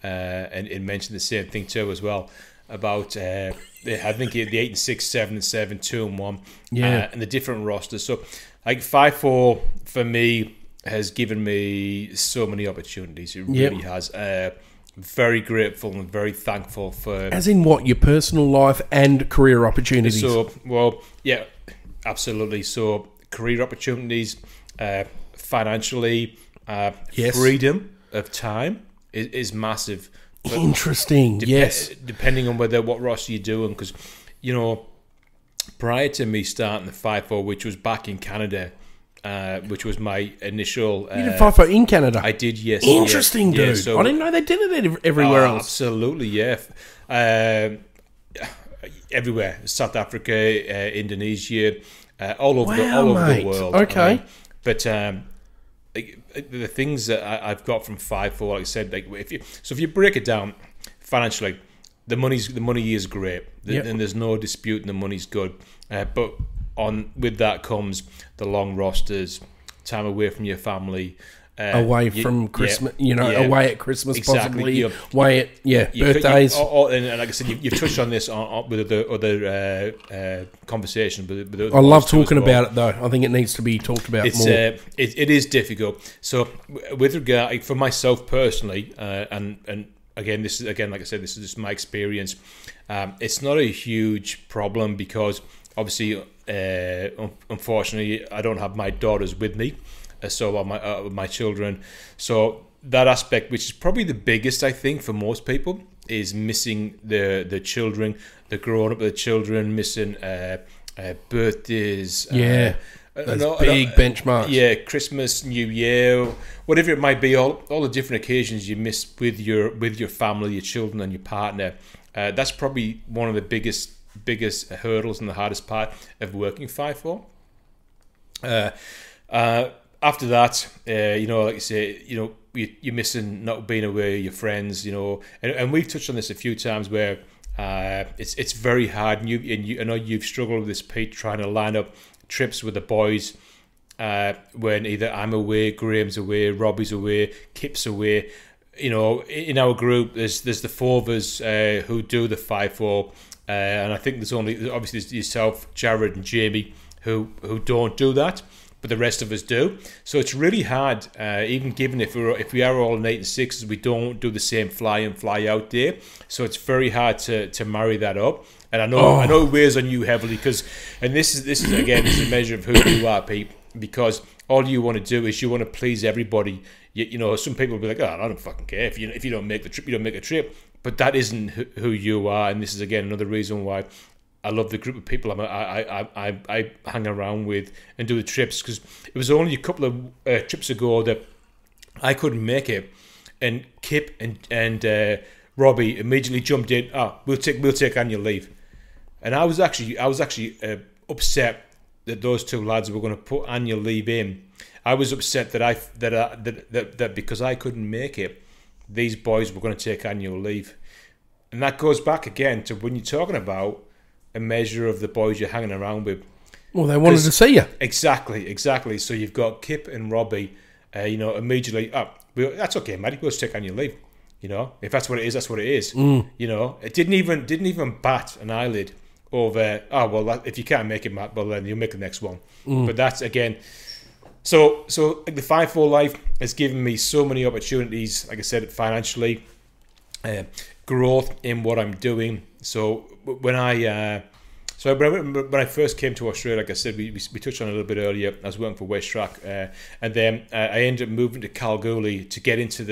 and it mentioned the same thing too as well about I think the 8 and 6, 7 and 7, 2 and 1, and the different rosters. So like FIFO for me has given me so many opportunities. It really has. Very grateful and very thankful for... As in what? Your personal life and career opportunities? So, well, yeah, absolutely. So, career opportunities, financially, freedom of time is massive. But interesting, yes. Depending on what roster you're doing, because, prior to me starting the FIFO, which was back in Canada... which was my initial... you did FIFO in Canada? I did, yes. Interesting, dude. Yeah, so, I didn't know they did it everywhere else. Absolutely, yeah. Everywhere. South Africa, Indonesia, all over the world. Okay. But the things that I've got from FIFO, like I said, if you break it down financially, the money is great. And there's no dispute and the money's good. But... with that comes the long rosters, time away from your family, away from Christmas, away at Christmas, exactly. Possibly, away at birthdays. And like I said, you've touched on this with other conversations. I love talking about it though. I think it needs to be talked about more. It is difficult. So with regard for myself personally, and again, like I said, this is just my experience. It's not a huge problem because obviously. Unfortunately, I don't have my daughters with me, so my children. So that aspect, which is probably the biggest, I think, for most people, is missing the children, the growing up with the children, missing birthdays. Those big benchmarks. Yeah, Christmas, New Year, whatever it might be, all the different occasions you miss with your family, your children, and your partner. That's probably one of the biggest hurdles and the hardest part of working FIFO. After that, like you say, you're missing not being away with your friends, and we've touched on this a few times where it's very hard. And I know you've struggled with this, Pete, trying to line up trips with the boys when either I'm away, Graham's away, Robbie's away, Kip's away. In our group, there's the four of us who do the FIFO. And I think there's only obviously yourself, Jared, and Jamie who don't do that. but the rest of us do. So it's really hard, even given if we are all in 8 and 6s, we don't do the same fly in, fly out day. So it's very hard to marry that up. And I know it weighs on you heavily and this is again is a measure of who you are, Pete. Because all you want to do is you want to please everybody. You know, some people will be like, "Oh, I don't fucking care if you don't make the trip, you don't make a trip." But that isn't who you are, and this is again another reason why I love the group of people I hang around with and do the trips, because it was only a couple of trips ago that I couldn't make it, and Kip and Robbie immediately jumped in. We'll take annual leave, and I was actually upset that those two lads were going to put annual leave in. I was upset that because I couldn't make it, these boys were going to take annual leave, and that goes back again to when you're talking about a measure of the boys you're hanging around with. Well, they wanted to see you. Exactly. So you've got Kip and Robbie, immediately. That's okay, Matty. We'll just take annual leave. You know, if that's what it is, that's what it is. You know, it didn't even bat an eyelid over. If you can't make it, Matt, well then you'll make the next one. But that's again. So like the 5-4 life has given me so many opportunities. Like I said, financially, growth in what I'm doing. So when I first came to Australia, like I said, we touched on it a little bit earlier. I was working for WestTrack, and then I ended up moving to Kalgoorlie to get into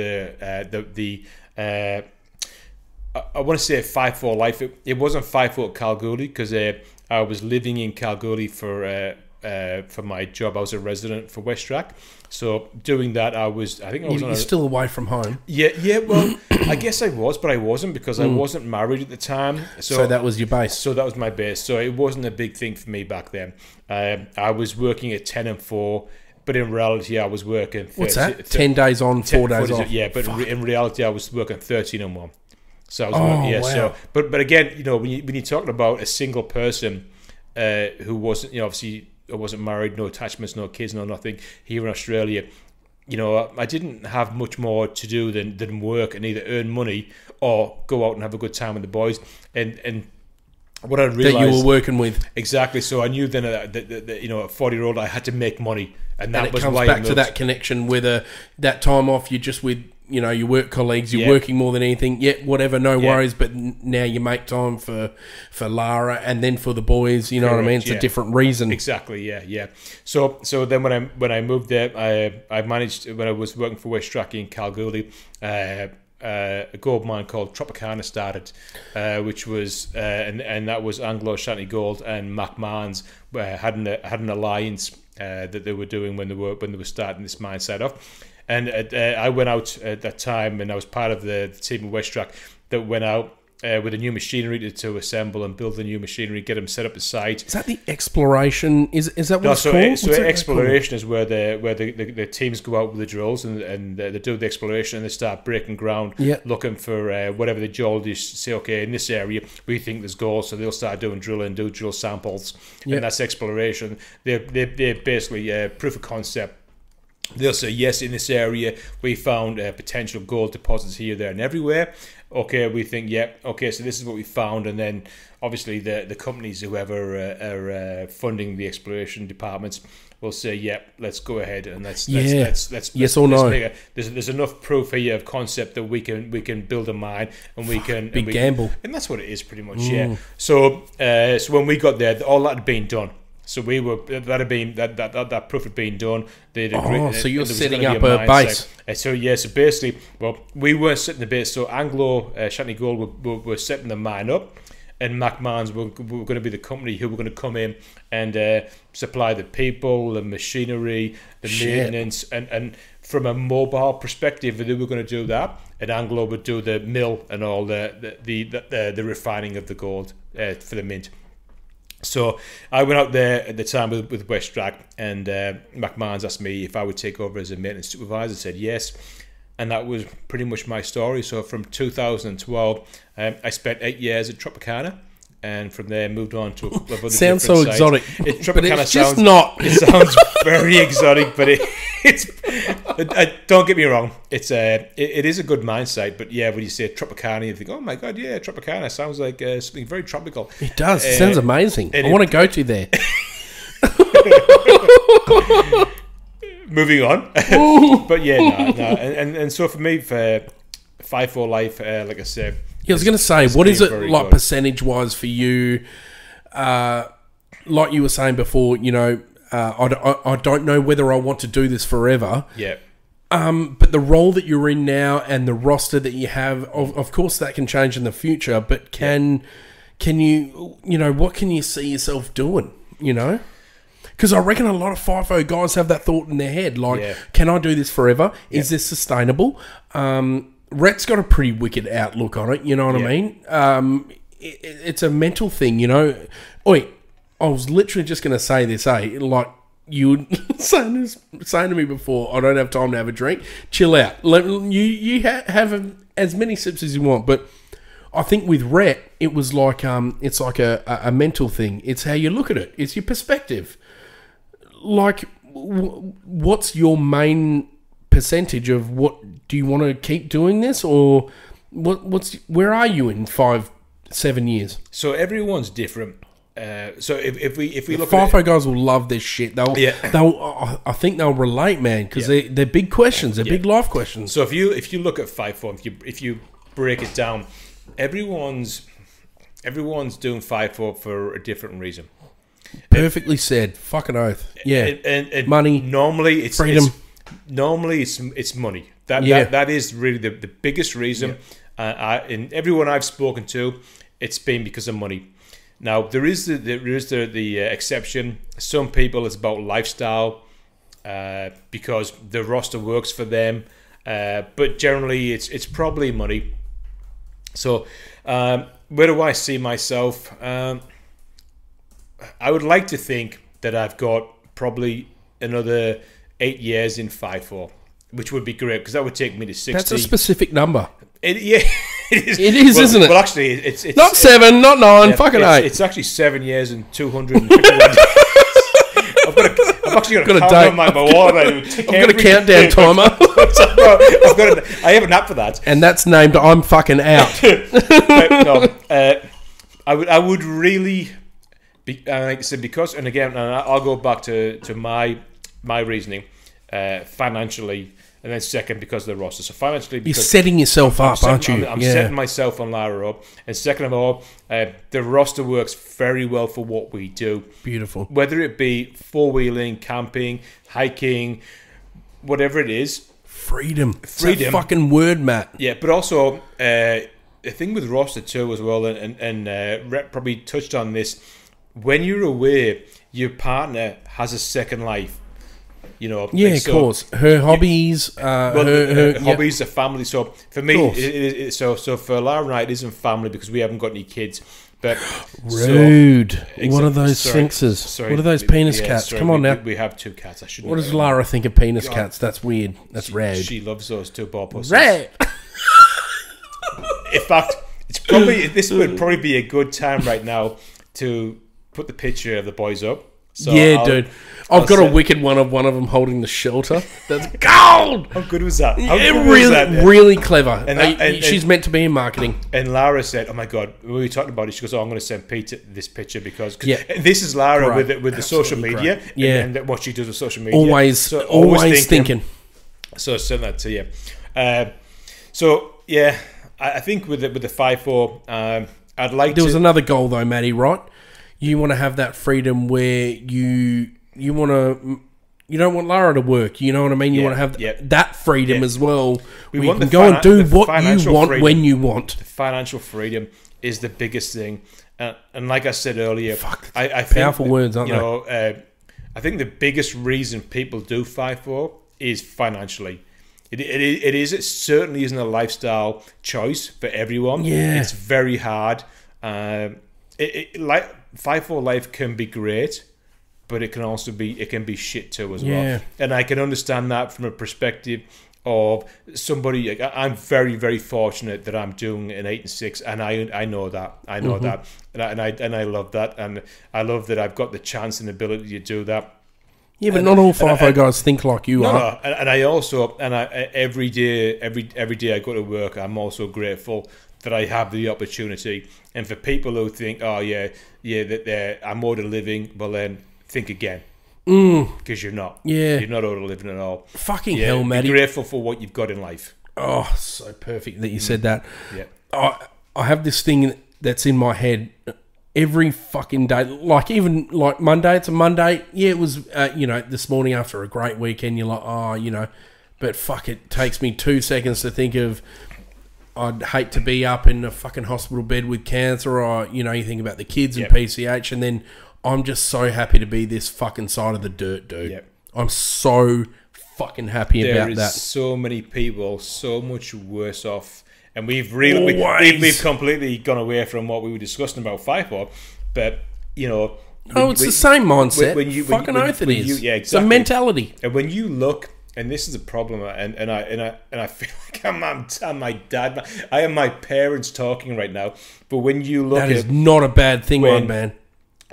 I want to say a 5-4 life. It wasn't 5-4 Kalgoorlie because I was living in Kalgoorlie for my job. I was a resident for WestTrack. So doing that, You're still away from home. Yeah. Well, I guess I was, but I wasn't because I wasn't married at the time. So that was your base. So that was my base. So it wasn't a big thing for me back then. I was working at 10 and 4, but in reality, I was working. What's that? 10 days on, 4 days off. Yeah, but in reality, I was working 13 and 1. So I was wow. So, but again, you know, when you're talking about a single person who wasn't, you know, obviously. I wasn't married, no attachments, no kids, no nothing here in Australia. You know, I didn't have much more to do than work and either earn money or go out and have a good time with the boys. And what I realized that you were working with exactly. So I knew then that you know, at 40-year-old, I had to make money, and that it was comes why back to that connection. Whether that time off, you're just with your work colleagues, you're working more than anything. Whatever, no worries. But now you make time for Lara and then for the boys. You know what I mean? It's a different reason. Exactly. Yeah. So then when I moved there, I managed, when I was working for WestTrack in Kalgoorlie, a gold mine called Tropicana started, which was and that was Anglo Ashanti Gold and McMahon's had an alliance that they were doing when they were starting this mine site off. And I went out at that time, and I was part of the team of WestTrack that went out with a new machinery to assemble and build the new machinery, get them set up at site. Is that the exploration? Is that what it's called? So exploration is where the teams go out with the drills and they do the exploration and they start breaking ground, looking for whatever the geologists say. Okay, in this area we think there's gold, so they'll start doing drilling, do drill samples, and that's exploration. They're basically proof of concept. They'll say, yes, in this area we found potential gold deposits here, there and everywhere. Okay, we think, okay, so this is what we found. And then obviously the companies, whoever are funding the exploration departments, will say, let's go ahead and let's yes or no. There's enough proof here of concept that we can build a mine and we can gamble. And that's what it is pretty much. So when we got there, all that had been done. So that proof had been done. So you're setting up a base. So basically, well, we weren't setting the base. So Anglo Ashanti Gold were setting the mine up, and McMahon's were going to be the company who were going to come in and supply the people, the machinery, the maintenance, and from a mobile perspective, they were going to do that. And Anglo would do the mill and all the refining of the gold for the mint. So I went out there at the time with WestTrack, and McMahon's asked me if I would take over as a maintenance supervisor. I said yes, and that was pretty much my story. So from 2012, I spent 8 years at Tropicana, and from there moved on to a couple of other sounds so sites. exotic, Tropicana but it's just not. It sounds very exotic, but it's. Don't get me wrong. It is a good mine site, but when you say Tropicana, you think, oh my god, Tropicana sounds like something very tropical. It does. It sounds amazing. I want to go to there. Moving on. But yeah, no. And so for me, for 5-4 life, like I said, I was going to say, what is it like good. percentage-wise for you? Like you were saying before, you know, I don't know whether I want to do this forever. Yeah. But the role that you're in now and the roster that you have, of course, that can change in the future. But can you, you know, what can you see yourself doing? You know, because I reckon a lot of FIFO guys have that thought in their head, like, can I do this forever? Is this sustainable? Rhett's got a pretty wicked outlook on it. You know what I mean? It's a mental thing. You know. Oi, I was literally just going to say this, like you were saying to me before, I don't have time to have a drink. Chill out. You have as many sips as you want. But I think with Rhett, it was like it's like a mental thing. It's how you look at it. It's your perspective. Like, what's your main percentage of what do you want to keep doing this, or where are you in 5-7 years? So everyone's different. So if we look FIFO at it, guys will love this shit. I think they'll relate, man, because they're big questions. They're big life questions. So if you look at 5-4, if you break it down, everyone's doing 5-4 for a different reason. Perfectly said. Fucking oath. Yeah. And money. Normally it's freedom. It's money. That is really the biggest reason. In everyone I've spoken to, it's been because of money. Now there is the exception. Some people it's about lifestyle, because the roster works for them. But generally it's probably money. So where do I see myself? I would like to think that I've got probably another 8 years in 5-4, which would be great because that would take me to 60. That's a specific number. It is. It is, isn't it? Well, actually, it's not 7, not 9, fucking 8. It's actually 7 years and 251 days. I've actually got a count on my wall. I've got a countdown timer. I have an app for that, and that's named "I'm fucking out." I would really be, like I said, because, and again, I'll go back to my reasoning, financially. And then second, because of the roster. So financially, you're setting yourself up, aren't you? I'm setting myself and Lara up. And second of all, the roster works very well for what we do. Beautiful. Whether it be four-wheeling, camping, hiking, whatever it is. Freedom. It's that fucking word, Matt. Yeah, but also, the thing with roster too as well, and Rhett probably touched on this, when you're away, your partner has a second life. You know, of course. Her hobbies, her hobbies are family. So for me, so for Lara and I, it isn't family because we haven't got any kids. But rude. What are those sphinxes? Sorry, what are those penis cats? Come on now. We have 2 cats. I shouldn't. What does Lara think of penis cats? That's weird. That's rad. She loves those 2 ball pussies. Rad. In fact, this would probably be a good time right now to put the picture of the boys up. So dude. I've got a wicked one of them holding the shelter. That's gold! How good was that? Really clever. And she's meant to be in marketing. And Lara said, oh my God, when we talked about it, she goes, oh, I'm going to send Pete this picture because this is Lara with the social media and what she does with social media. Always thinking. So I sent that to you. I think with the 5-4, I'd like There was another goal though, Matty, right? You want to have that freedom where you want to, you don't want Lara to work. You know what I mean? You want to have that freedom as well. You can go and do what you want when you want. The financial freedom is the biggest thing. And like I said earlier, I think powerful words, aren't they? I think the biggest reason people do 5-4 is financially. It certainly isn't a lifestyle choice for everyone. Yeah. It's very hard. 5-4 life can be great, but it can also be shit too as well. And I can understand that from a perspective of somebody. I'm very, very fortunate that I'm doing an 8 and 6, and I know that. I know that, and I love that, and I love that I've got the chance and ability to do that. Yeah, but not all FIFO guys think like you are. No, and I also, every day I go to work, I'm also grateful that I have the opportunity. And for people who think, that I'm owed a living, well then think again. Because you're not. Yeah. You're not out of living at all. Fucking hell, Matty. Be grateful for what you've got in life. Oh, so perfect that you said that. Yeah. I have this thing that's in my head every fucking day. Like, even like Monday, it's a Monday. Yeah, it was, this morning after a great weekend, you're like, but fuck, it takes me 2 seconds to think of, I'd hate to be up in a fucking hospital bed with cancer, or, you think about the kids and PCH, and then I'm just so happy to be this fucking side of the dirt, dude. Yep. I'm so fucking happy about that. There is so many people so much worse off, and we've we've completely gone away from what we were discussing about 4XPLOR, but it's the same mindset. When you oath it is. Yeah, exactly. It's a mentality. And when you look, and this is a problem, and I feel like I'm my dad. I am my parents talking right now. But when you look, that is not a bad thing, man.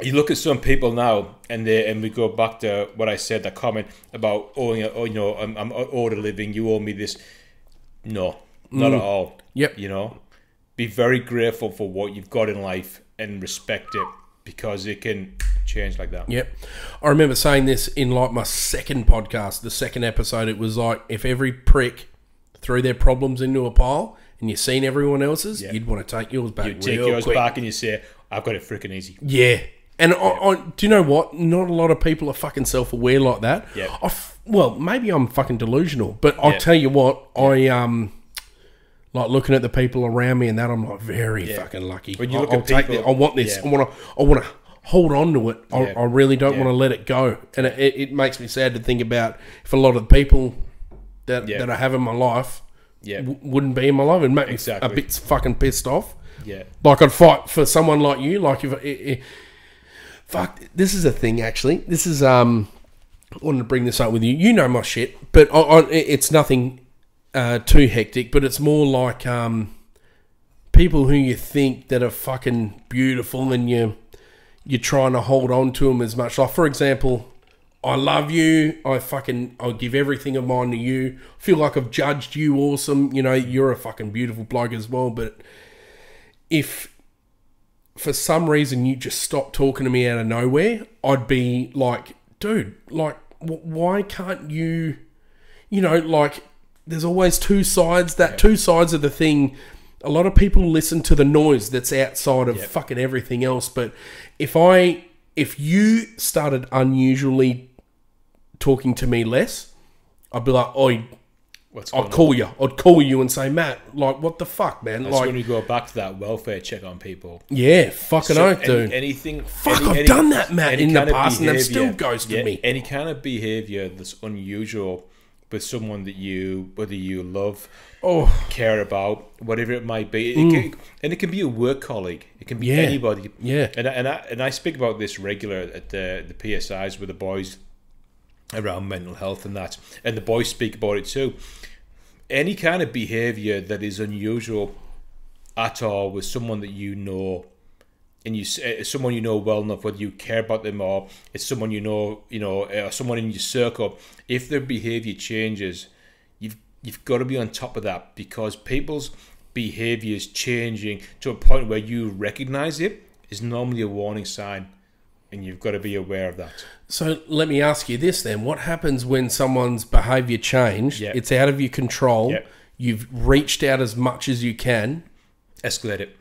You look at some people now, and we go back to what I said, that comment about, I'm owed a living, you owe me this. No, not at all. Yep. Be very grateful for what you've got in life and respect it, because it can change like that. Yep. I remember saying this in like my second podcast, the second episode. It was like, if every prick threw their problems into a pile and you've seen everyone else's, you'd want to take yours back. You'd take yours back and you say, I've got it freaking easy. Yeah. And I do you know what? Not a lot of people are fucking self-aware like that. Yeah. Well, maybe I'm fucking delusional, but I'll tell you what, I like looking at the people around me and that, I'm like very fucking lucky. When you look I'll at take people, I want this. I want to hold on to it. I really don't want to let it go. And it makes me sad to think about if a lot of the people that I have in my life wouldn't be in my life, and make me a bit fucking pissed off. Yeah. Like, I'd fight for someone like you. Like, if fuck, this is a thing, actually. This is, I wanted to bring this up with you. You know my shit, but it's nothing too hectic, but it's more like people who you think that are fucking beautiful, and you're trying to hold on to them as much. Like, for example, I love you. I'll give everything of mine to you. Feel like I've judged you awesome. You're a fucking beautiful bloke as well, but if for some reason you just stop talking to me out of nowhere, I'd be like, dude, like, why can't you, like, there's always two sides. Two sides of the thing. A lot of people listen to the noise that's outside of fucking everything else. But if you started unusually talking to me less, I'd be like, oi, I'd call you and say, Matt, like, what the fuck, man? That's when you go back to that welfare check on people. Yeah, fucking oath, dude. I've done that, Matt, in the past, and that still goes to me. Any kind of behaviour that's unusual with someone that whether you love, care about, whatever it might be, it can be a work colleague, it can be anybody. Yeah, and I speak about this regular at the PSIs with the boys around mental health and that, and the boys speak about it too. Any kind of behaviour that is unusual at all with someone that you know, and someone you know well enough, whether you care about them or it's someone or someone in your circle, if their behaviour changes, you've got to be on top of that, because people's behaviour is changing to a point where you recognise it is normally a warning sign, and you've got to be aware of that. So let me ask you this then. What happens when someone's behaviour changed? It's out of your control. You've reached out as much as you can. Escalate it.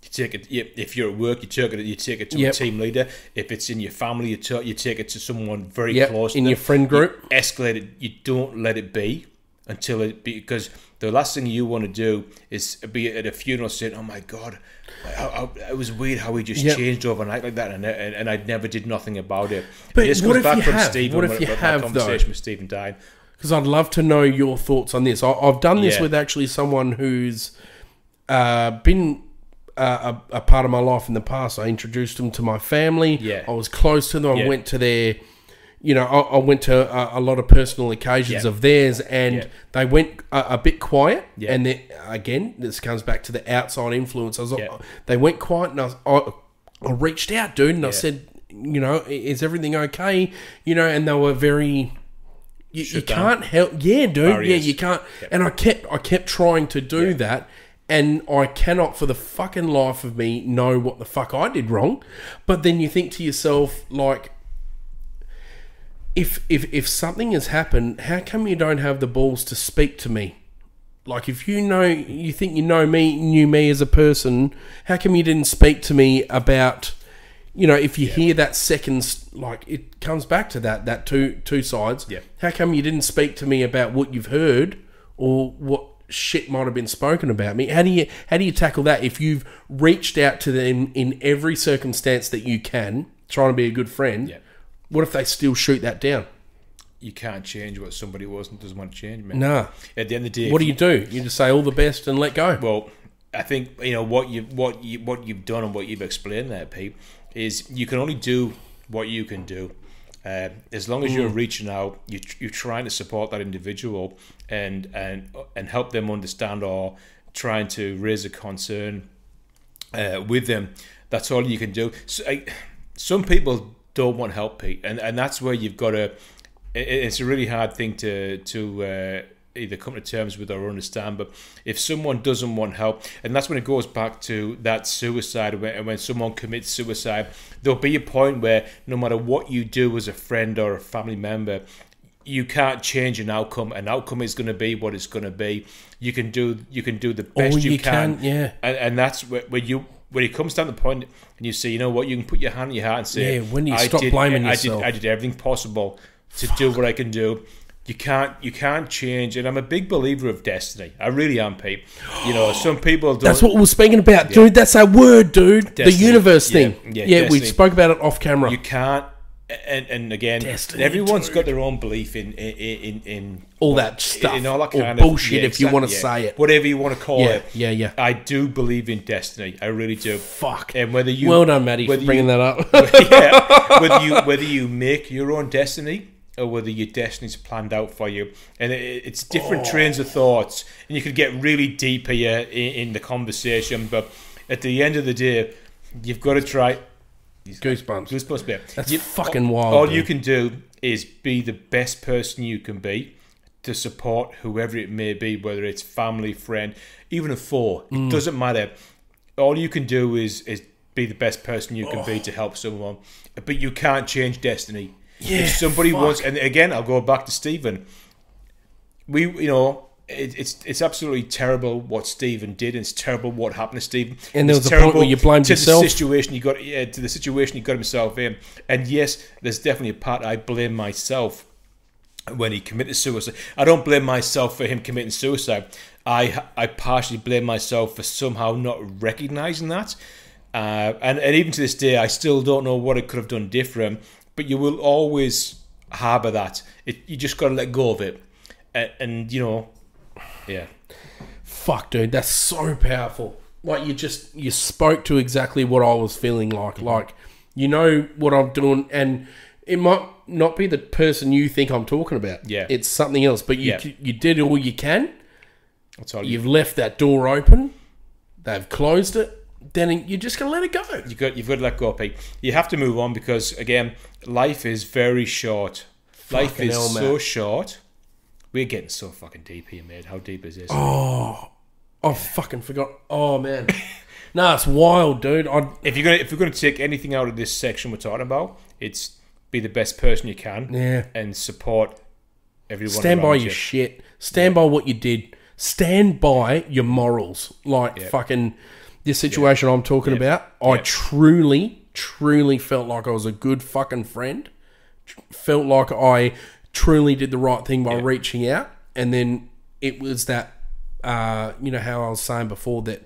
You take it. If you're at work, you take it to a team leader. If it's in your family, you take it to someone very close to in them. Your friend group. You escalate it. You don't let it be until because the last thing you want to do is be at a funeral saying, "Oh my God, it was weird how he just changed overnight like that," and I never did nothing about it. But this what comes if back you from have? Stephen. What if you have, conversation though? with Stephen Dine. Because I'd love to know your thoughts on this. I've done this with actually someone who's been a part of my life in the past. I introduced them to my family. I was close to them. I went to their, I went to a lot of personal occasions of theirs, and they went a bit quiet. And then, again, this comes back to the outside influence. They went quiet, and I reached out, dude, and I said, is everything okay? And they were very... You can't help, dude. Barriers. You can't. And I kept trying to do that, and I cannot for the fucking life of me know what the fuck I did wrong. But then you think to yourself, like, if something has happened, how come you don't have the balls to speak to me? Like, if you think you knew me as a person, how come you didn't speak to me about, if you hear that second, like, it comes back to that two sides. Yeah. How come you didn't speak to me about what you've heard or what shit might have been spoken about me? How do you tackle that if you've reached out to them in every circumstance that you can, trying to be a good friend? Yeah. What if they still shoot that down? You can't change what somebody doesn't want to change, man. Nah. At the end of the day, what do? You just say all the best and let go. Well, I think what you've done and what you've explained there, Pete, is you can only do what you can do. As long as you're reaching out, you're trying to support that individual and help them understand, or trying to raise a concern with them. That's all you can do. So, some people don't want help, Pete, and that's where you've got to. It's a really hard thing to either come to terms with or understand. But if someone doesn't want help, and that's when it goes back to that suicide, when someone commits suicide, there'll be a point where no matter what you do as a friend or a family member, you can't change an outcome. An outcome is going to be what it's going to be. You can do the best you can. Yeah. And that's where when it comes down to the point and you say, you know what, you can put your hand on your heart and say, when you stop blaming yourself. I did everything possible to do what I can do. You can't change, and I'm a big believer of destiny. I really am, Pete. Some people don't. That's what we're speaking about, dude. That's our word, dude. Destiny. The universe thing. Yeah, we spoke about it off camera. You can't, and again, destiny, everyone's dude. got their own belief in all that stuff, in all that kind or bullshit, if you want to say it, whatever you want to call it. Yeah. I do believe in destiny. I really do. Fuck. And whether you, well done, Matty, for bringing that up. whether you make your own destiny, or whether your destiny's planned out for you, and it's different trains of thoughts, and you could get really deep here in the conversation. But at the end of the day, you've got to try. Goosebumps, man. That's fucking wild. All dude. you can do is be the best person you can be to support whoever it may be, whether it's family, friend, even a foe. It doesn't matter. All you can do is be the best person you can be to help someone, but you can't change destiny. Yeah, if somebody wants, and again, I'll go back to Stephen. It's absolutely terrible what Stephen did, and it's terrible what happened to Stephen. And there was a point where you blamed yourself. The situation to the situation he got himself in. And yes, there's definitely a part I blame myself when he committed suicide. I don't blame myself for him committing suicide. I partially blame myself for somehow not recognizing that. And even to this day, I still don't know what I could have done different. But you will always harbour that. You just got to let go of it. And yeah. Fuck, dude, that's so powerful. Like, you spoke to exactly what I was feeling like. Like, you know what I'm doing, and it might not be the person you think I'm talking about. Yeah. It's something else, but you did all you can. That's all You've left that door open. They've closed it. Then you're just going to let it go. You've got to let go, Pete. You have to move on because, again, life is very short. Life is so short. We're getting so fucking deep here, mate. How deep is this? Oh, I fucking forgot. Oh, man. No, it's wild, dude. If we're gonna take anything out of this section we're talking about, it's be the best person you can. Yeah. And support everyone. Stand by your shit. Stand by what you did. Stand by your morals. Like fucking this situation I'm talking about. I truly felt like I was a good fucking friend. Felt like I truly did the right thing by reaching out. And then it was that, you know how I was saying before that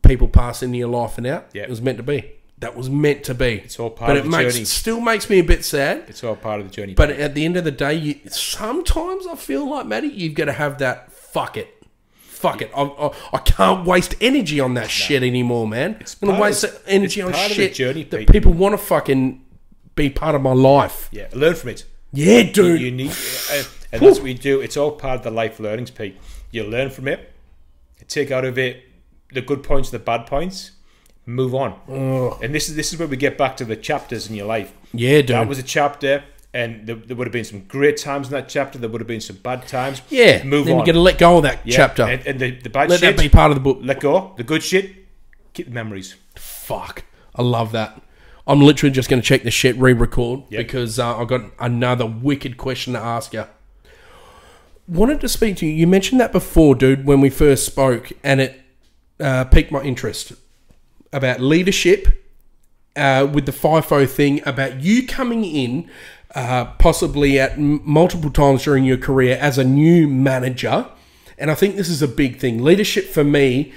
people pass into your life and out? Yeah. It was meant to be. That was meant to be. It's all part of the journey. It still makes me a bit sad. It's all part of the journey. But at the end of the day, sometimes I feel like, Matty, you've got to have that fuck it. Fuck it. I can't waste energy on that shit anymore, man. I'm going to waste energy on shit that people want to fucking be part of my life. Yeah, learn from it. Yeah, dude. You need, and that's what we do. It's all part of the life learnings, Pete. You learn from it, take out of it the good points, the bad points, move on. And this is where we get back to the chapters in your life. Yeah, dude. That was a chapter, and there would have been some great times in that chapter. There would have been some bad times. Yeah, move then on. You got to let go of that chapter. And the bad let shit, that be part of the book. Let go. The good shit, keep the memories. Fuck, I love that. I'm literally just going to check the shit, re-record, because I've got another wicked question to ask you. Wanted to speak to you. You mentioned that before, dude, when we first spoke, and it piqued my interest about leadership with the FIFO thing, about you coming in possibly at multiple times during your career as a new manager. And I think this is a big thing. Leadership for me,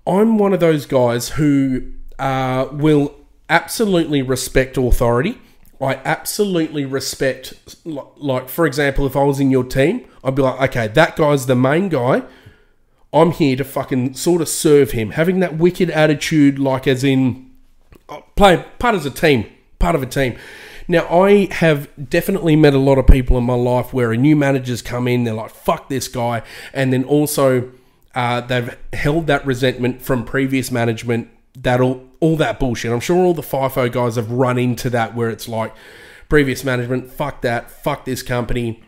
I'm one of those guys who will absolutely respect authority. I absolutely respect, like, for example, if I was in your team, I'd be like, okay, that guy's the main guy. I'm here to fucking sort of serve him. Having that wicked attitude, like as in, play part as a team, part of a team. Now, I have definitely met a lot of people in my life where a new manager's come in, they're like, fuck this guy. And then also, they've held that resentment from previous management, all that bullshit. I'm sure all the FIFO guys have run into that where it's like, previous management, fuck that, fuck this company.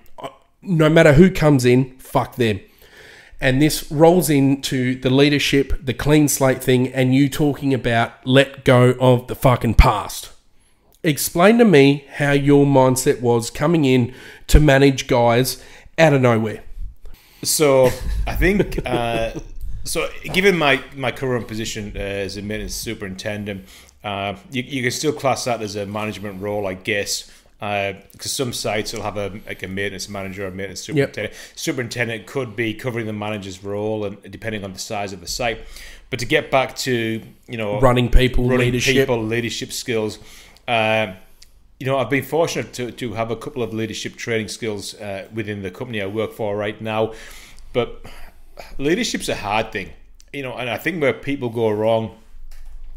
No matter who comes in, fuck them. And this rolls into the leadership, the clean slate thing, and you talking about let go of the fucking past. Explain to me how your mindset was coming in to manage guys out of nowhere. So I think, so given my current position as a maintenance superintendent, you can still class that as a management role, I guess, because some sites will have a maintenance manager or maintenance superintendent. Yep. Superintendent could be covering the manager's role, and depending on the size of the site. But to get back to running leadership skills. I've been fortunate to have a couple of leadership training skills within the company I work for right now, but leadership's a hard thing, and I think where people go wrong,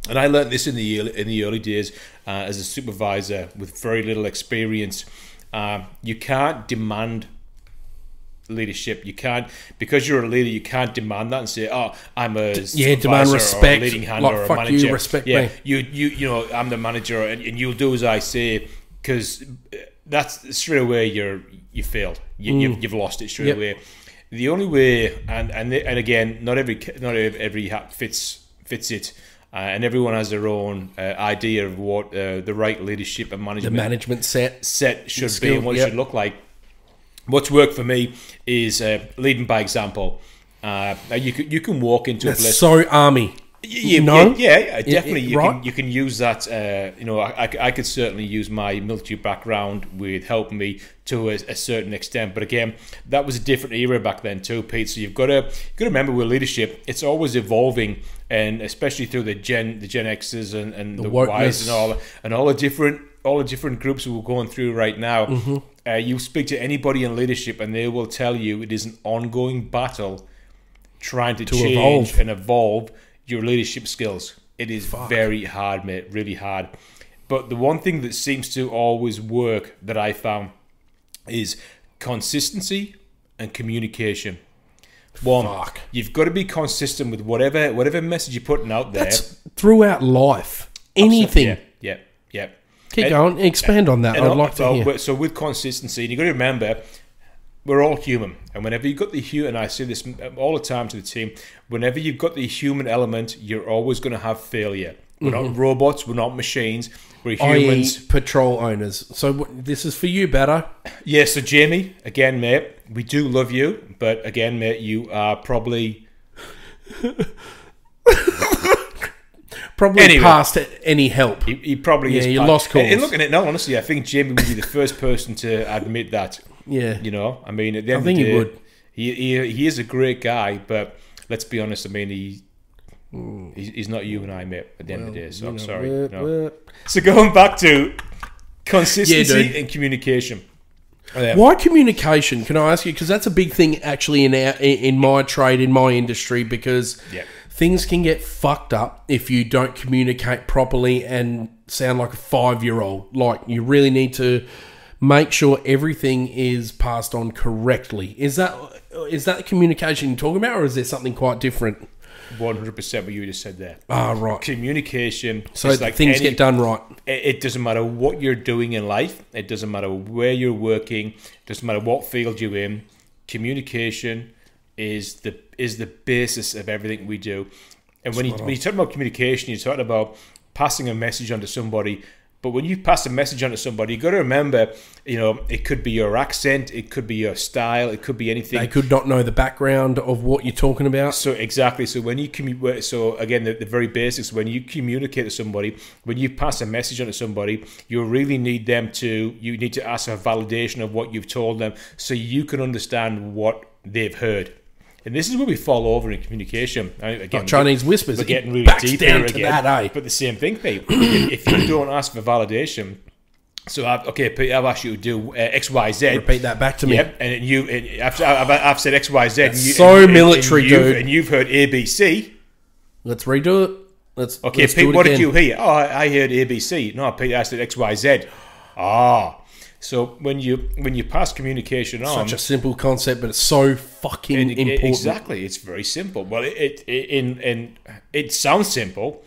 and I learned this in the early days as a supervisor with very little experience. You can't demand leadership. You can't, because you're a leader, you can't demand that and say, oh, I'm a supervisor, demand respect, or a leading hand, like, or a fuck manager. You, respect me. I'm the manager, and you'll do as I say, because that's straight away you failed. You've lost it straight away. The only way, and again, not every hat fits it. And everyone has their own idea of what the right leadership and management set should be and what it should look like. What's worked for me is leading by example. You can walk into a place. That's so army. Definitely. Right? You can use that. I could certainly use my military background with helping me to a certain extent. But again, that was a different era back then too, Pete. So you've got to remember with leadership, it's always evolving, and especially through the Gen X's and the Ys and all the different groups we're going through right now. Mm-hmm. You speak to anybody in leadership, and they will tell you it is an ongoing battle trying to change and evolve your leadership skills. It is very hard, mate, really hard. But the one thing that seems to always work that I found is consistency and communication. You've got to be consistent with whatever message you're putting out there. That's throughout life. Anything. Yeah. Keep going. Expand on that. I'd like to hear. So with consistency, and you've got to remember, we're all human, and whenever you've got the human, and I say this all the time to the team, whenever you've got the human element, you're always going to have failure. We're not robots, we're not machines, we're humans. Patrol owners. So this is for you, Beto. Yeah, so Jamie, again, mate, we do love you, but again, mate, you are probably... past any help. He probably is. You lost calls. And looking at it now, honestly, I think Jamie would be the first person to admit that. Yeah. I mean, at the end of the day, he would. He is a great guy, but let's be honest. I mean, he's not you and I, mate. At the end of the day, so I'm sorry. No. So going back to consistency and communication. Why communication? Can I ask you? Because that's a big thing, actually, in my trade, in my industry, because things can get fucked up if you don't communicate properly and sound like a 5-year-old. Like, you really need to make sure everything is passed on correctly. Is that the communication you're talking about, or is there something quite different? 100% what you just said there. Right. Communication. So like things get done right. It doesn't matter what you're doing in life. It doesn't matter where you're working. It doesn't matter what field you're in. Communication is the basis of everything we do. And when you talk about communication, you're talking about passing a message on to somebody. But when you pass a message on to somebody, you got to remember, you know, it could be your accent, it could be your style, it could be anything. They could not know the background of what you're talking about. So exactly. So when you so again, the very basics. When you communicate to somebody, when you pass a message on to somebody, you really need them to. You need to ask a validation of what you've told them, so you can understand what they've heard. And this is where we fall over in communication. Again, Chinese whispers. We're getting really deep down here to again. that, eh? But the same thing, Pete. If you don't ask for validation, so Pete, I've asked you to do X, Y, Z. Repeat that back to me. Yep, and I've said X, Y, Z. That's so military, dude. And you've heard A, B, C. Let's redo it. Let's Pete, do it what again. did you hear? Oh, I heard A, B, C. No, Pete, I said X, Y, Z. So when you pass communication on, Such a simple concept, but it's so fucking important. Exactly, it's very simple. Well, it sounds simple,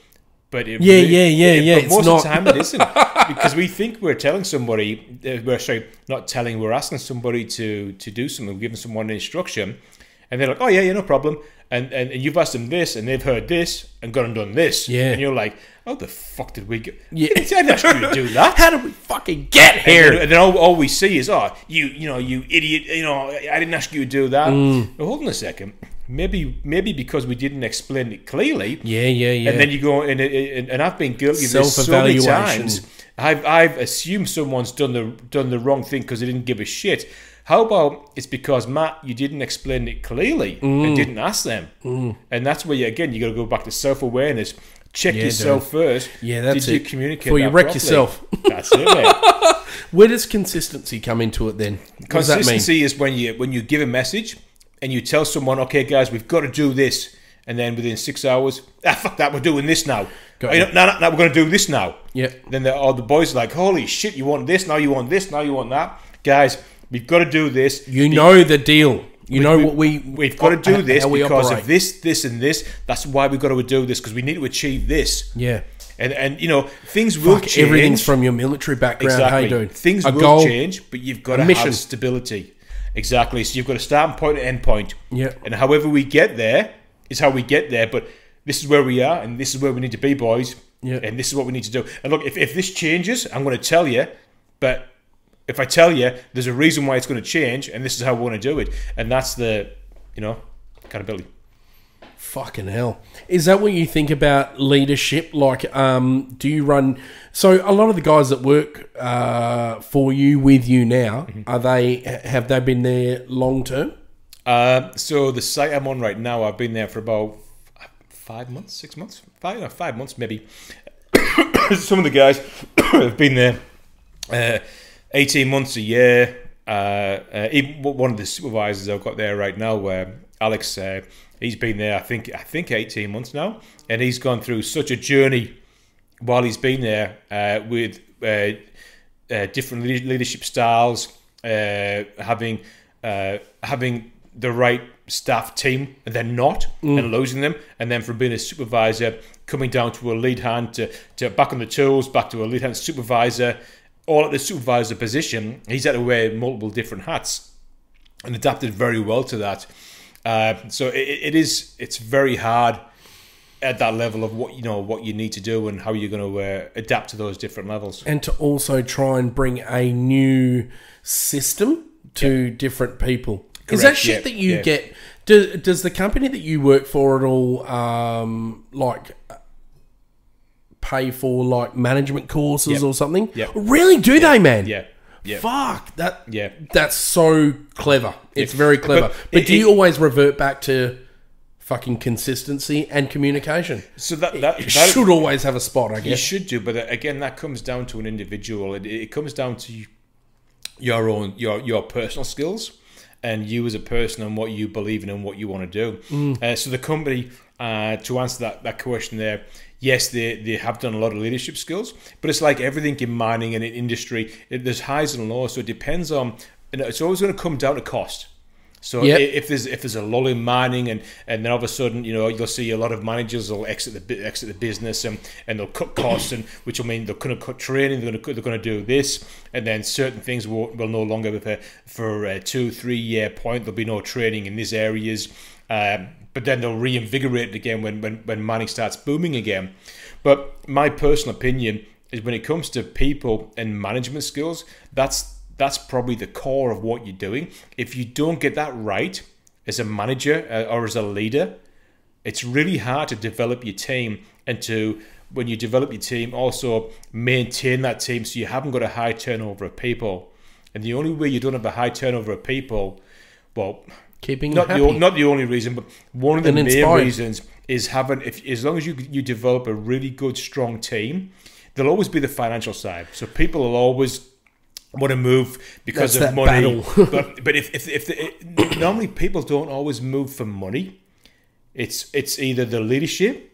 but yeah. But most not. of the time it isn't, because we think we're telling somebody. We're asking somebody to do something, we're giving someone an instruction, and they're like, oh yeah, no problem. And you've asked them this, and they've heard this, and gone and done this. Yeah. And you're like, how the fuck did we get? Yeah. I didn't ask you to do that. How did we fucking get here? And then all we see is, oh, you idiot, I didn't ask you to do that. Now, hold on a second. Maybe because we didn't explain it clearly. Yeah. And then you go, and I've been guilty of this so many times. I've assumed someone's done the wrong thing because they didn't give a shit. How about it's because, Matt, you didn't explain it clearly and didn't ask them. And that's where, you got to go back to self-awareness. Check yourself first. Yeah, that's Did it. you communicate before you that wreck properly? yourself. That's it, mate. Where does consistency come into it then? What does that mean? Consistency is when you give a message and you tell someone, okay, guys, we've got to do this. And then within 6 hours, fuck that, we're doing this now. No, we're going to do this now. Yep. Then the boys are like, holy shit, you want this, now you want this, now you want that. Guys, we've got to do this. You know the deal. You know what we've got to do this because operate. of this, and this. That's why we've got to do this, because we need to achieve this. Yeah. And things will change. Everything's from your military background. Exactly. Hey, dude. Things will goal, change, but you've got to have stability. Exactly. So you've got a starting point and end point. Yeah. And however we get there is how we get there. But this is where we are, and this is where we need to be, boys. Yeah. And this is what we need to do. And look, if this changes, I'm going to tell you. But if I tell you, there's a reason why it's going to change, and this is how we want to do it. And that's the, accountability. Fucking hell. Is that what you think about leadership? Like, do you run... So a lot of the guys that work for you, with you now, have they been there long term? So the site I'm on right now, I've been there for about 5 months, 6 months, 5 months maybe. Some of the guys have been there 18 months, a year. Even one of the supervisors I've got there right now, Alex, he's been there, I think 18 months now, and he's gone through such a journey while he's been there with different leadership styles, having the right staff team, and then not, and losing them, and then from being a supervisor coming down to a lead hand to back on the tools, back to a lead hand supervisor, all at the supervisor position. He's had to wear multiple different hats and adapted very well to that. So it's very hard at that level of what you need to do and how you're going to adapt to those different levels, and to also try and bring a new system to different people. Correct. Is that shit that you get? Does the company that you work for at all pay for like management courses or something? Yeah. Really? Do they, man? Yeah. Yeah. Fuck that. Yeah. That's so clever. It's very clever. But do you always revert back to fucking consistency and communication? So that should always have a spot, I guess. You should do, but again, that comes down to an individual. It comes down to your personal skills and you as a person and what you believe in and what you want to do. So the company, to answer that question there, yes, they have done a lot of leadership skills, but it's like everything in mining and in industry, there's highs and lows, so it depends on, it's always going to come down to cost. So if there's a lull in mining and then all of a sudden, you'll see a lot of managers will exit the business and they'll cut costs, and which will mean they're going to cut training, they're going to do this, and then certain things will no longer be for a 2-3 year point. There'll be no training in these areas, but then they'll reinvigorate it again when mining starts booming again. But my personal opinion is when it comes to people and management skills, that's probably the core of what you're doing. If you don't get that right as a manager or as a leader, it's really hard to develop your team and to, when you develop your team, also maintain that team so you haven't got a high turnover of people. And the only way you don't have a high turnover of people, well, keeping not them happy. not the only reason, but one of the And main inspired. reasons is having, as long as you develop a really good, strong team, there'll always be the financial side. So people will always want to move because That's of that money. battle. but normally people don't always move for money. It's either the leadership,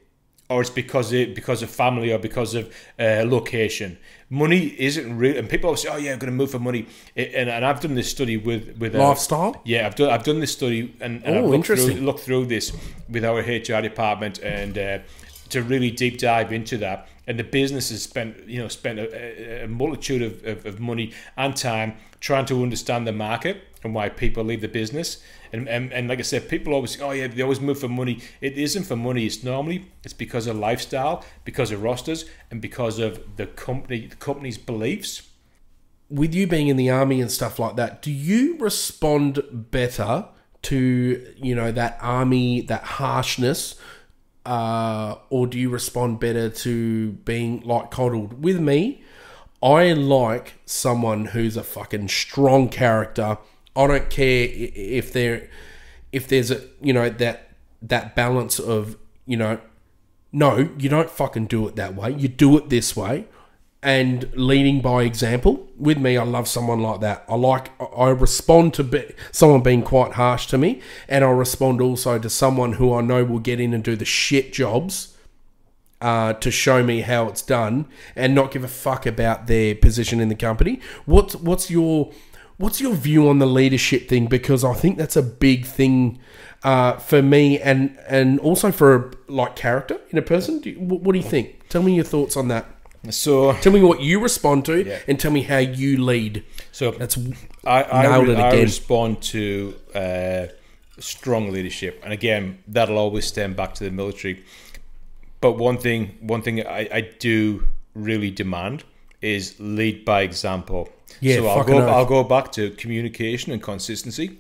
or it's because of family, or because of location. Money isn't real, and people always say, "Oh yeah, I'm going to move for money." And I've done this study with Lifestyle? Yeah, I've done this study, and I've looked through this with our HR department, and to really deep dive into that. And the business has spent a multitude of money and time trying to understand the market and why people leave the business. And like I said, people always say, oh yeah, they always move for money. It isn't for money. It's because of lifestyle, because of rosters, and because of the company's beliefs. With you being in the army and stuff like that, do you respond better to, that army, that harshness, or do you respond better to being like coddled? With me, I like someone who's a fucking strong character. I don't care if there's a that balance of no, you don't fucking do it that way. You do it this way, and leading by example. With me, I love someone like that. I respond to someone being quite harsh to me, and I respond also to someone who I know will get in and do the shit jobs to show me how it's done, and not give a fuck about their position in the company. What's your view on the leadership thing? Because I think that's a big thing for me, and also for character in a person. What do you think? Tell me your thoughts on that. So tell me what you respond to, and tell me how you lead. So I respond to strong leadership, and again, that'll always stem back to the military. But one thing I do really demand is lead by example. Yeah, so I'll go back to communication and consistency.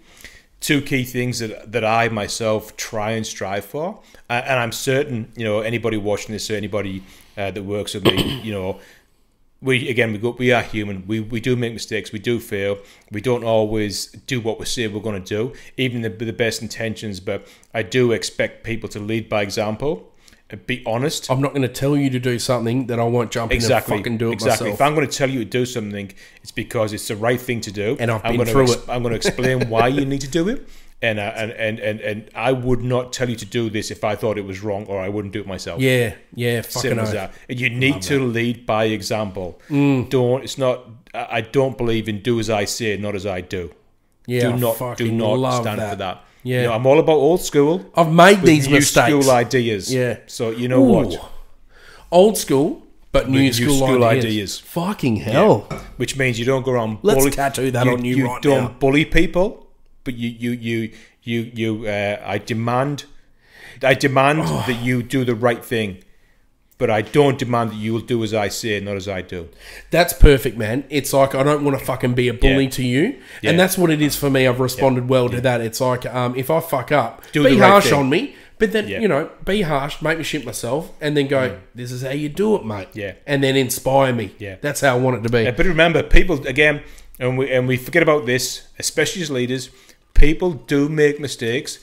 Two key things that I myself try and strive for, and I'm certain anybody watching this, or anybody that works with me, we are human. We do make mistakes. We do fail. We don't always do what we say we're going to do, even with the best intentions. But I do expect people to lead by example. Be honest. I'm not going to tell you to do something that I won't jump in and fucking do it myself. If I'm going to tell you to do something, it's because it's the right thing to do. And I'm going to explain why you need to do it. And I would not tell you to do this if I thought it was wrong, or I wouldn't do it myself. Yeah, fucking Simple as that. And you need to lead by example. I don't believe in do as I say, not as I do. Yeah, do not stand for that. Yeah, I'm all about old school. I've made these mistakes. New school ideas. Yeah. So what? Old school, but new school ideas. Fucking hell. Yeah. Which means you don't go around. Let's tattoo that on you right now. You don't bully people, but I demand that you do the right thing. But I don't demand that you will do as I say, not as I do. That's perfect, man. It's like, I don't want to fucking be a bully to you. Yeah. And that's what it is for me. I've responded well to that. It's like, if I fuck up, be harsh on me. But then, be harsh, make me shit myself, and then go, this is how you do it, mate. Yeah. And then inspire me. Yeah. That's how I want it to be. Yeah, but remember, people, again, and we forget about this, especially as leaders, people do make mistakes.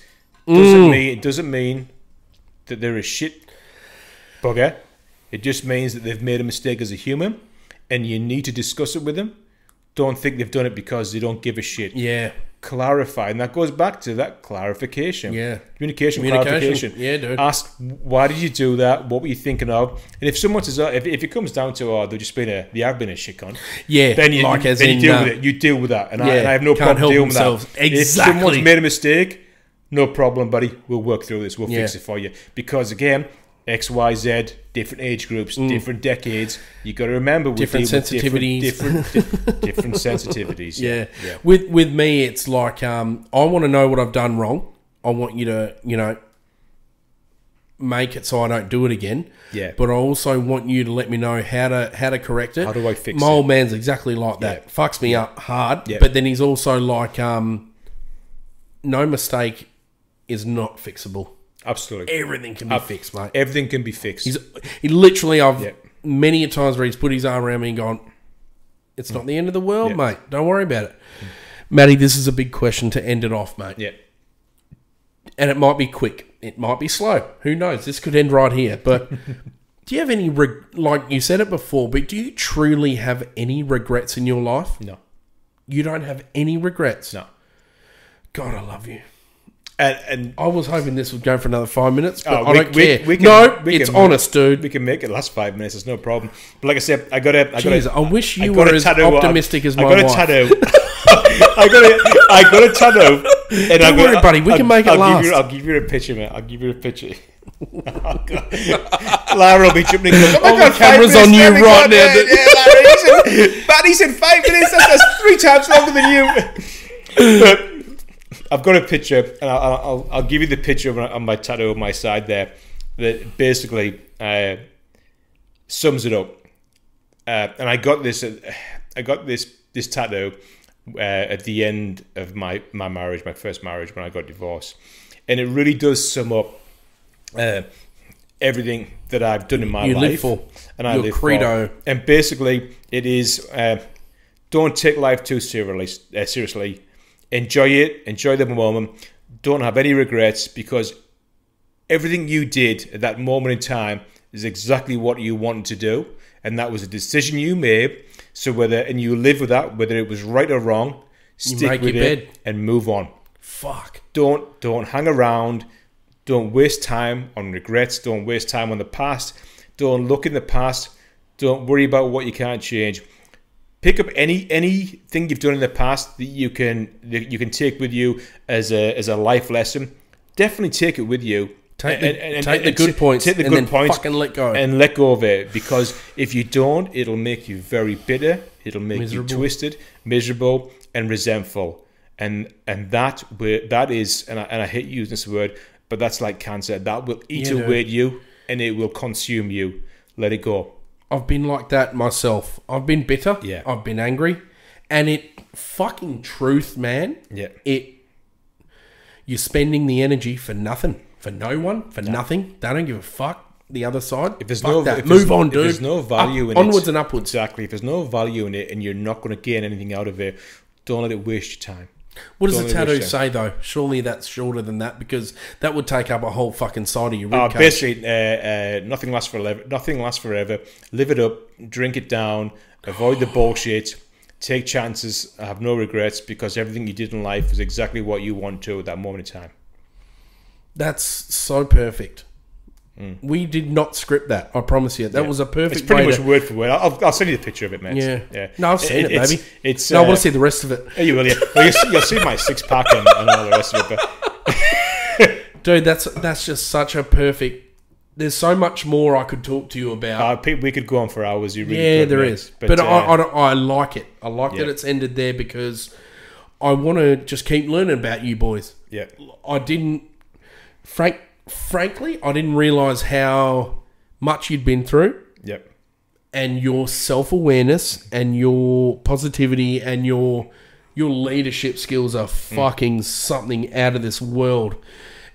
It doesn't mean that they're a shit bugger. It just means that they've made a mistake as a human, and you need to discuss it with them. Don't think they've done it because they don't give a shit. Yeah. Clarify, and that goes back to that clarification. Yeah. Communication. Clarification. Yeah, dude. Ask, why did you do that? What were you thinking of? And if someone says, if it comes down to, they have been a shit cunt. Yeah. Then you deal with it. You deal with that, and I have no problem dealing with that. Exactly. If someone's made a mistake, no problem, buddy. We'll work through this. We'll fix it for you. Because again, X, Y, Z, different age groups, different decades. You got to remember different sensitivities. Different sensitivities. Yeah. With me, it's like I want to know what I've done wrong. I want you to, make it so I don't do it again. Yeah. But I also want you to let me know how to correct it. How do I fix My it? old man's exactly like that. Yeah. Fucks me up hard. Yeah. But then he's also like, no mistake is not fixable. Absolutely. Everything can be fixed, mate. Everything can be fixed. He literally, Yeah. many a times where he's put his arm around me and gone, it's not the end of the world, Yeah. mate. Don't worry about it. Matty, this is a big question to end it off, mate. Yeah. And it might be quick. It might be slow. Who knows? This could end right here. But do you have any, like you said it before, but do you truly have any regrets in your life? No. You don't have any regrets? No. God, I love you. And I was hoping this would go for another 5 minutes, but Oh, I don't care. It's can- honest, dude. we can make it last 5 minutes. It's no problem. But like I said, I got Jeez, I wish you got were a as tattoo. optimistic as my I got wife. a tattoo. I got a tattoo. And Don't worry, buddy. We can make it last. I'll give you a picture, mate. I'll give you a picture. Oh, God. Lara will be jumping. Oh my All God, the cameras 5 on minutes, you right now. Yeah, Larry. Buddy said 5 minutes. That's 3 times longer than you. But I've got a picture, and I'll give you the picture on my tattoo on my side there that basically sums it up. And I got this tattoo at the end of my marriage, my first marriage, when I got divorced, and it really does sum up everything that I've done in my life. Live for. And I Your live credo. for. And basically, it is don't take life too seriously. Enjoy it. Enjoy the moment. Don't have any regrets, because everything you did at that moment in time is exactly what you wanted to do, and that was a decision you made. So and you live with that, whether it was right or wrong, stick with it and move on. Fuck. Don't hang around. Don't waste time on regrets. Don't waste time on the past. Don't look in the past. Don't worry about what you can't change. Pick up anything you've done in the past that you can take with you as a life lesson. Definitely take it with you. Take the good points and then fucking let go. And let go of it, because if you don't, it'll make you very bitter. It'll make you twisted, miserable, and resentful. And that is, and I hate using this word, but that's like cancer. That will eat away at you, and it will consume you. Let it go. I've been like that myself. I've been bitter. Yeah. I've been angry. And fucking truth, man. Yeah. You're spending the energy for nothing. For no one. For nothing. They don't give a fuck. The other side. If there's Move on, dude. If there's no value in it. Onwards and upwards. Exactly. If there's no value in it and you're not going to gain anything out of it, don't let it waste your time. What does the tattoo say, though? Surely that's shorter than that, because that would take up a whole fucking side of your ribcage. Basically, nothing lasts forever. Nothing lasts forever. Live it up. Drink it down. Avoid the bullshit. Take chances. Have no regrets, because everything you did in life is exactly what you want to at that moment in time. That's so perfect. We did not script that. I promise you. That was a perfect. It's pretty much word for word. I'll send you the picture of it, man. Yeah. No, I've seen it, baby. No, I want to see the rest of it. Oh, you will. Yeah. Well, you'll see my 6-pack and all the rest of it. But dude, that's just such a perfect. There's so much more I could talk to you about. We could go on for hours. You really could, there mate. is. But I like it. I like that it's ended there, because I want to just keep learning about you boys. Yeah. I didn't. Frankly, I didn't realise how much you'd been through. Yep. And your self-awareness and your positivity and your leadership skills are fucking something out of this world.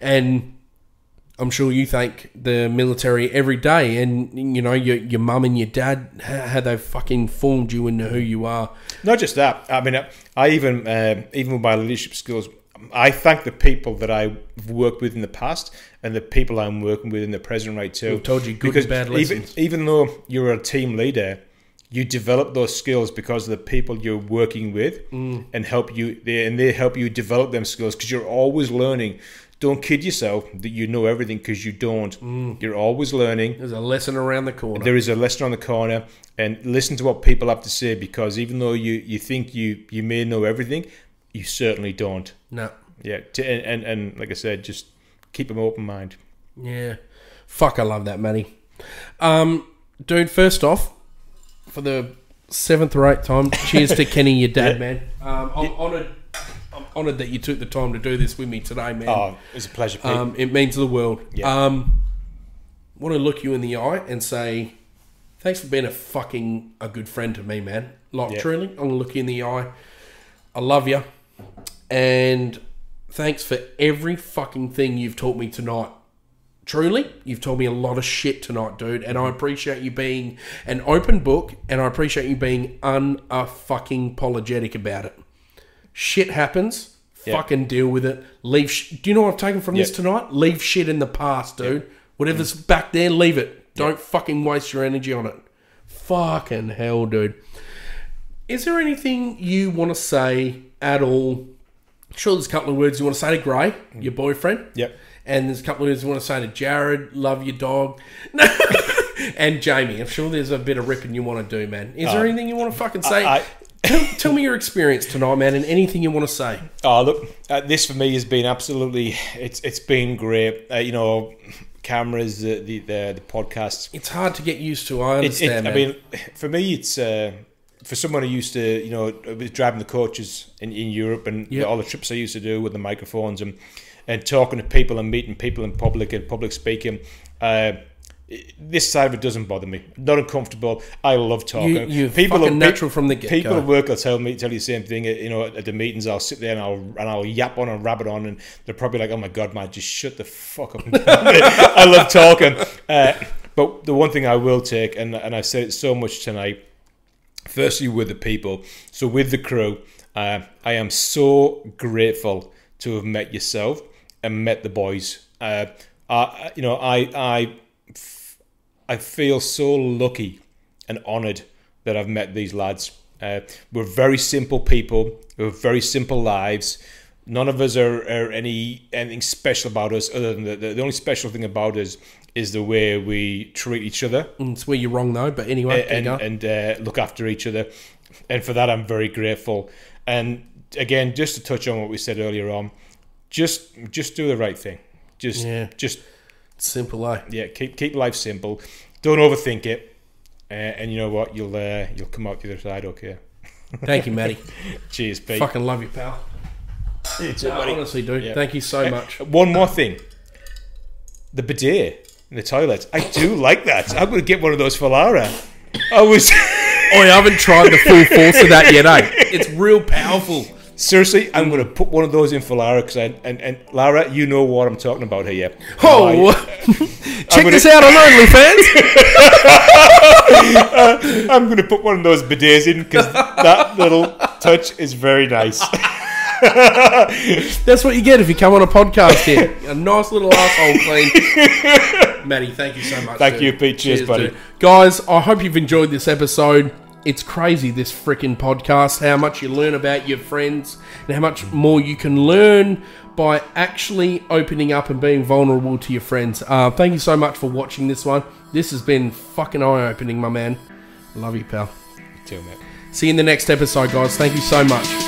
And I'm sure you thank the military every day, and you know your mum and your dad, how they fucking formed you into who you are. Not just that. I mean, I even with my leadership skills, I thank the people that I've worked with in the past and the people I'm working with in the present right too. We've told you good and bad lessons. Even though you're a team leader, you develop those skills because of the people you're working with and help you. They help you develop them skills, because you're always learning. Don't kid yourself that you know everything, because you don't. You're always learning. There's a lesson around the corner. There is a lesson around the corner, and listen to what people have to say, because even though you think you may know everything, you certainly don't. No. Yeah, and like I said, just keep an open mind. Yeah. Fuck, I love that, Matty. Dude, first off, for the 7th or 8th time, cheers to Kenny, your dad, man. I'm honoured that you took the time to do this with me today, man. Oh, it's a pleasure, Pete. It means the world. Yeah. want to look you in the eye and say, thanks for being a good friend to me, man. Like, truly, I'm going to look you in the eye. I love you. And thanks for every fucking thing you've taught me tonight. Truly, you've told me a lot of shit tonight, dude. And I appreciate you being an open book, and I appreciate you being fucking apologetic about it. Shit happens. Fucking deal with it. Do you know what I've taken from this tonight? Leave shit in the past, dude. Whatever's back there, leave it. Don't fucking waste your energy on it. Fucking hell, dude. Is there anything you want to say at all? Sure, there's a couple of words you want to say to Gray, your boyfriend. Yep. And there's a couple of words you want to say to Jared, love your dog. And Jamie. I'm sure there's a bit of ripping you want to do, man. Is there anything you want to fucking say? Tell me your experience tonight, man, and anything you want to say. Oh, look, this for me has been absolutely, it's been great. You know, cameras, the podcasts. It's hard to get used to, I understand, man. I mean, for me, it's... for someone who used to, you know, was driving the coaches in Europe and all the trips I used to do with the microphones and talking to people and meeting people in public and public speaking, this side of it doesn't bother me. Not uncomfortable. I love talking. You're fucking natural from the get-go. People at work will tell you the same thing. You know, at the meetings, I'll sit there and I'll yap on and rabbit on, and they're probably like, "Oh my god, man, just shut the fuck up." I love talking. But the one thing I will take, and I've said it so much tonight. Firstly, with the people, so with the crew, I am so grateful to have met yourself and met the boys. You know, I feel so lucky and honoured that I've met these lads. We're very simple people. We have very simple lives. None of us are anything special about us, other than the only special thing about us is the way we treat each other. It's where you're wrong, though, but anyway. And look after each other. And for that, I'm very grateful. And again, just to touch on what we said earlier on, just do the right thing. Just simple, eh? Yeah, keep life simple. Don't overthink it. And you know what? You'll come out the other side okay. Thank you, Matty. Cheers, Pete. Fucking love you, pal. Honestly, dude. Yeah. Thank you so much. One more thing. The bidet in the toilet. I do like that. I'm going to get one of those for Lara. I haven't tried the full force of that yet, eh? It's real powerful. Seriously, I'm going to put one of those in for Lara, and Lara, you know what I'm talking about here. Oh, check this out on OnlyFans. I'm going to put one of those bidets in because that little touch is very nice. That's what you get if you come on a podcast here. A nice little asshole clean. Matty, thank you so much. Thank you, Pete. Cheers, buddy. Dude. Guys, I hope you've enjoyed this episode. It's crazy, this freaking podcast, how much you learn about your friends and how much more you can learn by actually opening up and being vulnerable to your friends. Thank you so much for watching this one. This has been fucking eye-opening, my man. Love you, pal. You too, mate. See you in the next episode, guys. Thank you so much.